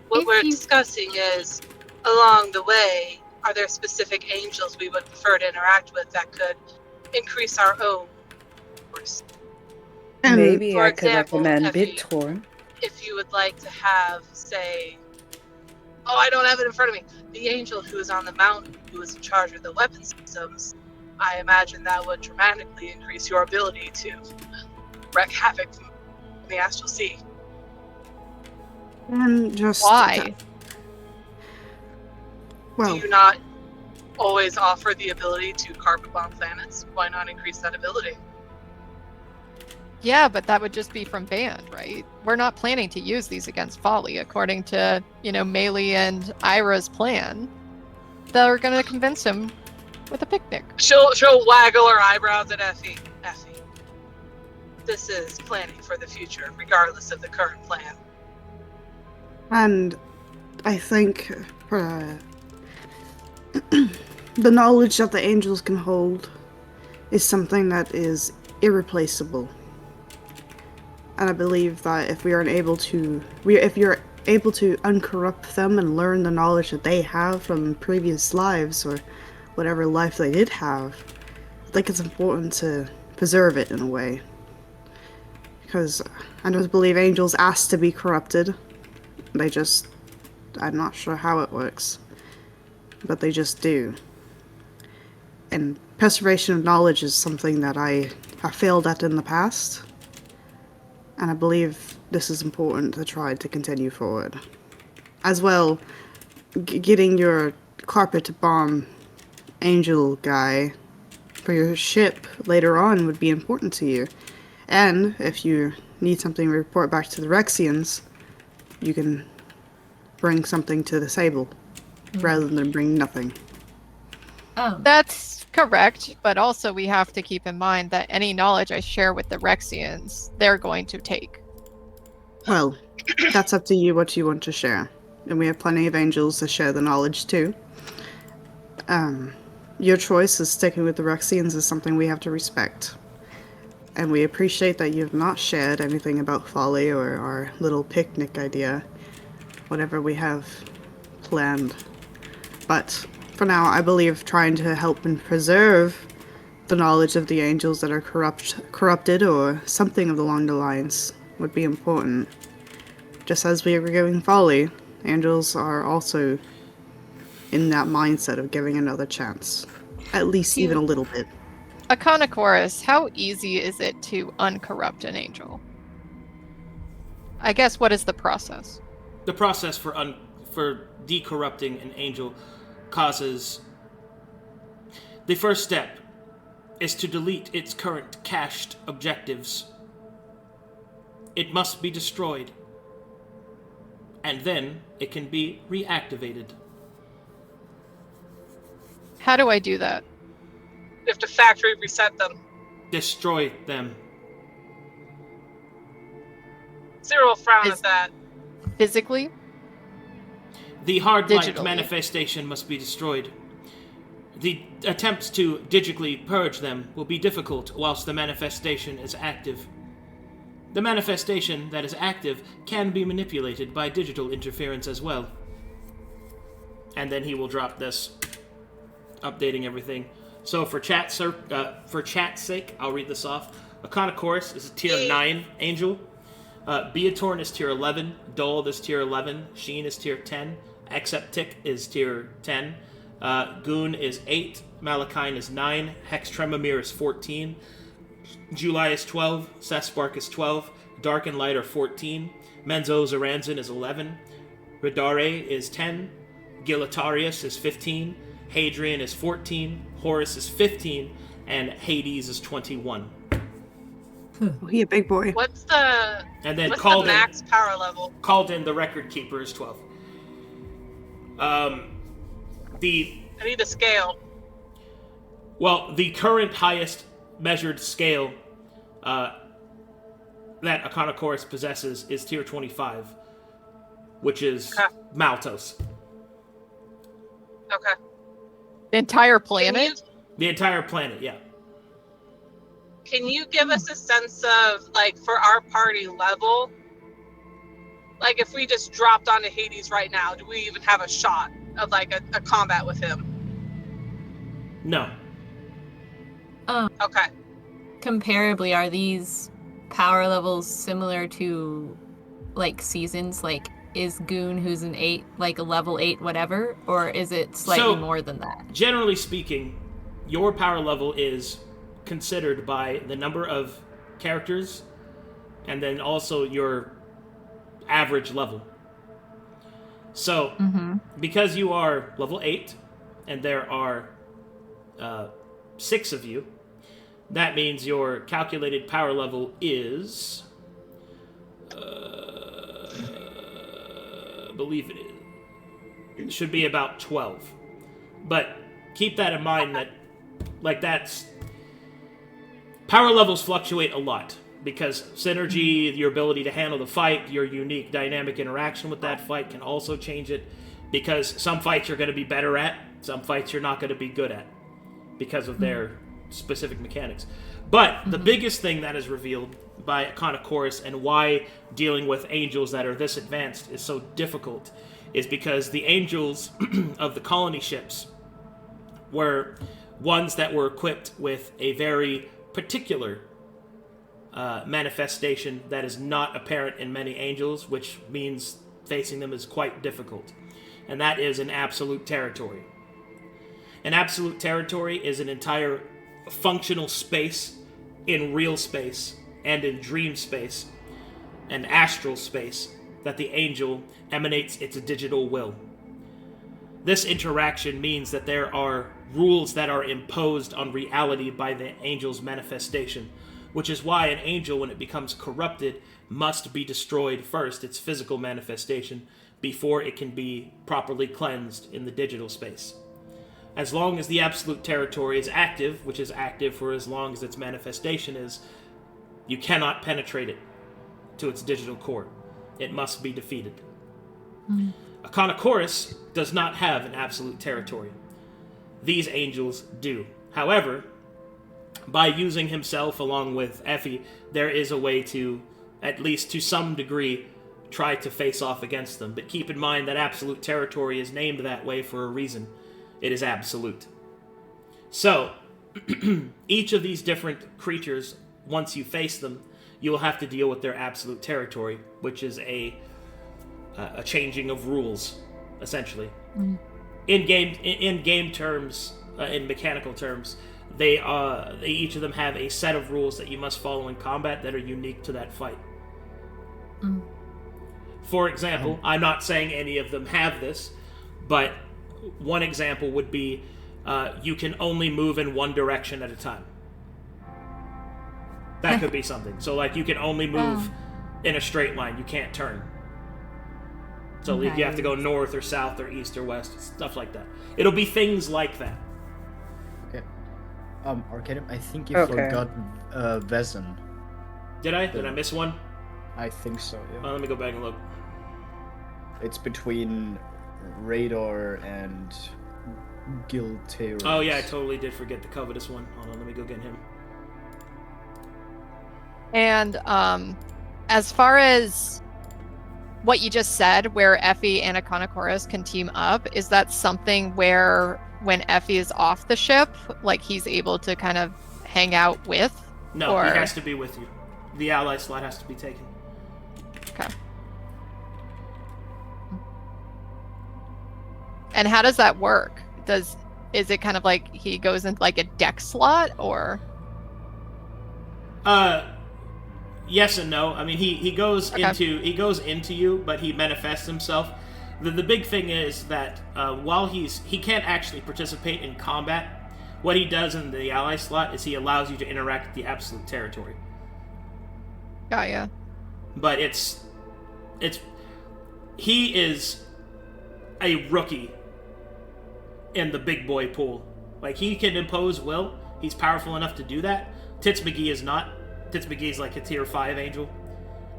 B: What we're discussing is, along the way, are there specific angels we would prefer to interact with that could increase our own force?
G: Maybe
B: For
G: I could
B: example,
G: recommend
B: Effie,
G: BitTorrent.
B: if you would like to have, say, I don't have it in front of me, the angel who is on the mountain, who is in charge of the weapon systems, I imagine that would dramatically increase your ability to wreak havoc in the astral sea.
E: And just
F: Why?
B: Do you not always offer the ability to carpet bomb planets? Why not increase that ability?
F: Yeah, but that would just be from band, right? We're not planning to use these against Folly, according to, Maelie and Irha's plan. They're going to convince him with a picnic.
B: She'll waggle her eyebrows at Effie. Effie, this is planning for the future, regardless of the current plan.
E: And I think the knowledge that the angels can hold is something that is irreplaceable. And I believe that if you're able to uncorrupt them and learn the knowledge that they have from previous lives or whatever life they did have, I think it's important to preserve it in a way. Because I don't believe angels ask to be corrupted. I'm not sure how it works. But they just do. And preservation of knowledge is something that I have failed at in the past. And I believe this is important to try to continue forward. As well, getting your carpet bomb angel guy for your ship later on would be important to you. And if you need something to report back to the Rexians, you can bring something to the Sable rather than bring nothing.
F: That's correct, but also we have to keep in mind that any knowledge I share with the Rexians, they're going to take.
E: Well, that's up to you what you want to share. And we have plenty of angels to share the knowledge too. Your choice of sticking with the Rexians is something we have to respect. And we appreciate that you have not shared anything about Folly or our little picnic idea, whatever we have planned. But for now, I believe trying to help and preserve the knowledge of the angels that are corrupted or something along the lines would be important. Just as we are giving Folly, angels are also in that mindset of giving another chance. At least even a little bit.
F: Aconachorus, how easy is it to uncorrupt an angel? I guess, what is the process?
A: The process for decorrupting an angel causes... The first step is to delete its current cached objectives. It must be destroyed. And then it can be reactivated.
F: How do I do that?
B: You have to factory reset them.
A: Destroy them.
B: Zero will frown at that.
F: Physically?
A: The hard-like
F: Digitally.
A: manifestation must be destroyed. The attempts to digitally purge them will be difficult whilst the manifestation is active. The manifestation that is active can be manipulated by digital interference as well. And then he will drop this, updating everything. So for chat's sake, I'll read this off. Aconachorus is a tier 9 angel. Beatorn is tier 11. Duld is tier 11. Sheen is tier 10. Exeptic is tier 10. Goon is 8. Malachine is 9. Hex Tremamir is 14. July is 12. Sespark is 12. Dark and Light are 14. Menzo Zaranzan is 11. Radare is 10. Gilatarius is 15. Hadrian is 14. Horus is 15. And Hades is 21.
E: Oh, he a big boy.
B: What's the
A: What's
B: the max power level?
A: Called in the record keeper is 12.
B: I need a scale.
A: Well, the current highest measured scale that Aconachorus possesses is tier 25, which is Maltos.
B: Okay.
F: The entire planet?
A: The entire planet, yeah.
B: Can you give us a sense of, like, for our party level, like, if we just dropped onto Hades right now, do we even have a shot of, like, a combat with him?
A: No.
B: Okay.
D: Comparably, are these power levels similar to, like, seasons? Like, is Goon, who's an 8, like a level 8 whatever? Or is it slightly more than that?
A: Generally speaking, your power level is considered by the number of characters and then also your average level. So, because you are level 8 and there are 6 of you, that means your calculated power level is, I believe it should be about 12. But keep that in mind that, like, that's... Power levels fluctuate a lot because synergy, your ability to handle the fight, your unique dynamic interaction with that fight can also change it, because some fights you're going to be better at, some fights you're not going to be good at because of their specific mechanics. But the biggest thing that is revealed by Aconachorus and why dealing with angels that are this advanced is so difficult is because the angels of the colony ships were ones that were equipped with a very particular manifestation that is not apparent in many angels, which means facing them is quite difficult. And that is an absolute territory. An absolute territory is an entire functional space in real space and in dream space and astral space that the angel emanates its digital will. This interaction means that there are rules that are imposed on reality by the angel's manifestation, which is why an angel, when it becomes corrupted, must be destroyed first, its physical manifestation, before it can be properly cleansed in the digital space. As long as the absolute territory is active, which is active for as long as its manifestation is, you cannot penetrate it to its digital core. It must be defeated. Aconachorus does not have an absolute territory. These angels do. However, by using himself along with Effie, there is a way to, at least to some degree, try to face off against them. But keep in mind that absolute territory is named that way for a reason. It is absolute. So, each of these different creatures, once you face them, you will have to deal with their absolute territory, which is a changing of rules, essentially. In game terms, in mechanical terms, they each of them have a set of rules that you must follow in combat that are unique to that fight. For example, I'm not saying any of them have this, but one example would be you can only move in one direction at a time. That could be something. So, like, you can only move in a straight line. You can't turn. So you have to go north or south or east or west, stuff like that. It'll be things like that.
H: Okay. Arcadum, I think you forgot Vezin.
A: Did I? Did I miss one?
H: I think so, yeah.
A: Let me go back and look.
H: It's between Radar and Giltaris.
A: Oh yeah, I totally did forget the Covetous one. Hold on, let me go get him.
F: And as far as what you just said, where Effie and Aconachorus can team up, is that something where when Effie is off the ship, like, he's able to kind of hang out with
A: No,
F: Or...
A: he has to be with you. The ally slot has to be taken.
F: Okay. And how does that work? Is it kind of like he goes in like a deck slot, or?
A: Yes and no. I mean, he goes
F: Okay.
A: into you, but he manifests himself. The big thing is that while he can't actually participate in combat, what he does in the ally slot is he allows you to interact with the absolute territory.
F: Got ya.
A: But he is a rookie in the big boy pool. Like, he can impose will. He's powerful enough to do that. Tits McGee is not. Tits McGee is like a tier 5 angel.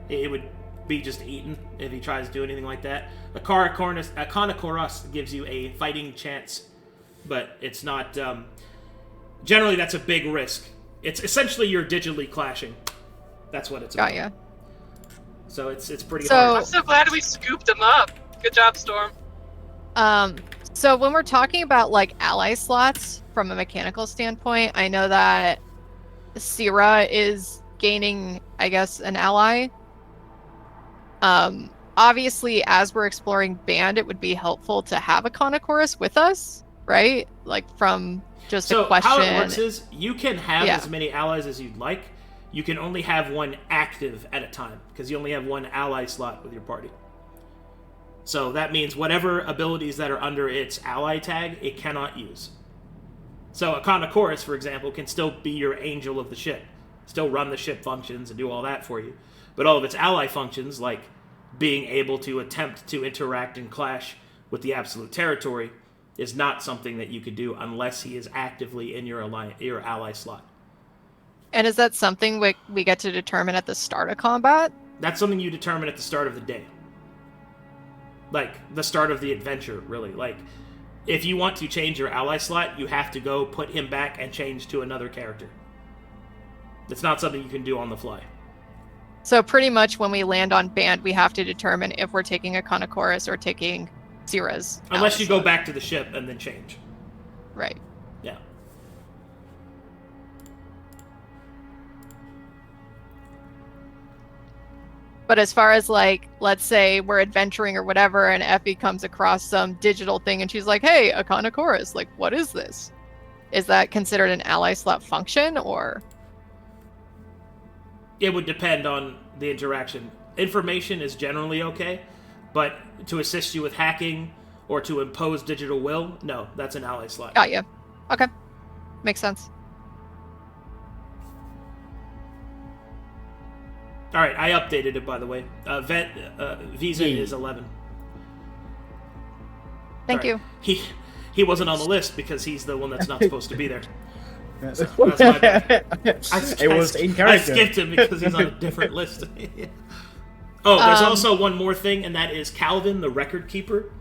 A: It would be just eaten if he tries to do anything like that. A Kanakoros gives you a fighting chance, but it's not... generally, that's a big risk. It's essentially you're digitally clashing. That's what it's about.
F: Got ya.
A: So it's pretty
F: So-
A: hard.
B: I'm so glad we scooped him up. Good job, Storm.
F: So when we're talking about like ally slots from a mechanical standpoint, I know that Sera is gaining, I guess, an ally. Obviously, as we're exploring Band, it would be helpful to have a Kanakoros with us, right? Like from just a question.
A: How it works is you can have
F: Yeah.
A: as many allies as you'd like. You can only have one active at a time because you only have one ally slot with your party. So that means whatever abilities that are under its ally tag, it cannot use. So a Kanakoros, for example, can still be your angel of the ship. Still run the ship functions and do all that for you. But all of its ally functions, like being able to attempt to interact and clash with the absolute territory, is not something that you could do unless he is actively in your ally slot.
F: And is that something we get to determine at the start of combat?
A: That's something you determine at the start of the day. Like, the start of the adventure, really. Like, if you want to change your ally slot, you have to go put him back and change to another character. It's not something you can do on the fly.
F: So pretty much when we land on Band, we have to determine if we're taking a Kanakoros or taking Sera's
A: Unless
F: ally
A: you go
F: slot.
A: back to the ship and then change.
F: Right.
A: Yeah.
F: But as far as like, let's say we're adventuring or whatever, and Effie comes across some digital thing and she's like, hey, a Kanakoros, like, what is this? Is that considered an ally slot function, or?
A: It would depend on the interaction. Information is generally okay, but to assist you with hacking or to impose digital will, no, that's an ally slot.
F: Got you. Okay. Makes sense.
A: All right, I updated it, by the way. Visa
H: Yeah.
A: is 11.
F: Thank
A: Sorry.
F: you.
A: He wasn't on the list because he's the one that's not supposed to be there.
H: Yes.
A: So, that's my bad.
H: It was in
A: I
H: character.
A: skipped him because he's on a different list. Oh, there's
F: Um,
A: also one more thing, and that is Calvin, the record keeper,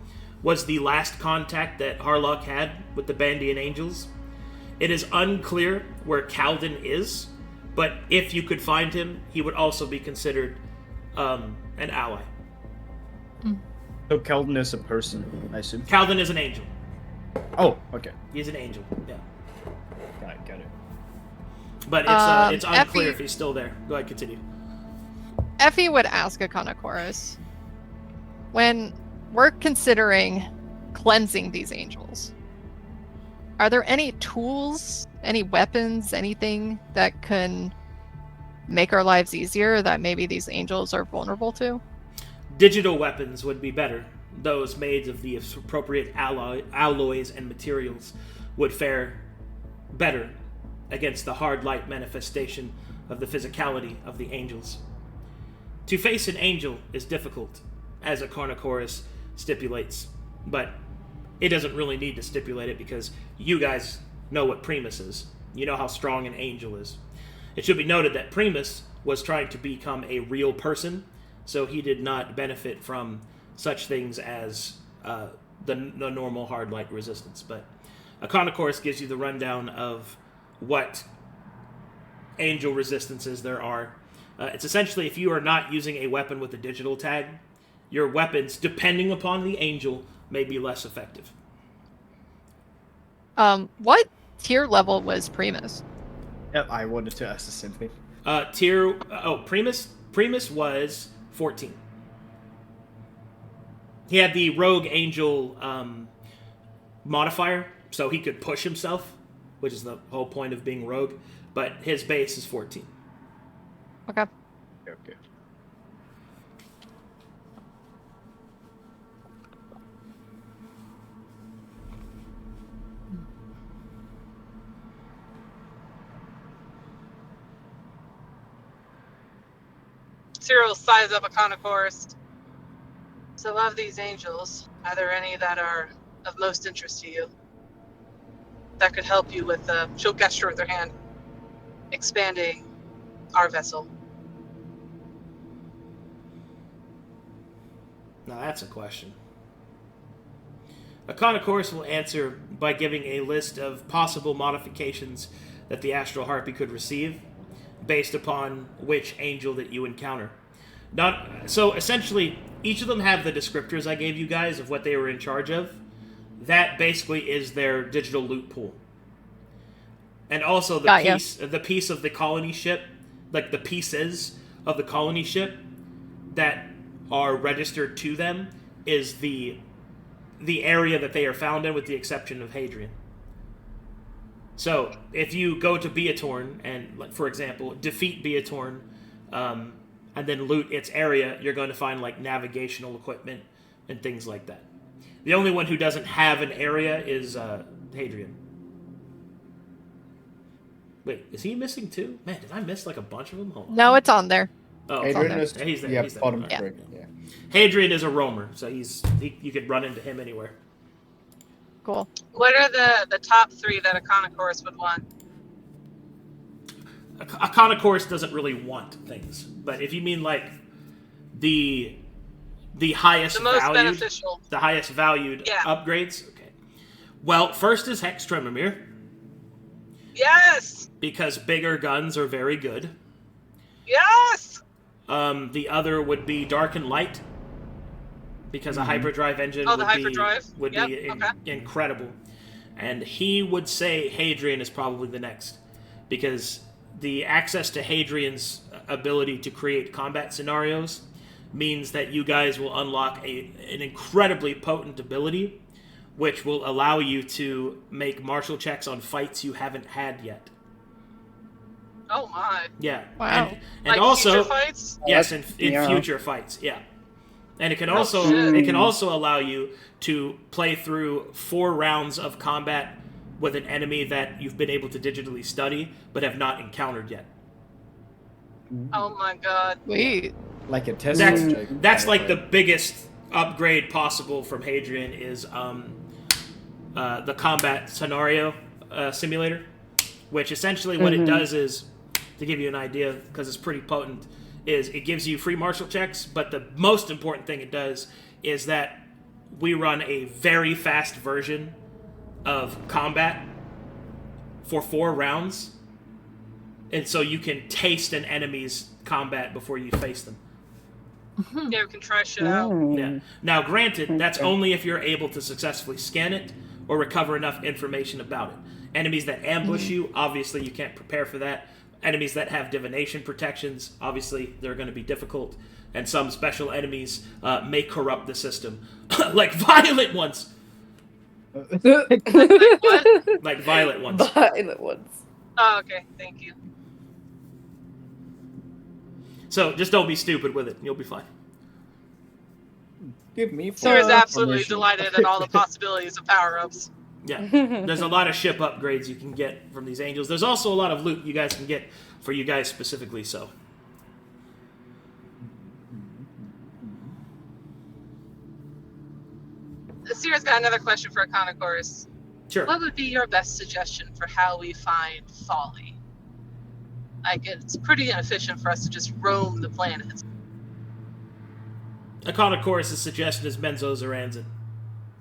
A: was the last contact that Harlock had with the Bandian Angels. It is unclear where Calvin is, but if you could find him, he would also be considered an ally.
H: So Kelvin is a person, I assume.
A: Calvin is an angel.
H: Oh, okay.
A: He's an angel, yeah.
H: Got it.
A: But it's unclear
F: Effie-
A: if he's still there. Go ahead, continue.
F: Effie would ask a Kanakoros, when we're considering cleansing these angels, are there any tools, any weapons, anything that can make our lives easier that maybe these angels are vulnerable to?
A: Digital weapons would be better. Those made of the appropriate alloys and materials would fare better against the hard light manifestation of the physicality of the angels. To face an angel is difficult, as a Kanakoros stipulates, but it doesn't really need to stipulate it because you guys know what Primus is. You know how strong an angel is. It should be noted that Primus was trying to become a real person, so he did not benefit from such things as the normal hard light resistance. But a Kanakoros gives you the rundown of what angel resistances there are. It's essentially if you are not using a weapon with a digital tag, your weapons, depending upon the angel, may be less effective.
F: What tier level was Primus?
C: Yeah, I wanted to ask the same thing.
A: Primus was 14. He had the rogue angel modifier, so he could push himself, which is the whole point of being rogue, but his base is 14.
F: Okay.
C: Okay.
B: Cyril size up a concourse. So of these angels, are there any that are of most interest to you? That could help you with, she'll gesture with her hand, expanding our vessel.
A: Now that's a question. A concourse will answer by giving a list of possible modifications that the astral harpy could receive, based upon which angel that you encounter. So essentially, each of them have the descriptors I gave you guys of what they were in charge of. That basically is their digital loot pool. And also the piece of the colony ship, like the pieces of the colony ship that are registered to them is the area that they are found in, with the exception of Hadrian. So, if you go to Beatorn and, like, for example, defeat Beatorn, and then loot its area, you're going to find, like, navigational equipment and things like that. The only one who doesn't have an area is Hadrian. Wait, is he missing too? Man, did I miss, like, a bunch of them? Hold on.
F: No, it's on there.
A: Oh,
H: Hadrian is
A: he's there.
H: yeah,
A: He's there.
H: bottom
A: All right.
H: right. Yeah.
A: Hadrian is a roamer, so you could run into him anywhere.
F: Cool.
B: What are the top 3 that a concourse would want?
A: A concourse doesn't really want things, but if you mean like the highest
B: The most
A: valued,
B: beneficial.
A: the highest valued upgrades, okay. Well, first is Hex Tremamere,
B: Yes!
A: because bigger guns are very good.
B: Yes!
A: The other would be Dark and Light, because a hyperdrive engine would be incredible. And he would say Hadrian is probably the next, because the access to Hadrian's ability to create combat scenarios means that you guys will unlock an incredibly potent ability, which will allow you to make martial checks on fights you haven't had yet.
B: Oh my.
A: Yeah.
F: Wow.
A: And
B: Like
A: also,
B: future fights?
A: yes, in future fights, yeah. And it can also allow you to play through 4 rounds of combat with an enemy that you've been able to digitally study but have not encountered yet.
B: Oh my god.
F: Sweet.
H: Like a test.
A: That's like the biggest upgrade possible from Hadrian is the combat scenario simulator, which essentially what it does is, to give you an idea, because it's pretty potent, is it gives you free martial checks, but the most important thing it does is that we run a very fast version of combat for 4 rounds, and so you can taste an enemy's combat before you face them.
B: Yeah, we can try shit out.
A: Yeah. Now, granted, that's only if you're able to successfully scan it or recover enough information about it. Enemies that ambush you, obviously you can't prepare for that. Enemies that have divination protections, obviously they're going to be difficult. And some special enemies may corrupt the system. Like violent ones!
B: What?
A: Like violent ones.
G: Violent ones.
B: Oh, okay. Thank you.
A: So just don't be stupid with it. You'll be fine.
H: Give me.
B: Sarah's absolutely
H: information.
B: delighted at all the possibilities of power-ups.
A: Yeah. There's a lot of ship upgrades you can get from these angels. There's also a lot of loot you guys can get for you guys specifically, so.
B: Sarah's got another question for Econochorus.
A: Sure.
B: What would be your best suggestion for how we find folly? Like, it's pretty inefficient for us to just roam the planet.
A: Econochorus' suggestion is Menzo Zaranzan.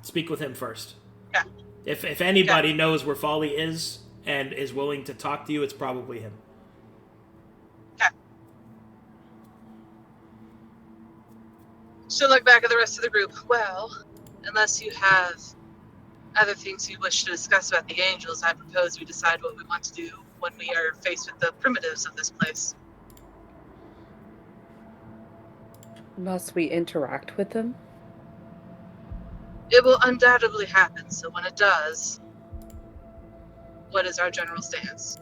A: Speak with him first.
B: Yeah.
A: If anybody knows where Folly is and is willing to talk to you, it's probably him.
B: Okay. She'll look back at the rest of the group. Well, unless you have other things you wish to discuss about the angels, I propose we decide what we want to do when we are faced with the primitives of this place.
G: Must we interact with them?
B: It will undoubtedly happen, so when it does, what is our general stance?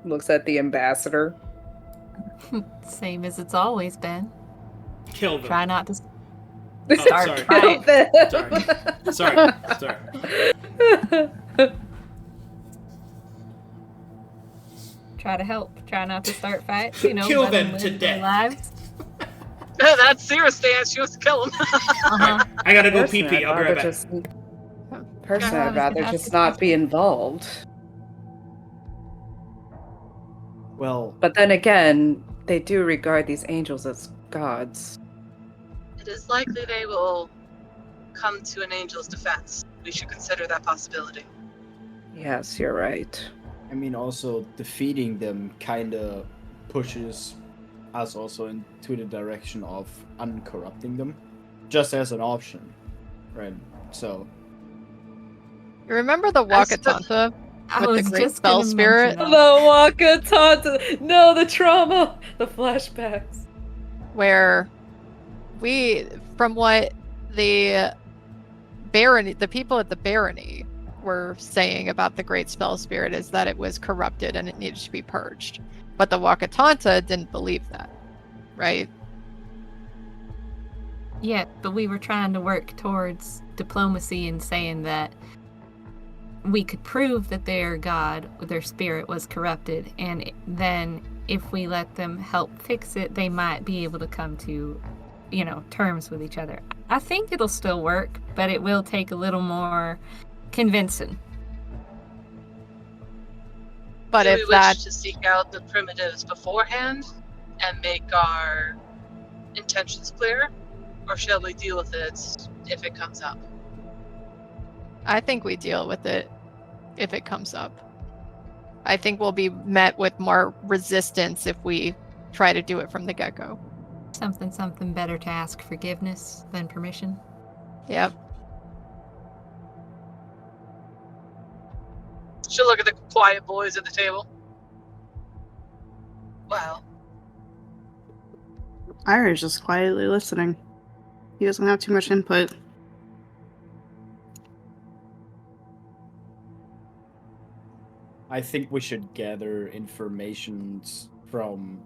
G: Looks at the ambassador.
D: Same as it's always been.
A: Kill them.
D: Try not to
A: Oh,
D: start
A: sorry.
D: fighting.
A: Sorry.
D: Try to help. Try not to start fights. You know,
A: Kill
D: let
A: them
D: live
A: to
D: their
A: death.
D: lives.
B: That's Sera's stance. She wants to kill him.
D: Uh-huh.
A: I gotta go
G: Personally,
A: pee-pee. I'll be right back.
G: Personally,
D: I
G: I'd
D: was
G: rather
D: gonna ask
G: just
D: a
G: not be
D: question.
G: involved.
C: Well,
G: But then again, they do regard these angels as gods.
B: It is likely they will come to an angel's defense. We should consider that possibility.
G: Yes, you're right.
C: I mean, also defeating them kind of pushes us also into the direction of uncorrupting them, just as an option, right? So,
F: You remember the Wakatanta
D: I
F: with
D: was
F: the great
D: just
F: spell
D: gonna
F: spirit?
D: mention
G: The
D: that.
G: Wakatanta! No, the trauma! The flashbacks.
F: Where from what the barony, the people at the barony were saying about the great spell spirit is that it was corrupted and it needed to be purged. But the Wakatanta didn't believe that, right?
D: Yeah, but we were trying to work towards diplomacy and saying that we could prove that their god, their spirit was corrupted, and then if we let them help fix it, they might be able to come to, terms with each other. I think it'll still work, but it will take a little more convincing.
F: But
B: Do
F: if
B: we
F: that
B: wish to seek out the primitives beforehand and make our intentions clear, or shall we deal with it if it comes up?
F: I think we deal with it if it comes up. I think we'll be met with more resistance if we try to do it from the get-go.
D: Something better to ask forgiveness than permission.
F: Yep.
B: She'll look at the quiet boys at the table. Well,
E: Irha's just quietly listening. He doesn't have too much input.
C: I think we should gather information from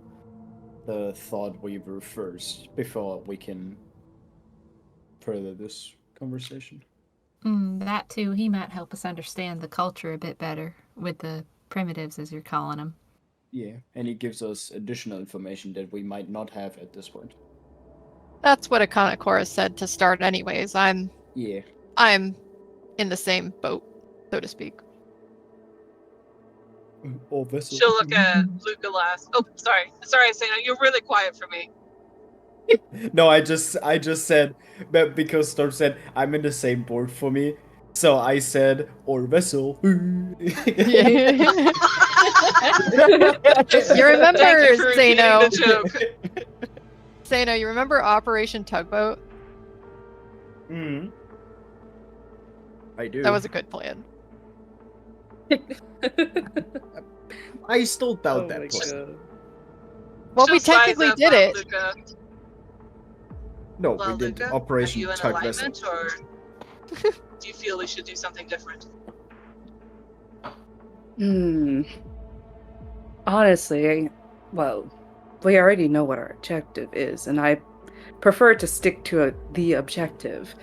C: the Thought Weaver first before we can further this conversation.
D: That too, he might help us understand the culture a bit better with the primitives, as you're calling them.
C: Yeah, and he gives us additional information that we might not have at this point.
F: That's what Akanakora said to start anyways. I'm in the same boat, so to speak.
C: Oh, vessel.
B: she'll look at Luka last. Oh, sorry, Seino, you're really quiet for me.
C: No, I just said, but because Storm said I'm in the same boat for me, so I said or vessel.
F: You remember,
B: Thank you for repeating
F: Seino?
B: the joke.
F: Seino, you remember Operation Tugboat?
C: I do.
F: That was a good plan.
C: I still doubt
G: Oh
C: that
G: my
C: plan.
G: God.
F: Well,
B: She'll
F: we
B: size
F: technically
B: up,
F: did it.
B: Luka.
C: No,
B: Well,
C: we did
B: Luka,
C: Operation
B: are you in
C: Tug Vessel.
B: alignment, or do you feel we should do something different?
G: Honestly, well, we already know what our objective is, and I prefer to stick to the objective.